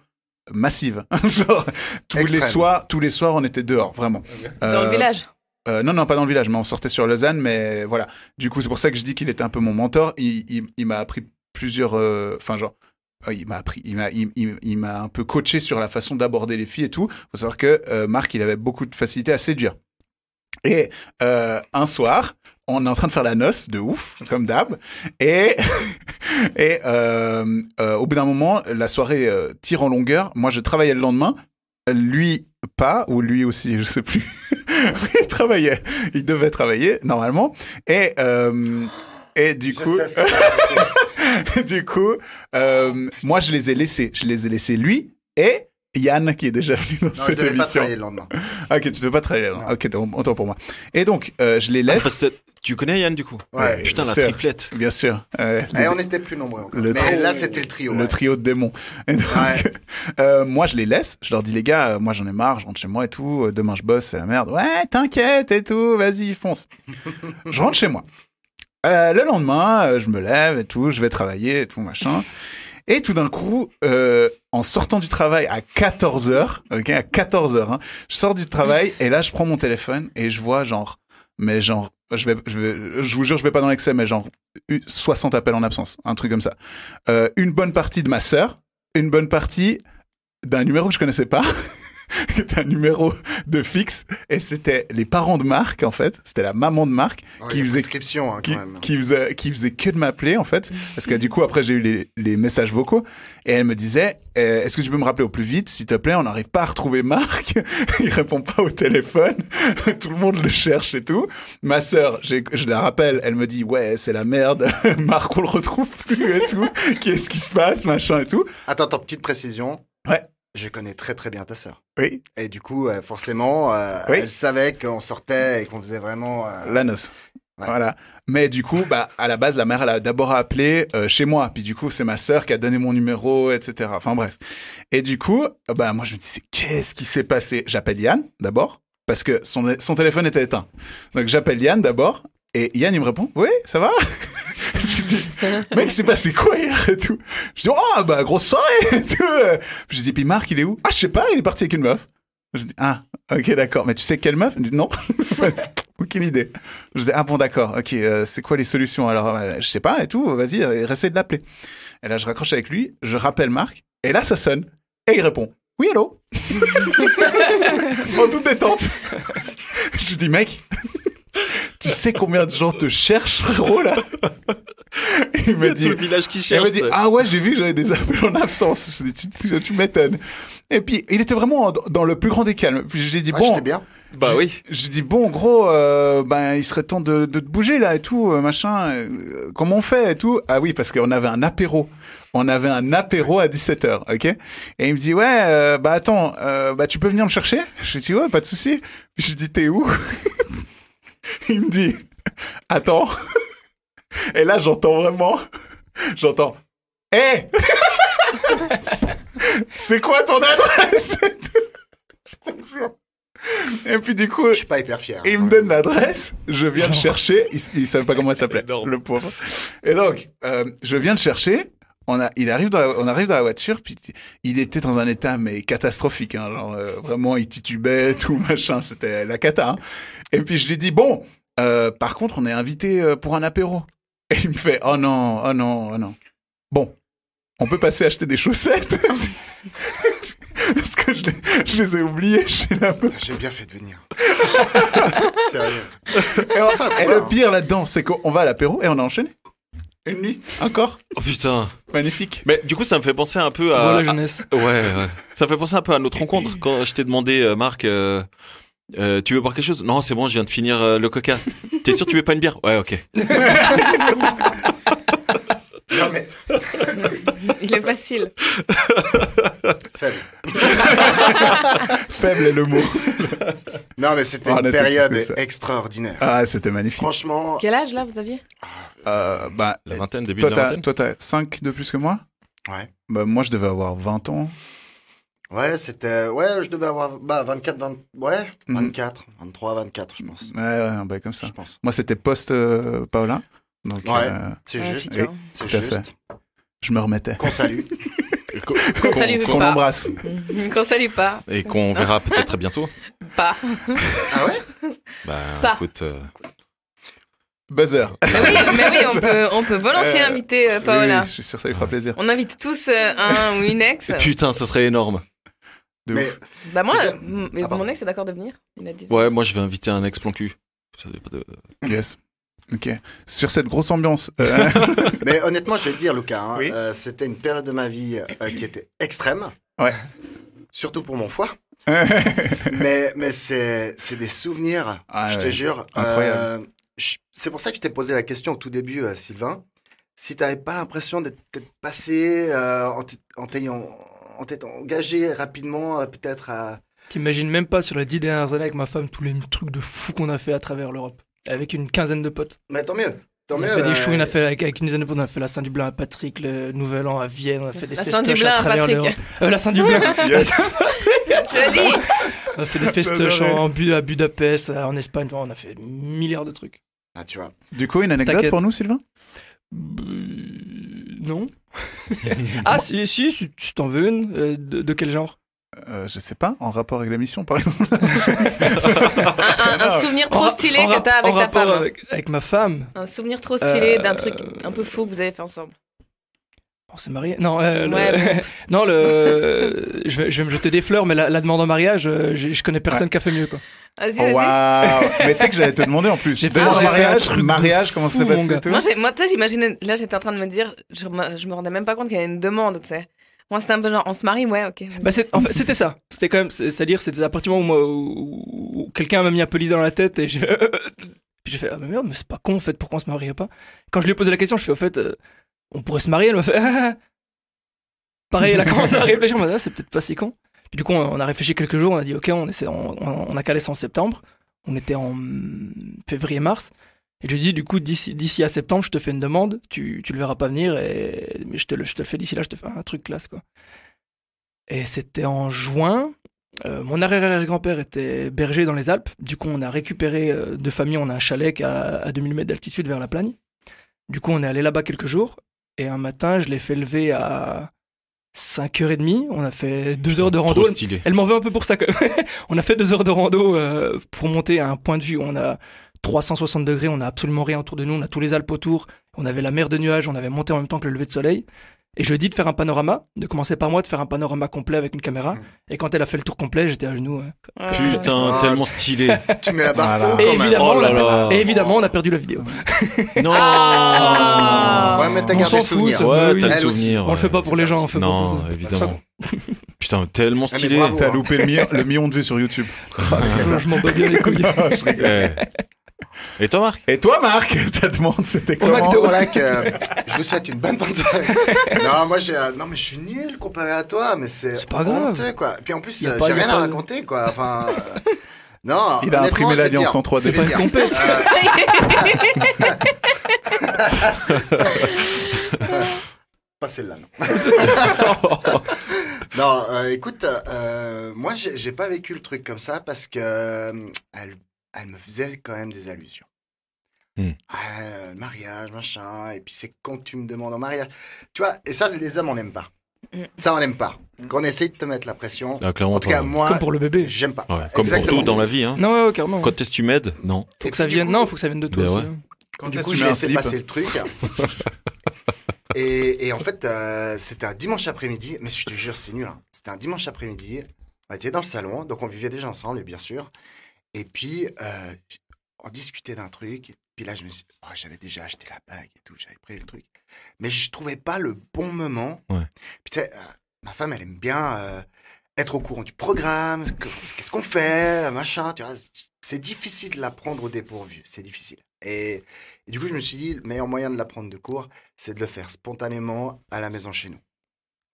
S8: massive. Genre tous les soirs on était dehors, vraiment.
S7: Dans le village.
S8: Non, pas dans le village, mais on sortait sur Lausanne, mais voilà. Du coup, c'est pour ça que je dis qu'il était un peu mon mentor. Il m'a appris plusieurs, il m'a un peu coaché sur la façon d'aborder les filles et tout. Faut savoir que Marc, il avait beaucoup de facilité à séduire. Et un soir, on est en train de faire la noce de ouf, comme d'hab, et au bout d'un moment, la soirée tire en longueur. Moi, je travaillais le lendemain. Lui pas, ou lui aussi, je sais plus. Il devait travailler normalement, et du coup, moi je les ai laissés lui et Yann qui est déjà venu dans cette émission. Je devais pas travailler le lendemain. Ok, tu devais pas travailler le lendemain. Ok, autant pour moi. Et donc je les laisse.
S6: Tu connais Yann du coup?
S8: Ouais.
S6: Putain, la triplette.
S8: Bien sûr.
S1: Et on était plus nombreux encore. Mais là c'était le trio.
S8: Le trio de démons. Et donc, moi je les laisse. Je leur dis les gars, moi j'en ai marre, je rentre chez moi et tout. Demain je bosse, c'est la merde. Ouais, t'inquiète et tout. Vas-y, fonce. Je rentre chez moi. Le lendemain, je me lève et tout, je vais travailler et tout machin. Et tout d'un coup, en sortant du travail à 14h, ok, à 14h, je sors du travail et là je prends mon téléphone et je vois je vous jure, je vais pas dans l'excès, mais genre 60 appels en absence, un truc comme ça. Une bonne partie de ma sœur, une bonne partie d'un numéro que je connaissais pas. qui était un numéro de fixe, et c'était les parents de Marc, en fait. C'était la maman de Marc qui faisait qui faisait que de m'appeler, en fait, parce que du coup après j'ai eu les messages vocaux, et elle me disait est-ce que tu peux me rappeler au plus vite, s'il te plaît, on n'arrive pas à retrouver Marc, il répond pas au téléphone, tout le monde le cherche et tout. Ma sœur, je la rappelle, elle me dit ouais c'est la merde, Marc on le retrouve plus et tout, qu'est-ce qui se passe, machin et tout.
S1: Attends, petite précision.
S8: Ouais.
S1: Je connais très très bien ta sœur.
S8: Oui.
S1: Et du coup, forcément, elle savait qu'on sortait et qu'on faisait vraiment...
S8: La noce. Ouais. Voilà. Mais du coup, à la base, la mère, elle a d'abord appelé chez moi. Puis du coup, c'est ma sœur qui a donné mon numéro, etc. Enfin bref. Et du coup, moi, je me dis, qu'est-ce qui s'est passé? J'appelle Yann, d'abord, parce que son téléphone était éteint. Donc j'appelle Yann, d'abord. Et Yann, il me répond, oui, ça va? Je dis, mec, c'est passé quoi hier et tout? Je dis, oh, grosse soirée et tout. Je dis, puis Marc, il est où? Ah, je sais pas, il est parti avec une meuf. Je dis, ah, ok, d'accord. Mais tu sais quelle meuf? Il me dit, non. Aucune idée. Je dis, ah bon, d'accord. Ok, c'est quoi les solutions? Alors, je sais pas et tout. Vas-y, essaie de l'appeler. Et là, je raccroche avec lui. Je rappelle Marc. Et là, ça sonne. Et il répond, oui, allô? En toute détente. Je dis, mec, tu sais combien de gens te cherchent, frérot, là? Il me dit,
S6: tout le village qui cherche.
S8: Il me dit, ah ouais, j'ai vu, j'avais des appels en absence. Je dis, tu m'étonnes. Et puis, il était vraiment dans le plus grand des calmes. Puis j'ai dit, bon.
S1: J'étais bien.
S6: Bah oui.
S8: J'ai dit, bon, gros, il serait temps de te bouger, là, et tout, machin. Comment on fait, et tout? Ah oui, parce qu'on avait un apéro. On avait un apéro à 17h, ok? Et il me dit, ouais, attends, tu peux venir me chercher? Je lui dis, ouais, pas de souci. Puis je lui dis, t'es où? Il me dit, attends. Et là, j'entends, hé! C'est quoi ton adresse? Je te jure. Et puis du coup,
S1: je suis pas hyper fier.
S8: Il me donne l'adresse, je viens de chercher, il savait pas comment elle s'appelait, le pauvre. Et donc, je viens de chercher, on arrive dans la voiture, puis il était dans un état mais catastrophique, hein, genre vraiment il titubait, tout machin, c'était la cata. Hein. Et puis je lui dis bon, par contre on est invité pour un apéro. Et il me fait oh non. Bon, on peut passer acheter des chaussettes. Parce que je les ai oubliés chez la meuf.
S1: J'ai bien fait de venir. Sérieux.
S8: Et le pire là-dedans, c'est qu'on va à l'apéro et on a enchaîné. Une nuit, encore.
S6: Oh putain.
S8: Magnifique.
S6: Mais du coup, ça me fait penser un peu à...
S9: la jeunesse.
S6: Ouais. Ça me fait penser un peu à notre rencontre. Quand je t'ai demandé, Marc, tu veux boire quelque chose? Non, c'est bon, je viens de finir le coca. T'es sûr que tu veux pas une bière? Ouais, ok.
S1: Non, mais...
S7: Il est facile.
S1: Faible.
S8: Faible est le mot.
S1: Non, mais c'était une période extraordinaire.
S8: Ah, c'était magnifique.
S1: Franchement.
S7: Quel âge, là, vous aviez?
S6: La vingtaine, début de la vingtaine.
S8: Toi, t'as 5 de plus que moi?
S1: Ouais.
S8: Moi, je devais avoir 20 ans.
S1: Ouais, je devais avoir 24, 24, 23, 24, je pense.
S8: Ouais, comme ça.
S1: Je pense.
S8: Moi, c'était post-Paola. Donc,
S1: c'est juste.
S8: Oui, c'est juste. Je me remettais.
S1: Qu'on salue.
S8: Qu'on l'embrasse.
S7: Qu'on salue pas.
S6: Et qu'on verra peut-être très bientôt.
S7: Pas.
S1: Ah ouais?
S7: Pas.
S6: Écoute...
S8: Buzzer.
S7: Mais oui, on peut volontiers inviter Paola.
S8: Oui, je suis sûr que ça lui fera plaisir.
S7: On invite tous un ou une ex.
S6: Putain, ça serait énorme.
S7: Mon ex est d'accord de venir. Il a dit.
S6: Ouais, moi je vais inviter un ex plan cul.
S8: Yes. Ok. Sur cette grosse ambiance.
S1: Mais honnêtement, je vais te dire, Lucas, c'était une période de ma vie qui était extrême.
S8: Ouais.
S1: Surtout pour mon foie. mais c'est des souvenirs, je te jure.
S8: Incroyable.
S1: C'est pour ça que je t'ai posé la question au tout début, Sylvain. Si t'avais pas l'impression d'être passé en t'étant engagé rapidement, peut-être à...
S9: T'imagines même pas sur les 10 dernières années avec ma femme tous les trucs de fou qu'on a fait à travers l'Europe. Avec une quinzaine de potes.
S1: Mais tant mieux.
S9: On a fait des shows, on a fait avec une dizaine de potes, on a fait la Saint-Dublin à Patrick, le Nouvel An à Vienne, on a fait des festoches à travers l'Europe. La Saint-Dublin.
S8: Yes.
S7: Joli.
S9: On a fait des festoches à Budapest, en Espagne, on a fait milliards de trucs.
S1: Ah, tu vois.
S8: Du coup, une anecdote pour nous, Sylvain?
S9: Non. Si t'en veux une. De quel genre?
S8: Je sais pas, en rapport avec la mission, par exemple.
S7: un souvenir trop stylé que t'as avec ta femme.
S9: Avec ma femme.
S7: Un souvenir trop stylé d'un truc un peu fou que vous avez fait ensemble.
S9: On s'est marié. Non, non, je vais me jeter des fleurs, mais la demande en mariage, je connais personne qui a fait mieux, quoi.
S7: Vas-y.
S8: Waouh. Mais tu sais que j'allais te demander en plus.
S9: J'ai fait
S8: mariage, comment ça s'est passé et tout?
S7: Moi, tu sais, j'imaginais, là, j'étais en train de me dire, je me rendais même pas compte qu'il y avait une demande, tu sais. Moi, c'était un peu genre, on se marie, ouais, ok.
S9: Bah, en fait, c'était ça. C'était quand même, c'est-à-dire, c'était à partir du moment où quelqu'un m'a mis un peu l'idée dans la tête et j'ai fait, ah, mais merde, mais c'est pas con, en fait, pourquoi on se marierait pas? Quand je lui ai posé la question, je fais, au fait, on pourrait se marier, elle m'a fait, pareil, elle a commencé à réfléchir, on m'a dit, c'est peut-être pas si con. Puis du coup, on a réfléchi quelques jours, on a dit, ok, on a calé ça en septembre. On était en février-mars. Et je lui ai dit, du coup, d'ici à septembre, je te fais une demande, tu le verras pas venir, mais je te le fais d'ici là, je te fais un truc classe, quoi. Et c'était en juin. Mon arrière-grand-père était berger dans les Alpes. Du coup, on a récupéré de famille, on a un chalet à 2000 mètres d'altitude vers la Plagne. Du coup, on est allé là-bas quelques jours. Et un matin, je l'ai fait lever à 5h30. On a fait 2 heures de rando. Elle m'en veut un peu pour ça. On a fait 2 heures de rando pour monter à un point de vue où on a 360 degrés, on a absolument rien autour de nous, on a tous les Alpes autour, on avait la mer de nuages, on avait monté en même temps que le lever de soleil. Et je lui ai dit de faire un panorama, de commencer par moi, de faire un panorama complet avec une caméra. Et quand elle a fait le tour complet, j'étais à genoux.
S6: Putain, tellement stylé.
S1: Tu mets la barre
S9: et évidemment, on a perdu la vidéo.
S6: Non.
S1: Ouais, mais t'as gardé le souvenir.
S6: Ouais, t'as le souvenir.
S9: On le fait pas pour les gens, on fait pas pour ça.
S6: Non, évidemment. Putain, tellement stylé.
S8: T'as loupé le million de vues sur YouTube.
S9: Je m'en bats bien les couilles.
S6: Et toi, Marc?
S8: Ta demande, c'était comment?
S1: Voilà que je vous souhaite une bonne soirée. Non, moi, non, mais je suis nul comparé à toi, mais c'est
S9: pas grave.
S1: Honteux, quoi. Puis en plus, j'ai rien à raconter, quoi. Enfin, non.
S8: Il a imprimé l'alliance en 3D.
S9: C'est pas une compète.
S1: Pas celle-là, non. Non, écoute, moi, j'ai pas vécu le truc comme ça parce que elle me faisait quand même des allusions. Mariage, machin, et puis c'est quand tu me demandes en mariage. Tu vois, et ça, les hommes, on n'aime pas. Ça, on n'aime pas. Quand on essaye de te mettre la pression.
S6: Ah, clairement,
S1: en tout cas, moi,
S9: comme pour le bébé.
S1: J'aime pas.
S6: Ouais, comme pour tout dans la vie, hein.
S9: Non, ouais, carrément.
S6: Quand est-ce que tu m'aides? Non.
S9: Faut que ça vienne de toi aussi.
S1: Du coup, j'ai laissé passer le truc. Et en fait, c'était un dimanche après-midi, mais je te jure, c'est nul. Hein. C'était un dimanche après-midi. On était dans le salon, donc on vivait déjà ensemble, bien sûr. Et puis, on discutait d'un truc. Puis là, j'avais déjà acheté la bague et tout, j'avais pris le truc. Mais je trouvais pas le bon moment.
S6: Ouais.
S1: Puis tu sais, ma femme, elle aime bien être au courant du programme, qu'est-ce qu'on fait, machin. Tu vois, c'est difficile de la prendre au dépourvu, c'est difficile. Et du coup, je me suis dit, le meilleur moyen de la prendre de court, c'est de le faire spontanément à la maison chez nous.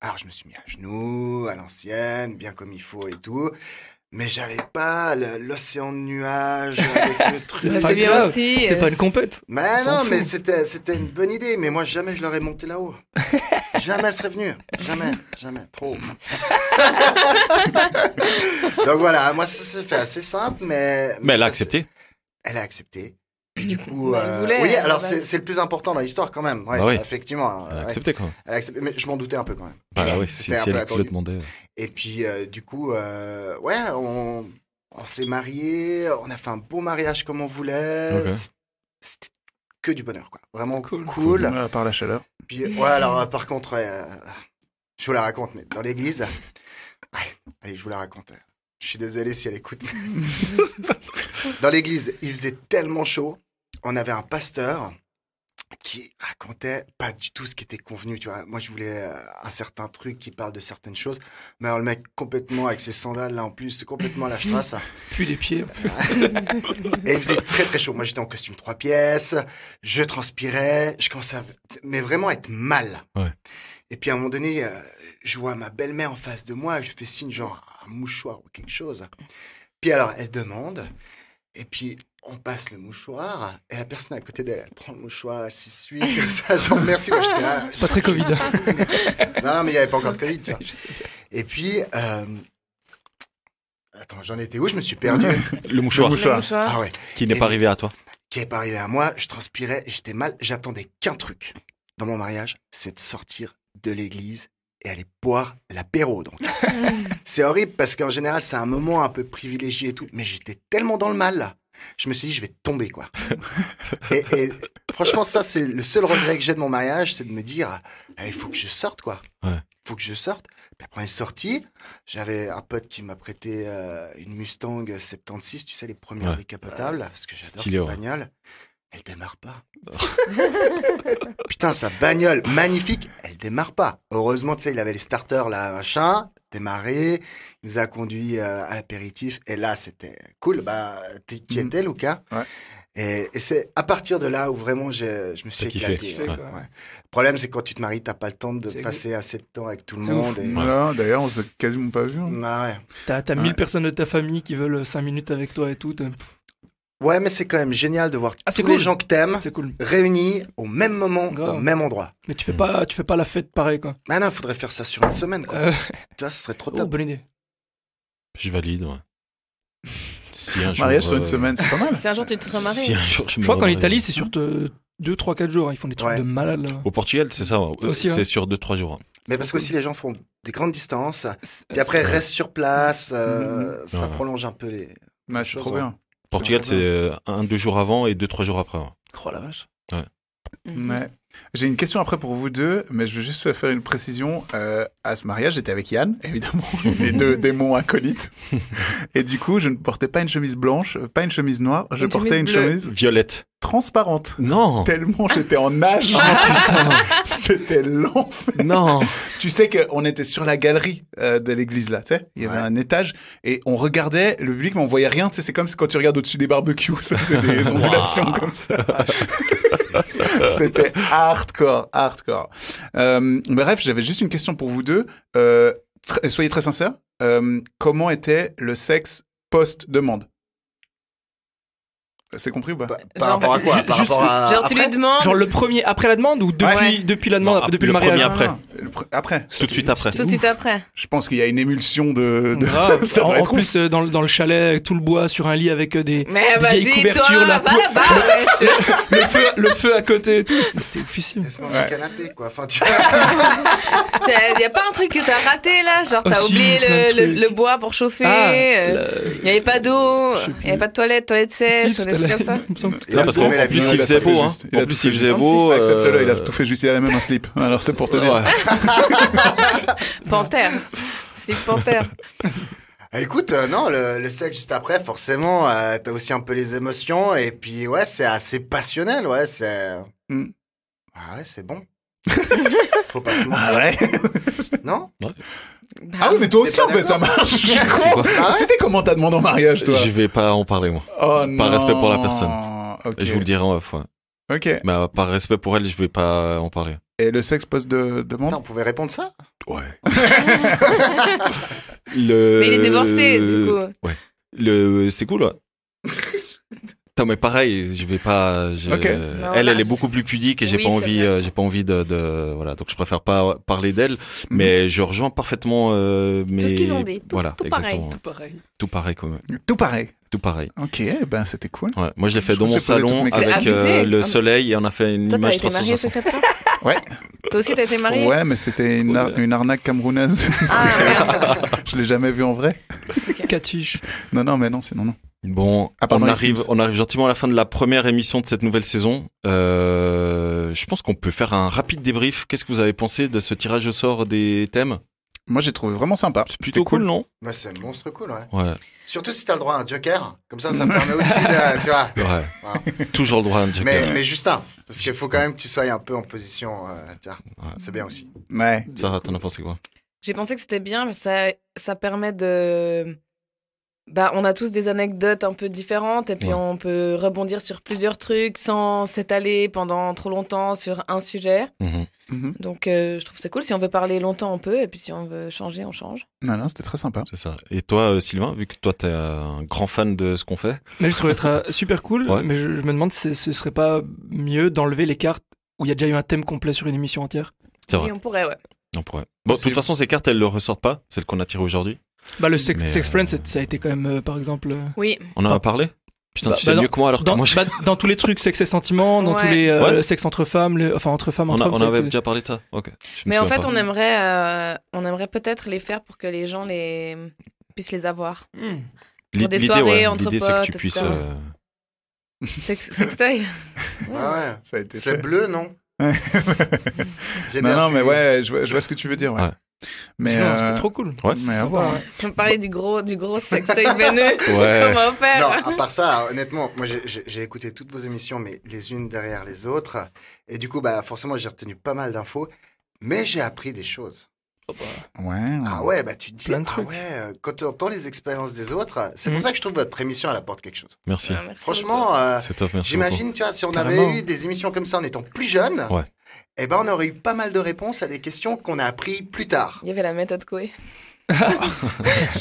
S1: Alors, je me suis mis à genoux, à l'ancienne, bien comme il faut et tout. Mais j'avais pas l'océan de nuages avec le truc.
S9: C'est bien aussi. C'est pas une compète.
S1: Mais non, mais c'était une bonne idée. Mais moi, jamais je l'aurais monté là-haut. Jamais elle serait venue. Jamais. Trop. Donc voilà, moi, ça s'est fait assez simple, mais
S6: elle a accepté.
S1: Elle a accepté. Puis du coup, oui, alors c'est le plus important dans l'histoire quand même. Ouais,
S6: oui.
S1: Effectivement.
S6: Elle a accepté quand même.
S1: Elle a accepté, mais je m'en doutais un peu quand même.
S6: Bah oui, si elle te le demandait.
S1: Et puis du coup, ouais, on s'est mariés, on a fait un beau mariage comme on voulait. Okay. C'était que du bonheur, quoi. Vraiment cool.
S8: À part la chaleur.
S1: Puis ouais, alors par contre, je vous la raconte, mais dans l'église, allez, je vous la raconte. Je suis désolé si elle écoute. Dans l'église, il faisait tellement chaud. On avait un pasteur qui racontait pas du tout ce qui était convenu, tu vois. Moi, je voulais un certain truc qui parle de certaines choses. Mais alors, le mec, complètement avec ses sandales, là, en plus, complètement à la strasse.
S9: Puis les pieds.
S1: Et il faisait très, très chaud. Moi, j'étais en costume 3 pièces. Je transpirais. Je commençais mais vraiment être mal.
S6: Ouais.
S1: Et puis, à un moment donné, je vois ma belle-mère en face de moi. Je fais signe, genre, un mouchoir ou quelque chose. Puis alors, elle demande. Et puis, on passe le mouchoir. Et la personne à côté d'elle, elle prend le mouchoir, elle s'essuie comme ça. Genre, merci, moi, j'étais là.
S9: C'est pas très Covid.
S1: Non, mais il n'y avait pas encore de Covid, tu vois. Et puis, attends, j'en étais où? Je me suis perdu.
S6: Le mouchoir.
S1: Ah ouais.
S6: Qui n'est pas arrivé à toi.
S1: Qui n'est pas arrivé à moi. Je transpirais, j'étais mal. J'attendais qu'un truc dans mon mariage, c'est de sortir de l'église et aller boire l'apéro, donc. C'est horrible parce qu'en général, c'est un moment un peu privilégié et tout, mais j'étais tellement dans le mal, là. je me suis dit, je vais tomber, quoi. et franchement, ça, c'est le seul regret que j'ai de mon mariage, c'est de me dire, il faut que je sorte, quoi.
S6: Ouais.
S1: Faut que je sorte. Puis après, on est sorti. J'avais un pote qui m'a prêté une Mustang 76, tu sais, les premières décapotables, parce que j'adore ces bagnoles. Elle démarre pas. Putain, sa bagnole magnifique, elle démarre pas. Heureusement, tu sais, il avait les starters là, machin, démarré. Il nous a conduit à l'apéritif. Et là, c'était cool. Bah, t'y étais, Lucas.
S8: Ouais.
S1: Et c'est à partir de là où vraiment je me suis éclaté. Ouais. Le problème, c'est que quand tu te maries, t'as pas le temps de passer assez de temps avec tout le monde. Et...
S8: Voilà, d'ailleurs, on s'est quasiment pas vu.
S1: Ah ouais.
S9: T'as 1000 personnes de ta famille qui veulent 5 minutes avec toi et tout.
S1: Ouais, mais c'est quand même génial de voir tous les gens que t'aimes réunis au même moment, au même endroit.
S9: Mais tu fais pas la fête pareil, quoi.
S1: Ah non, faudrait faire ça sur une semaine, quoi. Tu vois, ce serait trop top.
S9: Bonne idée.
S6: Je valide, ouais. Si un
S8: mariage
S6: jour,
S8: sur une semaine, c'est pas mal.
S7: Si un jour tu te remaries.
S6: Si un jour
S9: je crois qu'en Italie, c'est sur 2, 3, 4 jours. Ils font des trucs de malade, là.
S6: Au Portugal, c'est ça.
S9: Aussi,
S6: c'est sur 2-3 jours.
S1: Mais parce qu'aussi les gens font des grandes distances, puis après restent sur place, ça prolonge un peu les
S8: c'est trop bien.
S6: Portugal, c'est 1-2 jours avant et 2-3 jours après.
S9: Oh la vache.
S6: Ouais.
S8: Ouais. J'ai une question après pour vous deux, mais je veux juste faire une précision. À ce mariage, j'étais avec Yann, évidemment, les deux démons acolytes. Et du coup, je ne portais pas une chemise blanche, pas une chemise noire, je portais une chemise
S6: violette.
S8: Transparente.
S6: Non.
S8: Tellement j'étais en nage. C'était l'enfer.
S6: Non.
S8: Tu sais qu'on était sur la galerie de l'église là, tu sais. Il y avait un étage et on regardait le public, mais on voyait rien. Tu sais, c'est comme quand tu regardes au-dessus des barbecues, ça faisait des ondulations comme ça. C'était hardcore. Bref, j'avais juste une question pour vous deux. Soyez très sincères. Comment était le sexe post-demande? C'est compris ou pas?
S1: Par rapport à quoi? Par rapport à...
S7: Genre, tu lui demandes.
S9: Genre le premier après la demande ou depuis la demande, depuis le mariage?
S6: Après.
S8: Après.
S6: Tout de suite après.
S7: Tout de suite après.
S8: Je pense qu'il y a une émulsion de...
S9: En plus, dans le chalet, tout le bois sur un lit avec des vieilles couvertures.
S7: Toi, va là-bas,
S9: le feu à côté et tout. C'était oufissime.
S1: Laisse-moi mon canapé, quoi. Enfin, tu...
S7: Y a pas un truc que t'as raté, là? Genre, t'as oublié le bois pour chauffer. Y avait pas d'eau. Y avait pas de toilette sèche. Comme ça.
S6: Non, parce qu'en plus il faisait beau, hein. En plus il faisait beau.
S8: Accepte-le, il a tout fait juste, il a même un slip. Alors c'est pour te dire.
S7: Panthère. Slip panthère.
S1: Écoute, non, le sexe juste après, forcément, t'as aussi un peu les émotions et puis ouais, c'est assez passionnel, ouais, c'est. Ah ouais, c'est bon. Faut pas se mentir.
S8: Ah ouais.
S1: Non?
S6: Ouais.
S8: Ah oui, mais toi aussi en fait, ça marche. C'était comment ta demande en mariage, toi?
S6: Je vais pas en parler, moi.
S8: Oh
S6: non. Par respect pour la personne.
S8: Okay.
S6: Je vous le dirai en off.
S8: Ok.
S6: Mais par respect pour elle, je vais pas en parler.
S8: Et le sexe post de demande?
S1: On pouvait répondre ça?
S6: Ouais.
S7: Mais il est divorcé, du coup.
S6: Ouais. C'était cool, ouais. Non, mais pareil, je vais pas. Elle est beaucoup plus pudique et j'ai pas envie de voilà. Donc je préfère pas parler d'elle, mais je rejoins parfaitement.
S7: Tout ce qu'ils ont dit, tout
S6: exactement. Tout pareil, comme.
S8: Tout pareil.
S6: Tout pareil.
S8: Ok, ben c'était cool.
S6: Ouais, moi je l'ai fait dans mon salon avec le soleil et on a fait une image 360.
S8: Ouais.
S7: Toi aussi t'as été marié?
S8: Ouais, mais c'était une arnaque camerounaise.
S7: Ah merde.
S8: Je l'ai jamais vu en vrai.
S9: Catuche.
S8: Non, mais non, c'est non.
S6: Bon, on arrive gentiment à la fin de la première émission de cette nouvelle saison. Je pense qu'on peut faire un rapide débrief. Qu'est-ce que vous avez pensé de ce tirage au sort des thèmes?
S8: Moi, j'ai trouvé vraiment sympa.
S6: C'est plutôt cool, non?
S1: Bah, c'est un monstre cool, ouais.
S6: Ouais.
S1: Surtout si t'as le droit à un joker. Comme ça me permet aussi de, tu vois.
S6: Ouais. Voilà. Toujours le droit à un joker.
S1: Mais juste un. Parce qu'il faut quand même que tu sois un peu en position, tu vois. Ouais. C'est bien aussi.
S8: Ouais.
S6: Sarah, t'en as pensé quoi?
S7: J'ai pensé que c'était bien, mais ça permet de... Bah, on a tous des anecdotes un peu différentes et puis on peut rebondir sur plusieurs trucs sans s'étaler pendant trop longtemps sur un sujet. Donc, je trouve que c'est cool. Si on veut parler longtemps, on peut. Et puis, si on veut changer, on change.
S8: Non, c'était très sympa.
S6: C'est ça. Et toi, Sylvain, vu que toi, t'es un grand fan de ce qu'on fait.
S9: Mais je trouvais ça super cool. Ouais. Mais je me demande si ce serait pas mieux d'enlever les cartes où il y a déjà eu un thème complet sur une émission entière.
S6: C'est vrai.
S7: Et on pourrait, ouais.
S6: On pourrait. Bon, de toute façon, ces cartes, elles le ressortent pas. Celles qu'on a tirées aujourd'hui.
S9: Bah, le Sex Friends, ça a été quand même, par exemple.
S7: Oui.
S6: On en a parlé? Putain, tu sais mieux que moi, alors que moi,
S9: dans tous les trucs sexe et sentiments, dans tous les sexe entre femmes, entre femmes, entre hommes.
S6: On avait déjà parlé de ça. Ok.
S7: Mais en fait, on aimerait peut-être les faire pour que les gens puissent les avoir. Pour des soirées entre potes.
S6: L'idée, c'est que tu puisses
S7: Sextoy.
S1: Ouais.
S8: Ça a été
S1: c'est
S8: fait.
S1: bleu, non?
S8: Non, mais ouais, je vois ce que tu veux dire. Ouais. Mais
S9: c'était trop cool.
S6: Ouais.
S8: Mais à voir. Ouais.
S7: On parlait du gros sextoy veineux.
S6: Ouais.
S7: Comment faire?
S1: Non, à part ça, honnêtement, moi j'ai écouté toutes vos émissions, mais les unes derrière les autres. Et du coup, bah forcément, j'ai retenu pas mal d'infos, mais j'ai appris des choses.
S8: Ouais.
S1: Ah ouais, bah tu te dis,
S9: Plein de trucs.
S1: quand tu entends les expériences des autres, c'est pour ça que je trouve votre émission, elle apporte quelque chose.
S6: Merci.
S7: Merci
S1: Franchement,
S6: C'est top, merci.
S1: j'imagine, tu vois, si on
S9: Carrément.
S1: avait eu des émissions comme ça en étant plus jeune,
S6: Ouais.
S1: eh ben on aurait eu pas mal de réponses à des questions qu'on a appris plus tard.
S7: Il y avait la méthode Coué.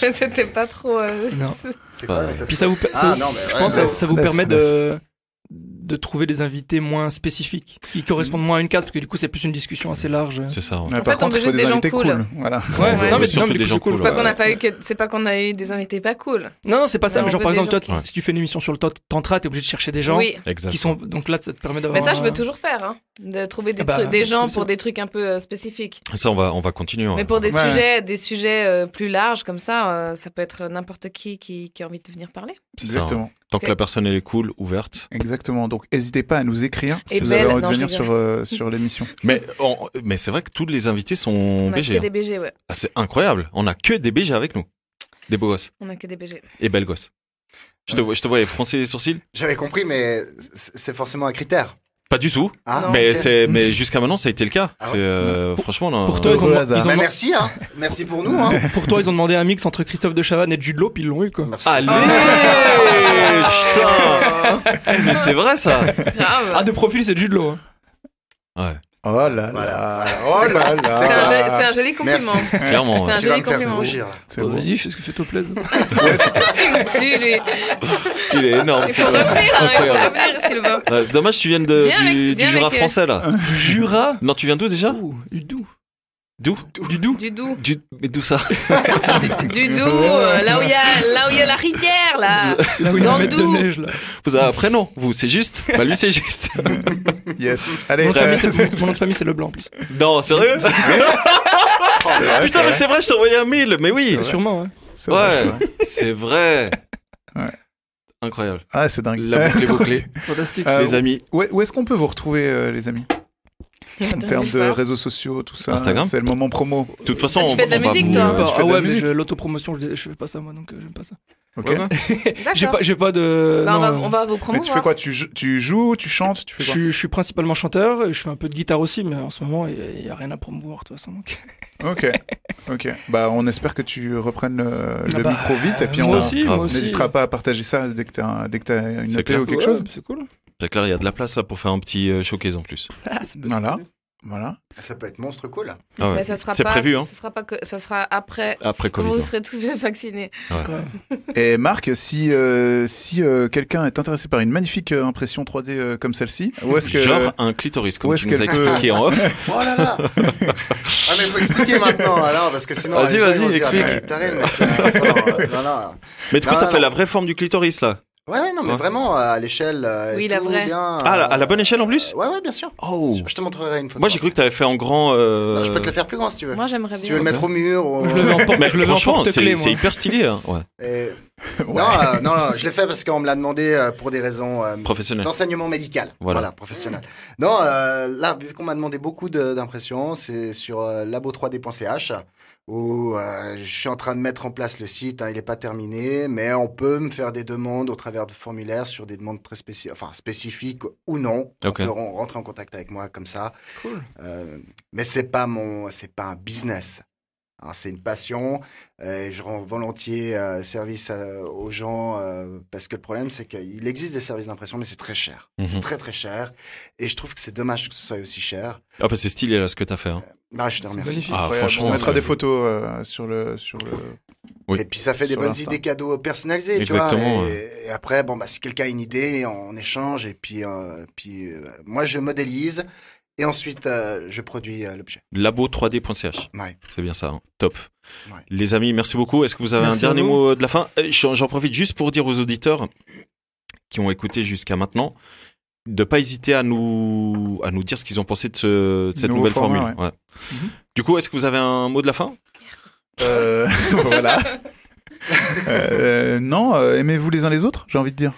S7: Mais c'était pas trop.
S9: Non.
S1: C'est quoi la
S6: Ouais.
S1: méthode?
S9: Puis ça vous,
S1: Ah non, mais
S9: je
S1: ouais,
S9: pense
S1: mais-
S9: que ça vous
S8: laisse,
S9: permet
S8: laisse.
S9: de trouver des invités moins spécifiques, qui correspondent moins à une case, parce que du coup, c'est plus une discussion assez large.
S6: C'est ça. Ouais.
S8: Mais
S7: En
S8: par
S7: fait, on
S8: contre,
S7: veut
S8: il faut
S7: juste
S8: des
S7: des gens
S8: invités
S7: cool.
S8: cool. Voilà.
S9: Ouais, non, mais
S6: surtout
S9: du
S6: des
S9: coup,
S6: gens
S9: c'est cool.
S6: cool,
S7: C'est pas
S6: ouais.
S7: qu'on n'a pas eu c'est pas qu'on a eu des invités pas cool.
S9: Non, c'est pas ça,
S7: Non,
S9: mais genre
S7: on
S9: par
S7: veut
S9: exemple,
S7: des
S9: toi,
S6: gens qui-
S9: si tu fais une émission sur le tantra, t'es obligé de chercher des gens
S7: Oui.
S6: Exact.
S9: qui sont, donc là, ça te permet d'avoir.
S7: Mais ça, je veux toujours faire, hein. De trouver des,
S9: Ah bah,
S7: des gens
S9: c'est
S7: pour
S9: ça.
S7: des trucs un peu spécifiques.
S6: Ça, on va continuer. Ouais.
S7: Mais pour des
S8: Ouais.
S7: sujets plus larges comme ça peut être n'importe qui a envie de venir parler.
S6: C'est ça, ouais.
S8: Exactement.
S6: Tant que la personne elle est cool, ouverte.
S8: Exactement. Donc, n'hésitez pas à nous écrire si
S7: Et
S8: vous avez
S7: belle.
S8: envie de
S7: Non, je
S8: venir sur l'émission.
S6: Mais c'est vrai que tous les invités sont
S7: On a
S6: BG.
S7: que
S6: hein.
S7: des BG, ouais.
S6: Ah, c'est incroyable. On a que des BG avec nous. Des beaux gosses.
S7: On a que des BG.
S6: Et belles gosses. Je te voyais froncer les sourcils?
S1: J'avais compris, mais c'est forcément un critère.
S6: Pas du tout.
S1: Ah,
S7: Non.
S6: Mais
S1: ok.
S6: mais jusqu'à maintenant, ça a été le cas.
S1: Ah
S6: C'est, franchement, là,
S9: Pour toi, ils ont,
S8: Au hasard.
S9: ils ont-
S1: Bah, merci, hein. Merci pour nous, hein.
S9: pour toi, ils ont demandé un mix entre Christophe de Chavannes et Jude Law, puis ils l'ont eu, quoi.
S1: Merci.
S6: Allez! Putain! Mais c'est vrai, ça!
S7: Grave.
S9: Ah, de profil, c'est Jude Law. Hein.
S6: Ouais.
S8: Oh là là.
S1: Voilà.
S8: Oh là
S7: C'est
S8: là.
S7: un joli compliment.
S1: Merci.
S6: Clairement.
S7: C'est un
S1: Tu vas
S7: joli
S1: me faire
S7: compliment.
S1: rougir, là.
S8: C'est
S9: Bah,
S8: bon.
S9: vas-y, fais ce que fais-toi plaisir.
S7: Si, lui.
S6: Il est énorme.
S7: Il
S6: c'est
S7: faut
S6: vrai.
S7: revenir, hein, il faut
S6: Incroyable.
S7: revenir, Sylvain.
S6: Dommage, tu viennes
S7: Viens avec-
S6: du
S7: viens
S6: Jura
S7: avec,
S6: français, là.
S9: Du Jura.
S6: Non, tu viens d'où déjà?
S9: Ouh, du Doubs.
S6: D'où?
S9: Du Doubs.
S7: Du doux.
S6: Mais d'où ça?
S7: Du doux, là où il y a la rivière, là.
S9: Là où il y a
S7: Dans
S9: un
S7: le
S9: mètre de
S7: Doubs.
S9: neige, là.
S6: Vous avez un prénom, vous, c'est juste? Bah, lui, c'est juste.
S8: Yes. Allez.
S9: Mon nom de famille, c'est Leblanc, en plus.
S6: Non, sérieux? Putain, mais c'est vrai, je t'ai envoyé un mail. Mais oui.
S9: Sûrement, ouais.
S8: C'est vrai, c'est
S6: Ouais,
S8: vrai.
S6: c'est vrai.
S8: Ouais.
S6: Incroyable.
S8: Ah, c'est dingue.
S6: La boucle est bouclée.
S9: Fantastique.
S6: Les amis.
S8: Où est-ce qu'on peut vous retrouver, les amis? En termes de réseaux sociaux, tout ça.
S6: Instagram.
S8: C'est le moment promo.
S6: De toute façon,
S7: Ah, tu fais de la
S6: on va
S7: musique,
S6: vous,
S7: toi
S8: tu fais
S9: Ah
S8: de la
S9: ouais, mais
S8: musique.
S9: l'autopromotion, je fais pas ça, moi, donc j'aime pas ça.
S8: Ok.
S6: Ouais, ouais.
S9: J'ai pas de.
S7: Bah,
S9: non,
S7: on va vous
S8: Mais
S7: promouvoir.
S8: tu fais quoi? Tu joues, tu chantes, tu fais quoi?
S9: Je suis principalement chanteur, je fais un peu de guitare aussi, mais en ce moment, il y a rien à promouvoir, de toute façon. Donc.
S8: Ok. Ok. Bah, on espère que tu reprennes le
S9: bah,
S8: micro vite et puis
S9: moi
S8: on
S9: aussi,
S6: grave.
S9: moi aussi.
S8: n'hésitera pas à partager ça dès que t'as une
S6: C'est
S8: appel
S6: clair.
S8: ou quelque
S9: Ouais,
S8: chose.
S9: C'est cool.
S6: C'est clair, il y a de la place là, pour faire un petit showcase en plus.
S8: Voilà. Voilà.
S1: Ça peut être monstre cool.
S6: Ah ouais.
S7: Mais ça sera
S6: C'est
S7: pas,
S6: prévu, hein.
S7: ça sera après.
S6: Après
S7: Quand
S6: Covid.
S7: vous
S6: hein.
S7: serez tous bien vaccinés.
S8: Et Marc, si quelqu'un est intéressé par une magnifique impression 3D comme celle-ci, où est-ce que
S6: Genre un clitoris,
S8: où
S6: comme
S8: est-ce
S6: tu nous as
S8: qu'elle peut-
S6: expliqué en off.
S1: Oh là là. Ah, mais faut expliquer maintenant, alors, parce que sinon.
S6: Vas-y,
S1: les gens,
S6: vas-y,
S1: ils vont se dire,
S6: explique.
S1: ah, mais taré, le mec, attends, non.
S6: Mais du coup,
S1: Non,
S6: t'as
S1: non,
S6: fait
S1: non.
S6: la vraie forme du clitoris là.
S1: Ouais, non, mais
S6: Ouais.
S1: vraiment, à l'échelle.
S7: Oui,
S1: et
S7: la
S1: tout,
S7: vraie.
S1: bien,
S6: Ah, à la bonne échelle en plus?
S1: Ouais, bien sûr.
S6: Oh.
S1: Je te montrerai une photo.
S6: Moi, j'ai cru que t'avais fait en grand.
S1: Non, je peux te le faire plus grand si tu veux.
S7: Moi, j'aimerais
S1: Si
S7: bien.
S1: tu veux le mettre au mur. Ou...
S9: Je le mets en porte-
S6: Mais
S9: je le mets en
S6: franchement,
S9: porte-clés,
S6: c'est
S9: moi.
S6: hyper stylé. Hein. Ouais.
S1: Et-
S8: Ouais.
S1: Non, je l'ai fait parce qu'on me l'a demandé pour des raisons
S6: Professionnel.
S1: d'enseignement médical.
S6: Voilà.
S1: Professionnel. Non, là, vu qu'on m'a demandé beaucoup d'impressions, c'est sur labo3d.ch où je suis en train de mettre en place le site. Hein, il n'est pas terminé, mais on peut me faire des demandes au travers de formulaires sur des demandes très spécifiques ou non.
S6: Ok.
S1: On peut rentrer en contact avec moi comme ça.
S9: Cool.
S1: Mais c'est pas un business. Hein, c'est une passion. Je rends volontiers service aux gens parce que le problème, c'est qu'il existe des services d'impression, mais c'est très cher.
S6: Mhm.
S1: C'est très très cher. Et je trouve que c'est dommage que ce soit aussi cher.
S6: Ah, bah, c'est stylé là ce que t'as fait. Hein.
S1: Bah, je te remercie.
S9: magnifique.
S6: Ah,
S8: Incroyable.
S6: franchement,
S8: on mettra
S6: c'est-
S8: des photos sur le.
S6: Oui.
S1: Et puis ça fait des
S8: Sur
S1: bonnes
S8: l'Insta.
S1: idées cadeaux personnalisées,
S6: Exactement,
S1: tu vois. Et après, bon, bah, si quelqu'un a une idée, on échange. Et puis, moi, je modélise. Et ensuite, je produis l'objet.
S6: Labo3d.ch.
S1: Ouais.
S6: C'est bien ça. Hein. Top.
S1: Ouais.
S6: Les amis, merci beaucoup. Est-ce que vous avez
S9: Merci
S6: un dernier
S9: à vous.
S6: mot de la fin? J'en profite juste pour dire aux auditeurs qui ont écouté jusqu'à maintenant de pas hésiter à nous dire ce qu'ils ont pensé de cette
S8: Nouveau
S6: nouvelle
S8: format,
S6: formule. Ouais.
S9: Mhm.
S6: Du coup, est-ce que vous avez un mot de la fin?
S8: Voilà. Non, aimez-vous les uns les autres, j'ai envie de dire.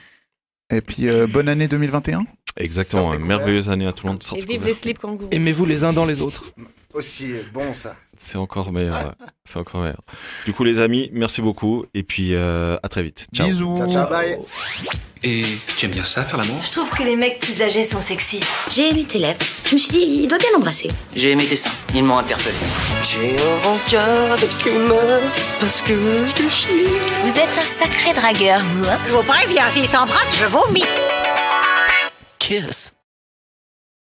S8: Et puis, bonne année 2021.
S6: Exactement, merveilleuse année à tout le monde.
S7: Et vive les slips kangourous.
S9: Aimez-vous les uns dans les autres.
S1: Aussi bon ça.
S6: C'est encore meilleur. C'est encore meilleur. Du coup les amis, merci beaucoup et puis à très vite. Ciao.
S8: Bisous.
S1: Ciao, bye.
S10: Et tu aimes bien ça, faire l'amour?
S2: Je trouve que les mecs plus âgés sont sexy.
S3: J'ai aimé tes lèvres. Je me suis dit, il doit bien l'embrasser.
S4: J'ai aimé tes seins, ils m'ont interpellé.
S5: J'ai un rencard avec une meuf parce que je te chie.
S2: Vous êtes un sacré dragueur, vous, hein?
S3: Je vous préviens, s'il s'embrasse, je vomis.
S10: Kiss.